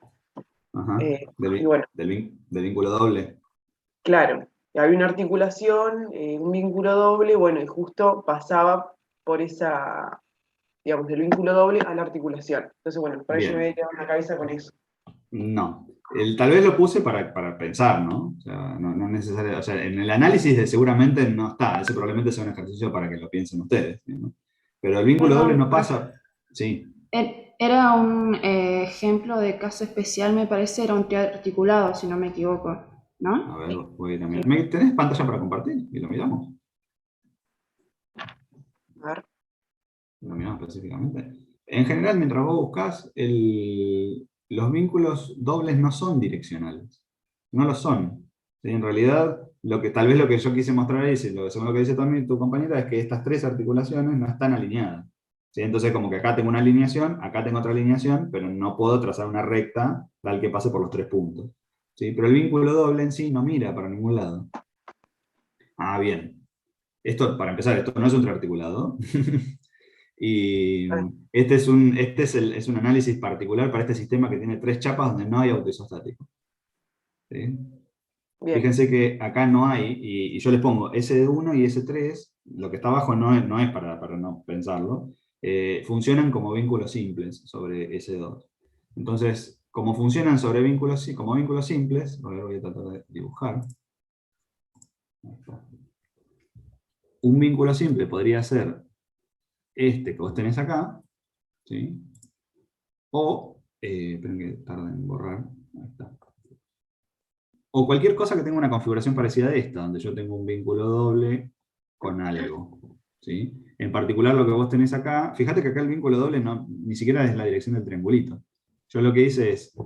Ajá. Y bueno, del vínculo doble. claro, había una articulación, un vínculo doble, bueno, y justo pasaba por esa, digamos, del vínculo doble a la articulación. Entonces, bueno, por ahí yo me había quedado en la cabeza con eso. No. Tal vez lo puse para pensar, ¿no? O sea, no necesariamente. O sea, en el análisis seguramente no está. Ese probablemente sea un ejercicio para que lo piensen ustedes, ¿no? Pero el vínculo doble no pasa. Sí. Era un ejemplo de caso especial, me parece, era un triarticulado, si no me equivoco, ¿no? A ver, voy a ir a mirar. ¿Tenés pantalla para compartir? Y lo miramos. A ver. Lo miramos específicamente. En general, mientras vos buscas, los vínculos dobles no son direccionales. No lo son. ¿Sí? En realidad, tal vez lo que yo quise mostrar ahí, según lo que dice también tu compañera, es que estas tres articulaciones no están alineadas. ¿Sí? Entonces, como que acá tengo una alineación, acá tengo otra alineación, pero no puedo trazar una recta tal que pase por los tres puntos. ¿Sí? Pero el vínculo doble en sí no mira para ningún lado. Ah, bien. Esto, para empezar, esto no es un triarticulado. Y este es un análisis particular para este sistema que tiene tres chapas donde no hay autoisostático. ¿Sí? Fíjense que acá no hay, y yo les pongo S1 y S3, lo que está abajo no es para no pensarlo, funcionan como vínculos simples sobre S2. Entonces, como funcionan como vínculos simples, voy a tratar de dibujar. Un vínculo simple podría ser este que vos tenés acá, ¿sí? O, esperen que tarda en borrar, ahí está. O cualquier cosa que tenga una configuración parecida a esta, donde yo tengo un vínculo doble con algo, ¿sí? En particular lo que vos tenés acá, fíjate que acá el vínculo doble ni siquiera es la dirección del triangulito. Yo lo que hice es,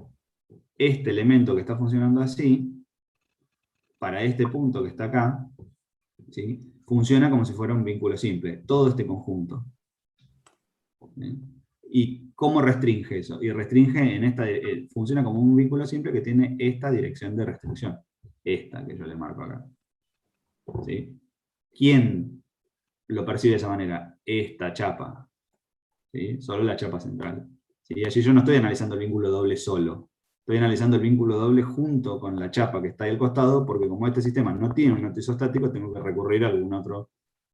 este elemento que está funcionando así, para este punto que está acá, ¿sí? Funciona como si fuera un vínculo simple, todo este conjunto. ¿Sí? ¿Y cómo restringe eso? Y restringe funciona como un vínculo simple que tiene esta dirección de restricción. Esta que yo le marco acá. ¿Sí? ¿Quién lo percibe de esa manera? Esta chapa. ¿Sí? Solo la chapa central. ¿Sí? Allí yo no estoy analizando el vínculo doble solo. Estoy analizando el vínculo doble junto con la chapa que está ahí al costado, porque como este sistema no tiene un autoisostático, tengo que recurrir a algún otro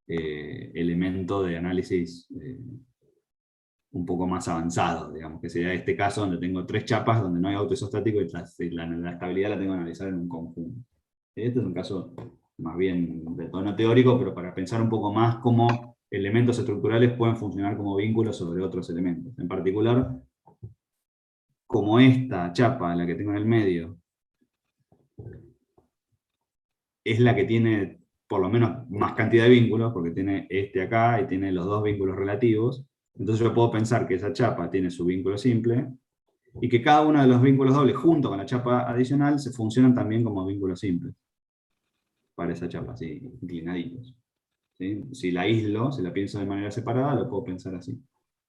elemento de análisis un poco más avanzado, digamos, que sería este caso donde tengo tres chapas donde no hay autoisostático y la estabilidad la tengo que analizar en un conjunto. Este es un caso más bien de tono teórico, pero para pensar un poco más cómo elementos estructurales pueden funcionar como vínculos sobre otros elementos. En particular, como esta chapa, la que tengo en el medio, es la que tiene por lo menos más cantidad de vínculos, porque tiene este acá y tiene los dos vínculos relativos. Entonces yo puedo pensar que esa chapa tiene su vínculo simple y que cada uno de los vínculos dobles junto con la chapa adicional se funcionan también como vínculos simples para esa chapa, así, inclinaditos. ¿Sí? Si la aíslo, si la pienso de manera separada, lo puedo pensar así.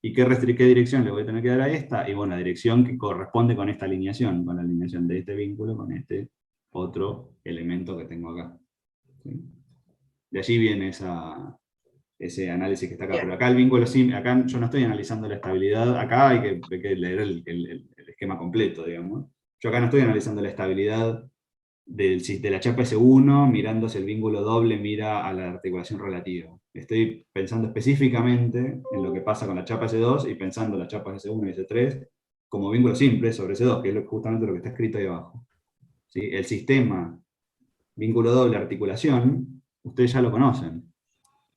¿Y qué dirección le voy a tener que dar a esta? Y bueno, la dirección que corresponde con esta alineación, con la alineación de este vínculo, con este otro elemento que tengo acá. ¿Sí? De allí viene esa ese análisis que está acá. Pero acá el vínculo simple, acá yo no estoy analizando la estabilidad, acá hay que leer el esquema completo, digamos. Yo acá no estoy analizando la estabilidad de la chapa S1 mirando si el vínculo doble mira a la articulación relativa. Estoy pensando específicamente en lo que pasa con la chapa S2 y pensando las chapas S1 y S3 como vínculo simple sobre S2, que es justamente lo que está escrito ahí abajo. ¿Sí? El sistema vínculo doble articulación, ustedes ya lo conocen,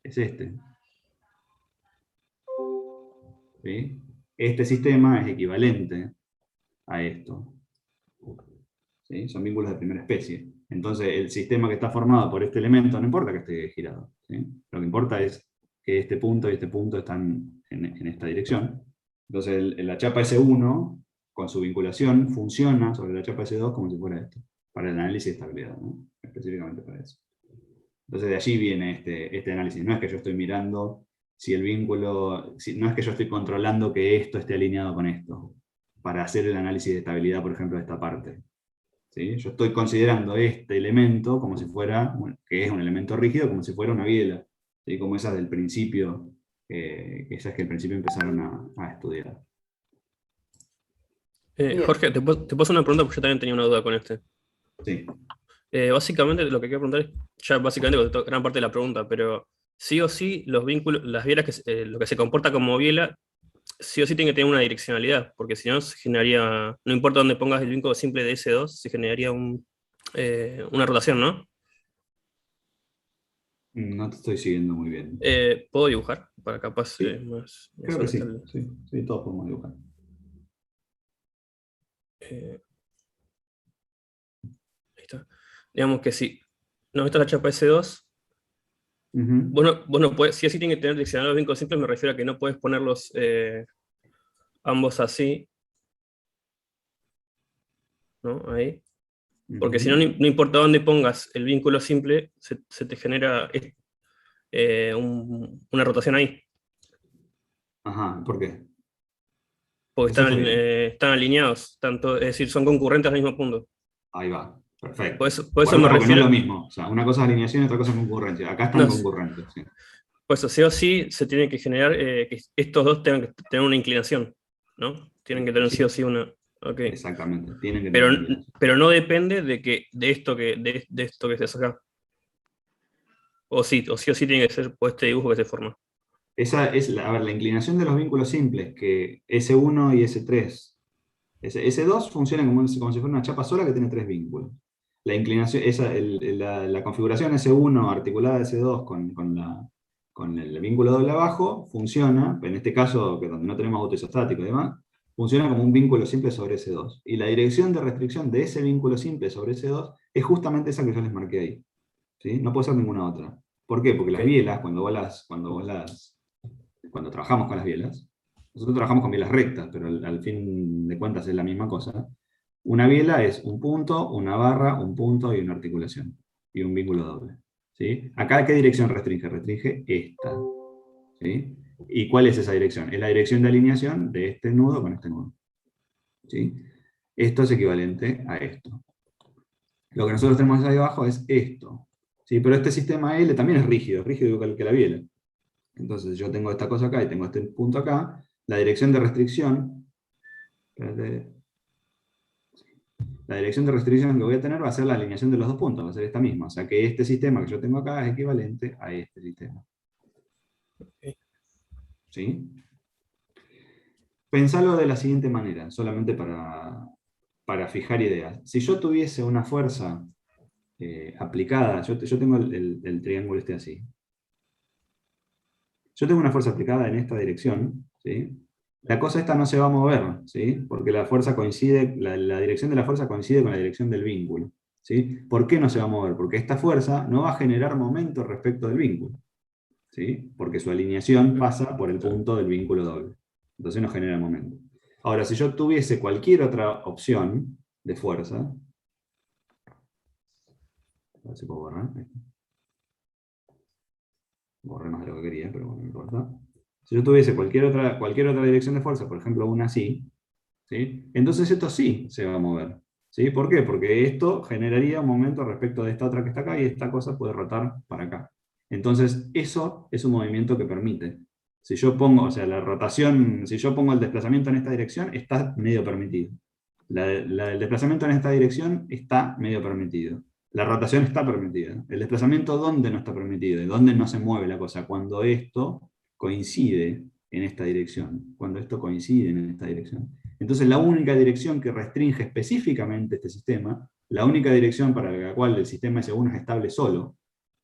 es este. ¿Sí? Este sistema es equivalente a esto. ¿Sí? Son vínculos de primera especie. Entonces, el sistema que está formado por este elemento, no importa que esté girado. ¿Sí? Lo que importa es que este punto y este punto están en esta dirección. Entonces, la chapa S1, con su vinculación, funciona sobre la chapa S2 como si fuera esto, para el análisis de estabilidad, ¿no? Específicamente para eso. Entonces, de allí viene este análisis. No es que yo estoy mirando si el vínculo, no es que yo estoy controlando que esto esté alineado con esto, para hacer el análisis de estabilidad, por ejemplo, de esta parte. ¿Sí? Yo estoy considerando este elemento como si fuera, bueno, que es un elemento rígido, como si fuera una biela, ¿sí? Como esas del principio, esas que al principio empezaron a estudiar. Jorge, ¿te puedo hacer una pregunta? Porque yo también tenía una duda con este. Sí. Básicamente lo que quiero preguntar es, ya básicamente contestó gran parte de la pregunta, pero sí o sí los vínculos, las bielas, lo que se comporta como biela, sí o sí tiene que tener una direccionalidad, porque si no se generaría, no importa dónde pongas el vínculo simple de S2, se generaría una rotación, ¿no? No te estoy siguiendo muy bien. ¿Puedo dibujar? Para capaz Sí. más Creo que sí, estable. sí, todos podemos dibujar. Ahí está. Digamos que sí. No, esta es la chapa S2. Bueno, sí o sí tiene que tener direccionados los vínculos simples, me refiero a que no puedes ponerlos ambos así, ¿no? Ahí. Porque si no, no importa dónde pongas el vínculo simple, se te genera una rotación ahí. Ajá, ¿por qué? Porque Eso está bien. están alineados, tanto, es decir, son concurrentes al mismo punto. Ahí va, perfecto. Por eso me Porque no refiero. es lo mismo. O sea, una cosa es alineación y otra cosa es concurrencia. Acá están concurrentes. Sí. Pues sí o sí se tiene que generar que estos dos tengan que tener una inclinación, ¿no? Tienen que tener sí o sí una. Okay. Exactamente. Tienen que tener pero no depende de esto que se acá. O sí o sí tiene que ser por este dibujo que se forma. Esa es la inclinación de los vínculos simples, que S1 y S3. S2 funciona como si fuera una chapa sola que tiene tres vínculos. La inclinación, la configuración S1 articulada a S2 con el vínculo doble abajo funciona, en este caso, que donde no tenemos autoisostático y demás, funciona como un vínculo simple sobre S2. Y la dirección de restricción de ese vínculo simple sobre S2 es justamente esa que yo les marqué ahí. ¿Sí? No puede ser ninguna otra. ¿Por qué? Porque las bielas, cuando trabajamos con las bielas, nosotros trabajamos con bielas rectas, pero al fin de cuentas es la misma cosa. Una biela es un punto, una barra, un punto y una articulación. Y un vínculo doble. ¿Sí? Acá, ¿qué dirección restringe? Restringe esta. ¿Sí? ¿Y cuál es esa dirección? Es la dirección de alineación de este nudo con este nudo. ¿Sí? Esto es equivalente a esto. Lo que nosotros tenemos ahí abajo es esto. ¿Sí? Pero este sistema L también es rígido igual que la biela. Entonces yo tengo esta cosa acá y tengo este punto acá. La dirección de restricción, la dirección de restricción que voy a tener va a ser la alineación de los dos puntos, va a ser esta misma. O sea que este sistema que yo tengo acá es equivalente a este sistema. ¿Sí? Pensalo de la siguiente manera, solamente para fijar ideas. Si yo tuviese una fuerza aplicada, yo tengo el triángulo este así. Yo tengo una fuerza aplicada en esta dirección, ¿sí? La cosa esta no se va a mover, ¿sí? Porque la fuerza coincide, la dirección de la fuerza coincide con la dirección del vínculo. ¿Sí? ¿Por qué no se va a mover? Porque esta fuerza no va a generar momento respecto del vínculo. ¿Sí? Porque su alineación pasa por el punto del vínculo doble. Entonces no genera momento. Ahora, si yo tuviese cualquier otra opción de fuerza, a ver si puedo borrar. Borré más de lo que quería, pero bueno, no importa. Si yo tuviese cualquier otra dirección de fuerza, por ejemplo una así, ¿sí? Entonces esto sí se va a mover. ¿Sí? ¿Por qué? Porque esto generaría un momento respecto de esta otra que está acá y esta cosa puede rotar para acá. Entonces, eso es un movimiento que permite. Si yo pongo, o sea, la rotación, si yo pongo el desplazamiento en esta dirección, está medio permitido. El desplazamiento en esta dirección está medio permitido. La rotación está permitida. El desplazamiento, ¿dónde no está permitido? ¿Y dónde no se mueve la cosa? Cuando esto coincide en esta dirección. Cuando esto coincide en esta dirección. Entonces, la única dirección que restringe específicamente este sistema, la única dirección para la cual el sistema S1 es estable solo,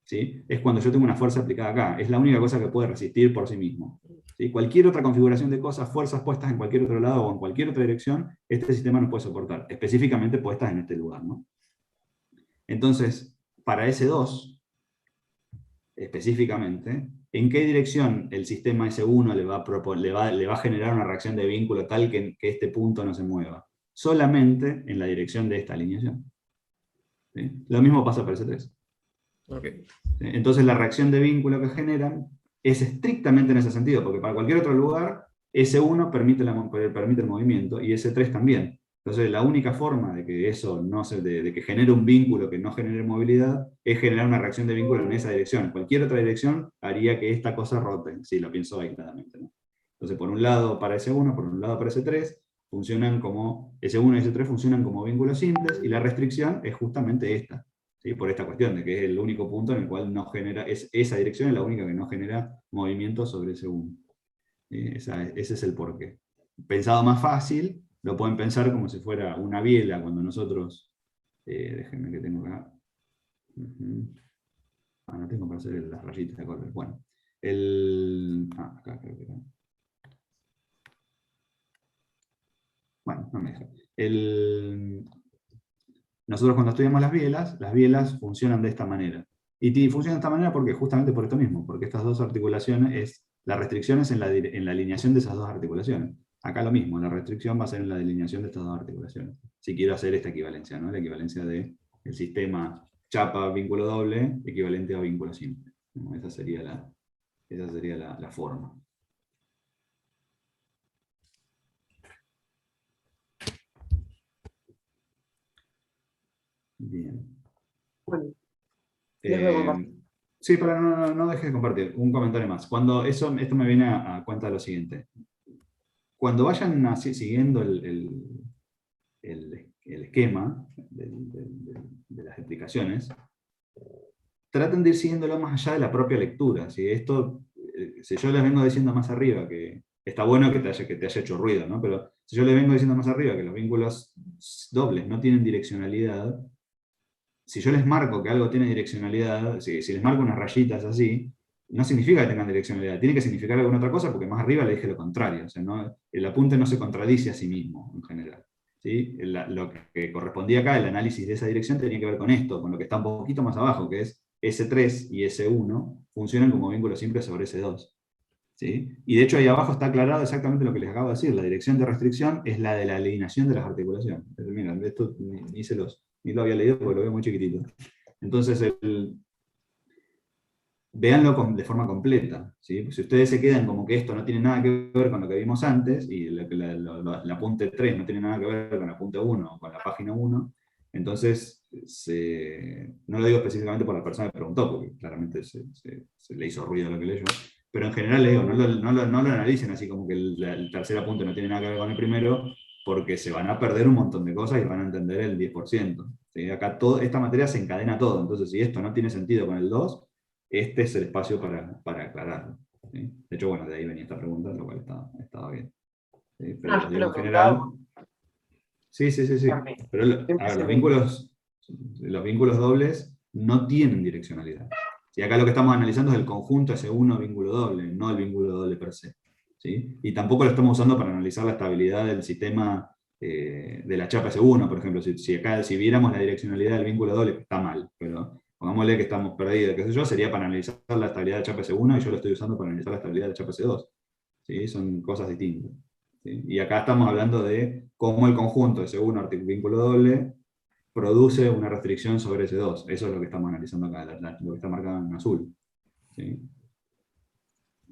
¿sí? Es cuando yo tengo una fuerza aplicada acá. Es la única cosa que puede resistir por sí mismo. ¿Sí? Cualquier otra configuración de cosas, fuerzas puestas en cualquier otro lado o en cualquier otra dirección, este sistema no puede soportar, específicamente puestas en este lugar, ¿no? Entonces, para S2, específicamente, ¿en qué dirección el sistema S1 le va a generar una reacción de vínculo tal que este punto no se mueva? Solamente en la dirección de esta alineación. ¿Sí? Lo mismo pasa para S3. Okay. Entonces la reacción de vínculo que generan es estrictamente en ese sentido, porque para cualquier otro lugar, S1 permite el movimiento y S3 también. Entonces la única forma de que eso de que genere un vínculo que no genere movilidad es generar una reacción de vínculo en esa dirección. Cualquier otra dirección haría que esta cosa rote, si lo pienso aisladamente, ¿no? Entonces por un lado para S1, por un lado para S3, funcionan como, S1 y S3 funcionan como vínculos simples, y la restricción es justamente esta. ¿Sí? Por esta cuestión de que es el único punto en el cual no genera, esa dirección es la única que no genera movimiento sobre S1. Ese es el porqué. Pensado más fácil, lo pueden pensar como si fuera una biela cuando nosotros, déjenme que tengo acá, no tengo para hacer las rayitas de color. Bueno, acá creo que era. Bueno, no me deja. Nosotros cuando estudiamos las bielas funcionan de esta manera. Y funcionan de esta manera porque justamente por esto mismo, porque estas dos articulaciones, la restricción es en la alineación de esas dos articulaciones. Acá lo mismo, la restricción va a ser en la delineación de estas dos articulaciones. Si quiero hacer esta equivalencia, ¿no? La equivalencia del sistema chapa vínculo doble equivalente a vínculo simple. Esa sería la forma. Bien. Bueno, sí, pero no dejes de compartir. Un comentario más. Esto me viene a cuenta de lo siguiente. Cuando vayan así, siguiendo el esquema de las explicaciones, traten de ir siguiéndolo más allá de la propia lectura. Si yo les vengo diciendo más arriba que está bueno que te haya hecho ruido, ¿no? Pero si yo les vengo diciendo más arriba que los vínculos dobles no tienen direccionalidad, si yo les marco que algo tiene direccionalidad, si les marco unas rayitas así, no significa que tengan direccionalidad, tiene que significar alguna otra cosa, porque más arriba le dije lo contrario. O sea, el apunte no se contradice a sí mismo, en general. ¿Sí? Lo que correspondía acá, el análisis de esa dirección, tenía que ver con esto, con lo que está un poquito más abajo, que es S3 y S1, funcionan como vínculos simples sobre S2. ¿Sí? Y de hecho ahí abajo está aclarado exactamente lo que les acabo de decir. La dirección de restricción es la de la alineación de las articulaciones. Miren, esto ni lo había leído porque lo veo muy chiquitito. Entonces, véanlo de forma completa. ¿Sí? Si ustedes se quedan como que esto no tiene nada que ver con lo que vimos antes, y el apunte 3 no tiene nada que ver con el apunte 1 o con la página 1, entonces, no lo digo específicamente por la persona que preguntó, porque claramente se le hizo ruido lo que leyó, pero en general le digo, no lo analicen así como que el tercer apunte no tiene nada que ver con el primero, porque se van a perder un montón de cosas y van a entender el 10%. ¿Sí? Acá esta materia se encadena todo, entonces si esto no tiene sentido con el 2, este es el espacio para aclararlo. ¿Sí? De hecho, bueno, de ahí venía esta pregunta, lo cual estaba bien. ¿Sí? Pero digo, en general... Sí. Pero los vínculos dobles no tienen direccionalidad. Y acá lo que estamos analizando es el conjunto S1 vínculo doble, no el vínculo doble per se. ¿Sí? Y tampoco lo estamos usando para analizar la estabilidad del sistema de la chapa S1, por ejemplo. Si viéramos la direccionalidad del vínculo doble, está mal, pero pongámosle que estamos perdidos, qué sé yo, sería para analizar la estabilidad de chapa S1 y yo lo estoy usando para analizar la estabilidad de chapa S2. ¿Sí? Son cosas distintas. ¿Sí? Y acá estamos hablando de cómo el conjunto S1 vínculo doble produce una restricción sobre S2. Eso es lo que estamos analizando acá, lo que está marcado en azul. ¿Sí?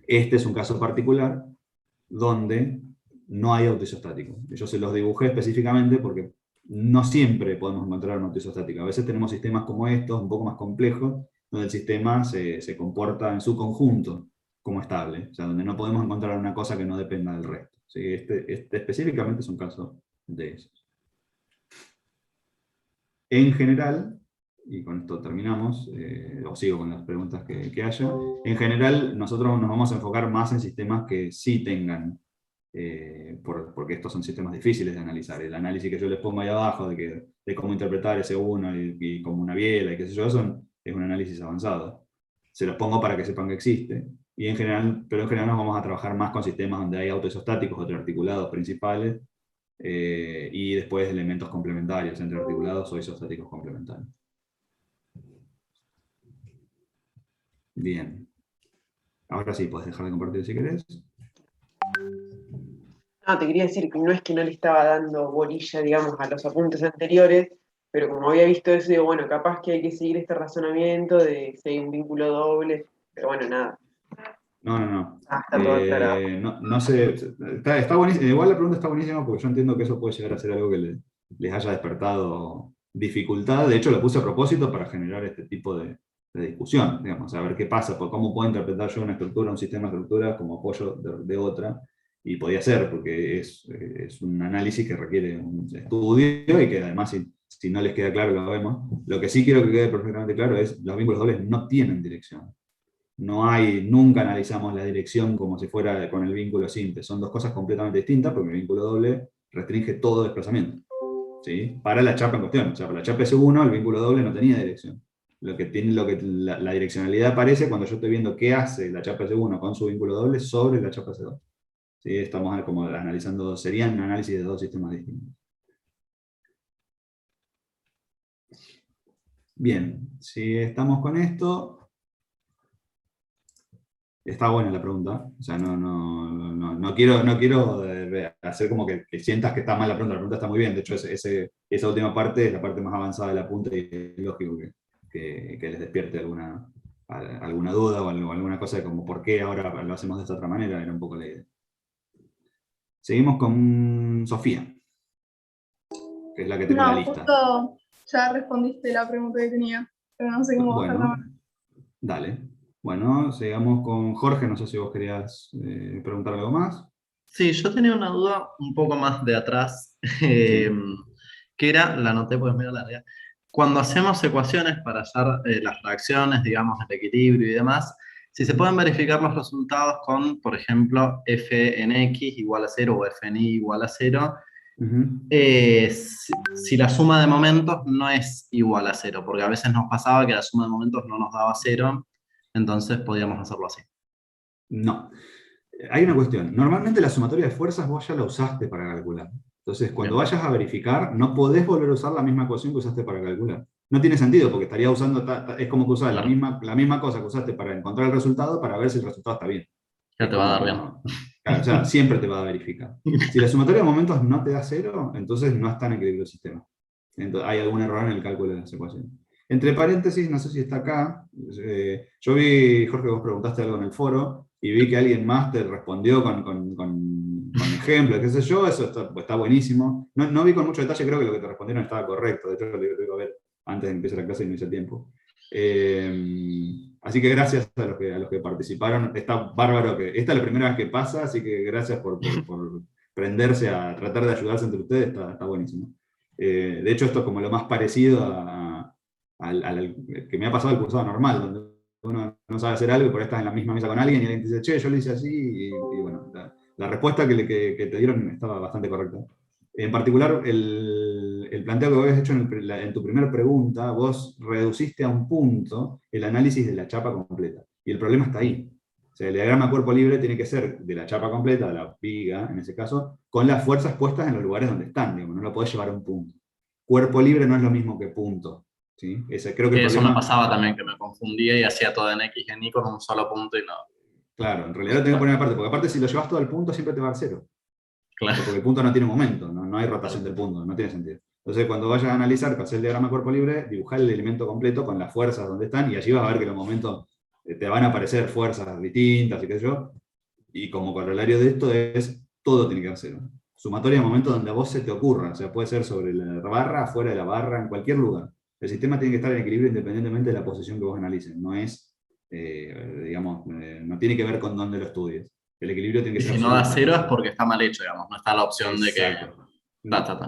Este es un caso particular donde no hay autoisostático. Yo se los dibujé específicamente porque no siempre podemos encontrar un autoisostático. A veces tenemos sistemas como estos, un poco más complejos, donde el sistema se comporta en su conjunto como estable, o sea, donde no podemos encontrar una cosa que no dependa del resto. ¿Sí? Este específicamente es un caso de esos. En general, y con esto terminamos, o sigo con las preguntas que haya, en general nosotros nos vamos a enfocar más en sistemas que sí tengan, porque estos son sistemas difíciles de analizar. El análisis que yo les pongo ahí abajo de cómo interpretar ese uno y como una biela y qué sé yo, es un análisis avanzado. Se los pongo para que sepan que existe. Pero en general nos vamos a trabajar más con sistemas donde hay autoisostáticos o triarticulados principales, y después elementos complementarios entre articulados o isostáticos complementarios. Bien. Ahora sí, puedes dejar de compartir si querés. Te quería decir que no es que no le estaba dando bolilla, digamos, a los apuntes anteriores, pero como había visto eso, digo, bueno, capaz que hay que seguir este razonamiento de si hay un vínculo doble, pero bueno, nada. No. Está todo aclarado. No sé, está buenísimo. Igual la pregunta está buenísima porque yo entiendo que eso puede llegar a ser algo que les haya despertado dificultad. De hecho, lo puse a propósito para generar este tipo de discusión, digamos, a ver qué pasa, cómo puedo interpretar yo una estructura, un sistema de estructura como apoyo de otra, y podía ser, porque es un análisis que requiere un estudio y que además, si no les queda claro, lo vemos. Lo que sí quiero que quede perfectamente claro es los vínculos dobles no tienen dirección. Nunca analizamos la dirección como si fuera con el vínculo simple. Son dos cosas completamente distintas, porque el vínculo doble restringe todo desplazamiento, ¿sí? Para la chapa en cuestión. O sea, para la chapa S1 el vínculo doble no tenía dirección. La direccionalidad aparece cuando yo estoy viendo qué hace la chapa S1 con su vínculo doble sobre la chapa S2. ¿Sí? Estamos como analizando, serían análisis de dos sistemas distintos. Bien, si estamos con esto... Está buena la pregunta, o sea, no quiero hacer como que sientas que está mal la pregunta está muy bien, de hecho esa última parte es la parte más avanzada de la punta y es lógico que les despierte alguna duda o alguna cosa de como por qué ahora lo hacemos de esta otra manera, era un poco la idea. Seguimos con Sofía, que es la que tengo en la lista. Justo ya respondiste la pregunta que tenía, pero no sé cómo bajarla. Dale. Bueno, sigamos con Jorge, no sé si vos querías preguntar algo más. Sí, yo tenía una duda un poco más de atrás, que era, la anoté porque es medio larga. Cuando hacemos ecuaciones para hacer las reacciones, digamos, el equilibrio y demás, si se pueden verificar los resultados con, por ejemplo, f en x igual a 0 o f en y igual a 0, si la suma de momentos no es igual a 0, porque a veces nos pasaba que la suma de momentos no nos daba 0, entonces podíamos hacerlo así. No. Hay una cuestión. Normalmente la sumatoria de fuerzas vos ya la usaste para calcular. Entonces, cuando vayas a verificar, no podés volver a usar la misma ecuación que usaste para calcular. No tiene sentido, porque estaría usando, es como que usar la misma cosa que usaste para encontrar el resultado para ver si el resultado está bien. Ya te va a dar bien. Claro, o sea, siempre te va a verificar. Si la sumatoria de momentos no te da 0, entonces no está en equilibrio el sistema. Entonces, hay algún error en el cálculo de las ecuaciones. Entre paréntesis, no sé si está acá, yo vi, Jorge, vos preguntaste algo en el foro, y vi que alguien más te respondió con ejemplos, qué sé yo, eso está buenísimo. No vi con mucho detalle, creo que lo que te respondieron estaba correcto, de hecho lo tengo que ver antes de empezar la clase y no hice tiempo. Así que gracias a los que participaron, está bárbaro, esta es la primera vez que pasa, así que gracias por prenderse a tratar de ayudarse entre ustedes, está buenísimo. De hecho esto es como lo más parecido al que me ha pasado el cursado normal, donde uno no sabe hacer algo y por ahí estás en la misma mesa con alguien y alguien te dice, che, yo lo hice así, y bueno, la respuesta que te dieron estaba bastante correcta. En particular, el planteo que vos habías hecho en tu primera pregunta, vos reduciste a un punto el análisis de la chapa completa, y el problema está ahí. O sea, el diagrama cuerpo libre tiene que ser de la chapa completa, de la viga, en ese caso, con las fuerzas puestas en los lugares donde están, digamos, no lo podés llevar a un punto. Cuerpo libre no es lo mismo que punto. ¿Sí? Creo que eso me pasaba también, que me confundía y hacía todo en X y en Y con un solo punto y no. Claro, en realidad lo tengo que poner aparte, porque aparte si lo llevas todo al punto siempre te va a dar 0. Claro. Porque el punto no tiene momento, no hay rotación del punto, no tiene sentido. Entonces cuando vayas a analizar, para hacer el diagrama cuerpo libre, dibujar el elemento completo con las fuerzas donde están, y allí vas a ver que los momentos te van a aparecer fuerzas distintas y qué sé yo, y como corolario de esto todo tiene que dar 0. Sumatoria de momentos donde a vos se te ocurra, o sea, puede ser sobre la barra, afuera de la barra, en cualquier lugar. El sistema tiene que estar en equilibrio independientemente de la posición que vos analices. No es, no tiene que ver con dónde lo estudies. El equilibrio tiene que Y ser... si no da 0 es porque está mal hecho, digamos. No está la opción de que...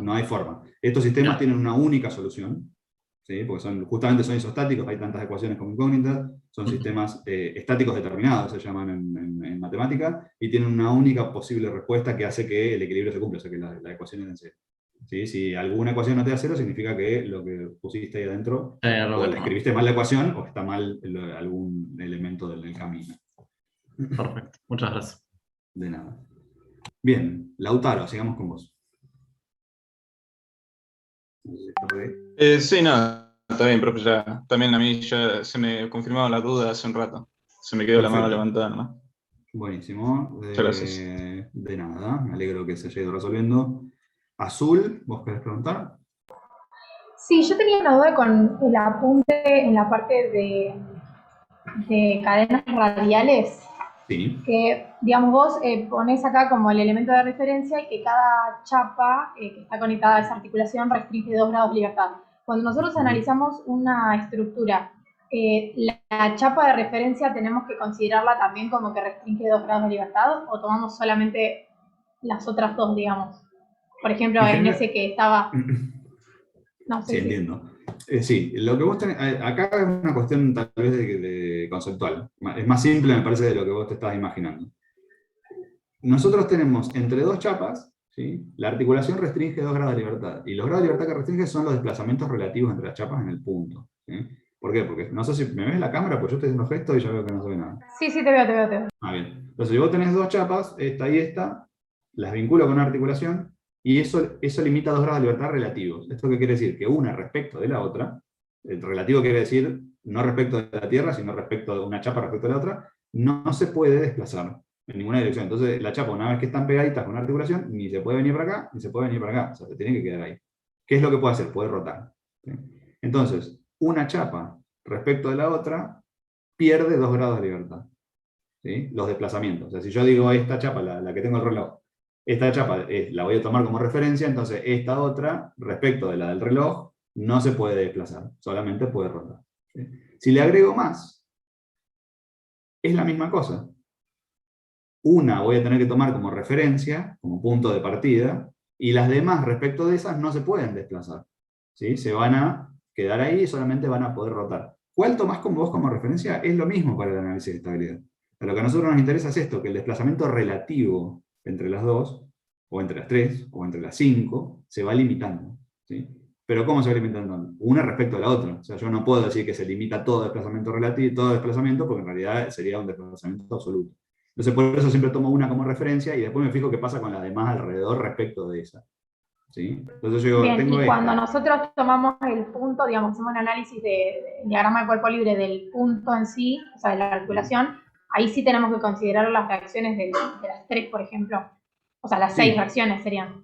No hay forma. Estos sistemas tienen una única solución, ¿sí? Porque justamente son isostáticos, hay tantas ecuaciones como incógnitas, son sistemas estáticos determinados, se llaman en matemática, y tienen una única posible respuesta que hace que el equilibrio se cumpla, o sea que la ecuación es en cero. ¿Sí? Si alguna ecuación no te da cero, significa que lo que pusiste ahí adentro, o le escribiste mal la ecuación, o está mal algún elemento del camino. Perfecto, muchas gracias. De nada. Bien, Lautaro, sigamos con vos. Sí, nada, está bien, profe, ya, también a mí ya se me confirmaba la duda hace un rato. Se me quedó la mano levantada nomás. Buenísimo. Muchas gracias. De nada, me alegro que se haya ido resolviendo. Azul, ¿vos querés preguntar? Sí, yo tenía una duda con el apunte en la parte de cadenas radiales. Sí. Que, digamos, vos pones acá como el elemento de referencia y que cada chapa que está conectada a esa articulación restringe 2 grados de libertad. Cuando nosotros analizamos una estructura, ¿la chapa de referencia tenemos que considerarla también como que restringe 2 grados de libertad o tomamos solamente las otras dos, digamos? Por ejemplo, en ese que estaba... No sé. Sí, entiendo. Sí, lo que vos tenés, acá es una cuestión tal vez de conceptual. Es más simple, me parece, de lo que vos te estabas imaginando. Nosotros tenemos entre dos chapas, ¿sí? La articulación restringe 2 grados de libertad. Y los grados de libertad que restringe son los desplazamientos relativos entre las chapas en el punto. ¿Sí? ¿Por qué? Porque no sé si me ves la cámara, pues yo estoy haciendo gestos y ya veo que no se ve nada. Sí, te veo. Ah, bien. Entonces, si vos tenés dos chapas, esta y esta, las vinculo con una articulación, y eso limita 2 grados de libertad relativos. ¿Esto qué quiere decir? Que una respecto de la otra, el relativo quiere decir no respecto de la Tierra, sino respecto de una chapa respecto de la otra, no se puede desplazar en ninguna dirección. Entonces la chapa, una vez que están pegaditas con una articulación, ni se puede venir para acá, ni se puede venir para acá. O sea, se tiene que quedar ahí. ¿Qué es lo que puede hacer? Puede rotar. ¿Sí? Entonces, una chapa respecto de la otra pierde 2 grados de libertad. ¿Sí? Los desplazamientos. O sea, si yo digo esta chapa, la que tengo el reloj, esta chapa la voy a tomar como referencia, entonces esta otra, respecto de la del reloj, no se puede desplazar, solamente puede rotar. ¿Sí? Si le agrego más, es la misma cosa. Una voy a tener que tomar como referencia, como punto de partida, y las demás respecto de esas no se pueden desplazar. ¿Sí? Se van a quedar ahí y solamente van a poder rotar. ¿Cuál tomás como vos como referencia? Es lo mismo para el análisis de estabilidad. Pero lo que a nosotros nos interesa es esto, que el desplazamiento relativo entre las dos, o entre las tres, o entre las 5, se va limitando. ¿Sí? Pero ¿cómo se va limitando? Una respecto a la otra. O sea, yo no puedo decir que se limita todo desplazamiento relativo, todo desplazamiento, porque en realidad sería un desplazamiento absoluto. Entonces por eso siempre tomo una como referencia y después me fijo qué pasa con las demás alrededor respecto de esa. ¿Sí? Entonces yo Bien, tengo y cuando esta. nosotros tomamos el punto, digamos, hacemos un análisis de diagrama de cuerpo libre del punto en sí, o sea, de la articulación, ahí sí tenemos que considerar las reacciones de las 3, por ejemplo. O sea, las 6 reacciones serían.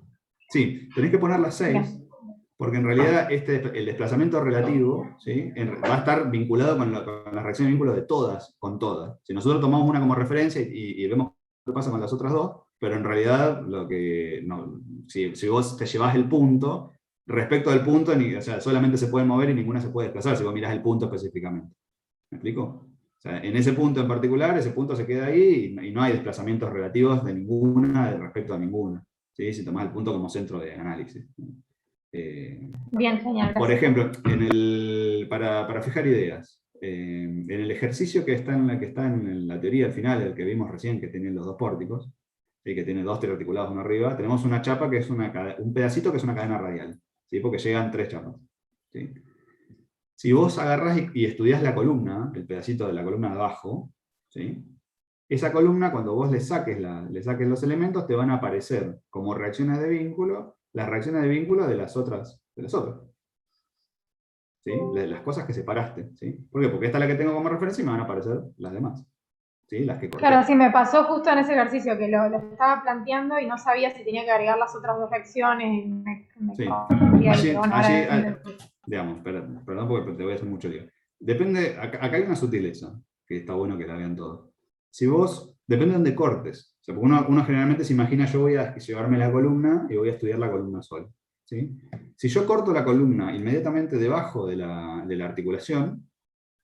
Sí, tenés que poner las 6, porque en realidad el desplazamiento relativo, ¿sí? Va a estar vinculado con las reacciones de vínculo de todas, con todas. Si nosotros tomamos una como referencia y vemos qué pasa con las otras dos, pero en realidad si vos te llevas el punto, respecto al punto, o sea, solamente se pueden mover y ninguna se puede desplazar si vos mirás el punto específicamente. ¿Me explico? O sea, en ese punto en particular, ese punto se queda ahí y no hay desplazamientos relativos de ninguna respecto a ninguna. ¿Sí? Si tomás el punto como centro de análisis. Bien, genial. Por ejemplo, para fijar ideas, en el ejercicio que está en la teoría al final, el que vimos recién, que tiene los dos pórticos, ¿sí? Que tiene dos triarticulados uno arriba, tenemos una chapa que es un pedacito que es una cadena radial, ¿sí? Porque llegan 3 chapas. ¿Sí? Si vos agarrás y estudiás la columna, el pedacito de la columna de abajo, ¿sí? Esa columna, cuando vos le saques los elementos, te van a aparecer como reacciones de vínculo, las reacciones de vínculo de las otras. ¿Sí? Las cosas que separaste. ¿Sí? ¿Por qué? Porque esta es la que tengo como referencia y me van a aparecer las demás. ¿Sí? Las que corté. Claro, sí, me pasó justo en ese ejercicio que lo estaba planteando y no sabía si tenía que agregar las otras 2 reacciones. Sí. Digamos, perdón porque te voy a hacer mucho lío. Depende, acá hay una sutileza, que está bueno que la vean todos. Si vos, depende de dónde cortes. O sea, porque uno generalmente se imagina, yo voy a llevarme la columna y voy a estudiar la columna sola. ¿sí? Si yo corto la columna inmediatamente debajo de la articulación,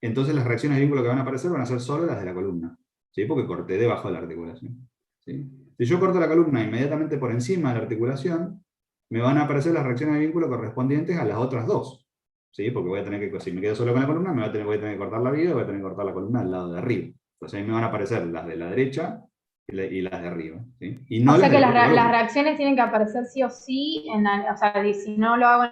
entonces las reacciones de vínculo que van a aparecer van a ser solo las de la columna, ¿sí? Porque corté debajo de la articulación, ¿sí? Si yo corto la columna inmediatamente por encima de la articulación, me van a aparecer las reacciones de vínculo correspondientes a las otras dos, ¿sí? Porque voy a tener que, si me quedo solo con la columna, voy a tener que cortar la viga y voy a tener que cortar la columna al lado de arriba. Entonces ahí me van a aparecer las de la derecha y las de arriba, ¿sí? Y no O sea las que de la las reacciones tienen que aparecer sí o sí, o sea, si no lo hago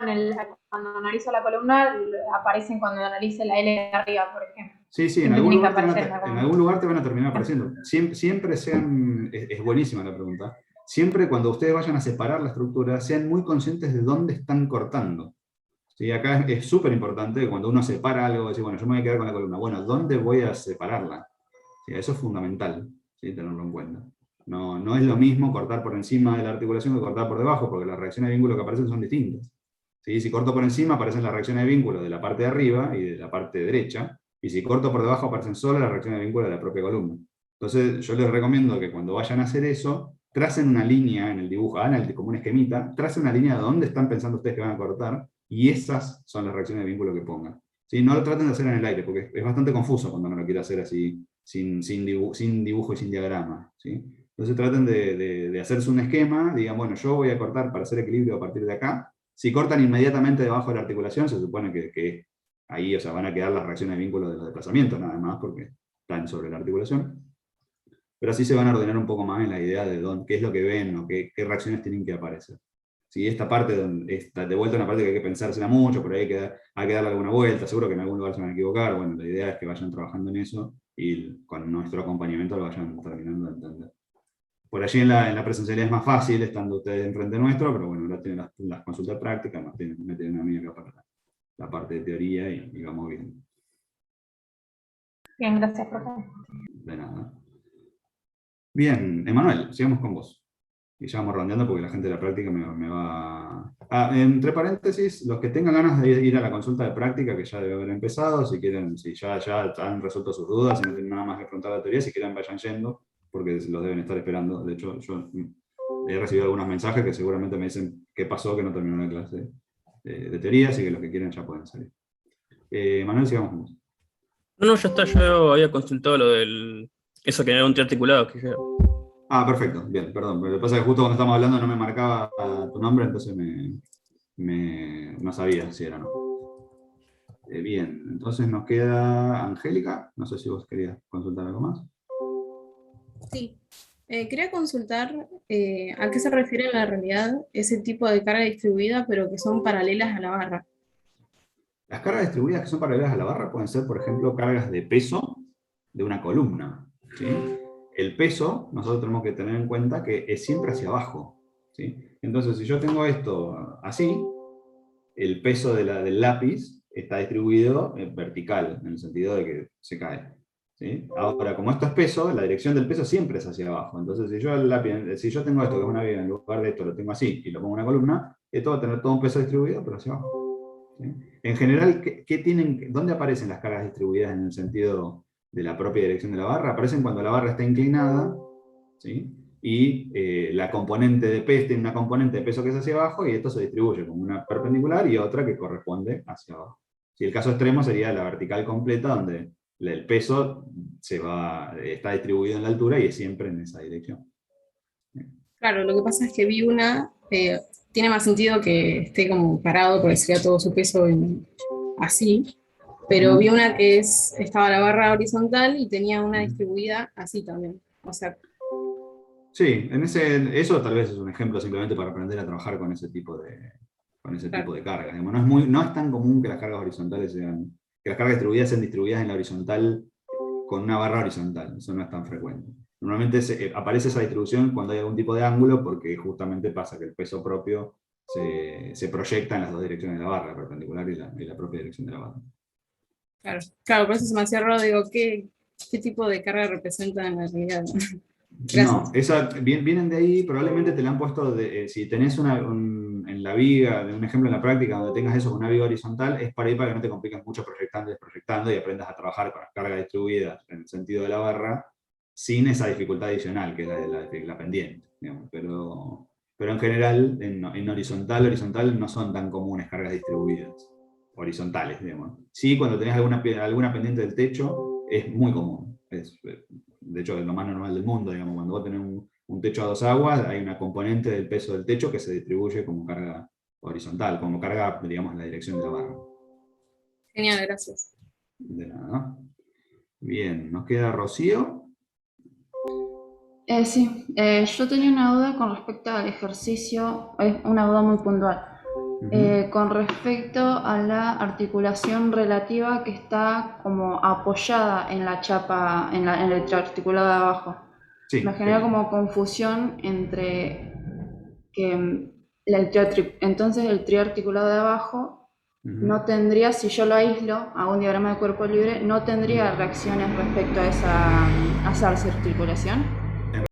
cuando analizo la columna, aparecen cuando analice la L de arriba, por ejemplo. Sí, en Siempre algún, tienen que lugar te van a aparecer, te- ¿verdad? en algún lugar te van a terminar apareciendo. Siempre sean, es buenísima la pregunta, siempre cuando ustedes vayan a separar la estructura, sean muy conscientes de dónde están cortando. ¿Sí? Acá es súper importante que cuando uno separa algo, decir, bueno, yo me voy a quedar con la columna, bueno, ¿dónde voy a separarla? ¿Sí? Eso es fundamental, ¿sí? Tenerlo en cuenta. No es lo mismo cortar por encima de la articulación que cortar por debajo, porque las reacciones de vínculo que aparecen son distintas. ¿Sí? Si corto por encima, aparecen las reacciones de vínculo de la parte de arriba y de la parte derecha, y si corto por debajo, aparecen solo las reacciones de vínculo de la propia columna. Entonces, yo les recomiendo que cuando vayan a hacer eso, tracen una línea en el dibujo, hagan como un esquemita, tracen una línea de dónde están pensando ustedes que van a cortar, y esas son las reacciones de vínculo que pongan. ¿Sí? No lo traten de hacer en el aire, porque es bastante confuso cuando uno lo quiere hacer así, sin dibujo y sin diagrama, ¿sí? Entonces traten de hacerse un esquema, digan, bueno, yo voy a cortar para hacer equilibrio a partir de acá. Si cortan inmediatamente debajo de la articulación, se supone que ahí, o sea, van a quedar las reacciones de vínculo de los desplazamientos, nada más, porque están sobre la articulación. Pero así se van a ordenar un poco más en la idea de qué es lo que ven o qué reacciones tienen que aparecer. Si esta parte está de vuelta una parte que hay que pensársela mucho, por ahí hay que darle alguna vuelta, seguro que en algún lugar se van a equivocar. Bueno, la idea es que vayan trabajando en eso y con nuestro acompañamiento lo vayan terminando de entender. Por allí en la presencialidad es más fácil, estando ustedes enfrente nuestro, pero bueno, ahora tienen las consultas prácticas, me tienen a mí acá para la parte de teoría y vamos viendo. Bien, gracias, profe. De nada. Bien, Emanuel, sigamos con vos. Y ya vamos rondeando porque la gente de la práctica me va... entre paréntesis, los que tengan ganas de ir a la consulta de práctica, que ya debe haber empezado, si quieren, si ya han resuelto sus dudas, si no tienen nada más que preguntar a la teoría, si quieren vayan yendo, porque los deben estar esperando. De hecho, yo he recibido algunos mensajes que seguramente me dicen qué pasó, que no terminó la clase de teoría, así que los que quieren ya pueden salir. Manuel, sigamos con vos. No, ya está, yo había consultado lo del... Eso que era un triarticulado, que Perfecto, bien, perdón. Lo que pasa es que justo cuando estábamos hablando no me marcaba tu nombre, entonces no sabía si era o no. Bien, entonces nos queda Angélica. No sé si vos querías consultar algo más. Sí, quería consultar a qué se refiere en la realidad ese tipo de carga distribuida, pero que son paralelas a la barra. Las cargas distribuidas que son paralelas a la barra pueden ser, por ejemplo, cargas de peso de una columna, ¿sí? El peso, nosotros tenemos que tener en cuenta que es siempre hacia abajo, ¿sí? Entonces, si yo tengo esto así, el peso del lápiz está distribuido vertical, en el sentido de que se cae, ¿sí? Ahora, como esto es peso, la dirección del peso siempre es hacia abajo. Entonces, si yo tengo esto que es una viga, en lugar de esto lo tengo así y lo pongo en una columna, esto va a tener todo un peso distribuido, pero hacia abajo. ¿Sí? En general, ¿dónde aparecen las cargas distribuidas en el sentido de la propia dirección de la barra? Aparecen cuando la barra está inclinada, ¿sí? Y la componente de peso tiene una componente de peso que es hacia abajo y esto se distribuye como una perpendicular y otra que corresponde hacia abajo. Si el caso extremo sería la vertical completa, donde el peso está distribuido en la altura y es siempre en esa dirección. Claro, lo que pasa es que vi una, tiene más sentido que esté como parado porque sería todo su peso así, pero vi una que estaba la barra horizontal y tenía una distribuida así también. O sea, sí, eso tal vez es un ejemplo simplemente para aprender a trabajar con ese tipo de cargas. Digamos, no es tan común que las cargas horizontales que las cargas distribuidas sean distribuidas en la horizontal con una barra horizontal. Eso no es tan frecuente. Normalmente aparece esa distribución cuando hay algún tipo de ángulo porque justamente pasa que el peso propio se proyecta en las dos direcciones de la barra, la perpendicular y la propia dirección de la barra. claro, por eso se me hacía raro, digo, ¿qué tipo de carga representa en la realidad? No, vienen de ahí, probablemente te la han puesto, si tenés en la viga, de un ejemplo en la práctica donde tengas eso con una viga horizontal, es para que no te compliques mucho proyectando y desproyectando y aprendas a trabajar con las cargas distribuidas en el sentido de la barra, sin esa dificultad adicional, que es la pendiente. Digamos. Pero Pero en general, en horizontal no son tan comunes cargas distribuidas, horizontales, digamos. Sí, cuando tenés alguna pendiente del techo, es muy común. De hecho, es lo más normal del mundo, digamos. Cuando vos tenés un techo a 2 aguas, hay una componente del peso del techo que se distribuye como carga horizontal, como carga, digamos, en la dirección de la barra. Genial, gracias. De nada. Bien, nos queda Rocío. Sí, yo tenía una duda con respecto al ejercicio, es una duda muy puntual, con respecto a la articulación relativa que está como apoyada en la chapa, en el triarticulado de abajo. Sí, me genera como confusión entre que entonces el triarticulado de abajo no tendría, si yo lo aíslo a un diagrama de cuerpo libre, no tendría reacciones respecto a esa articulación.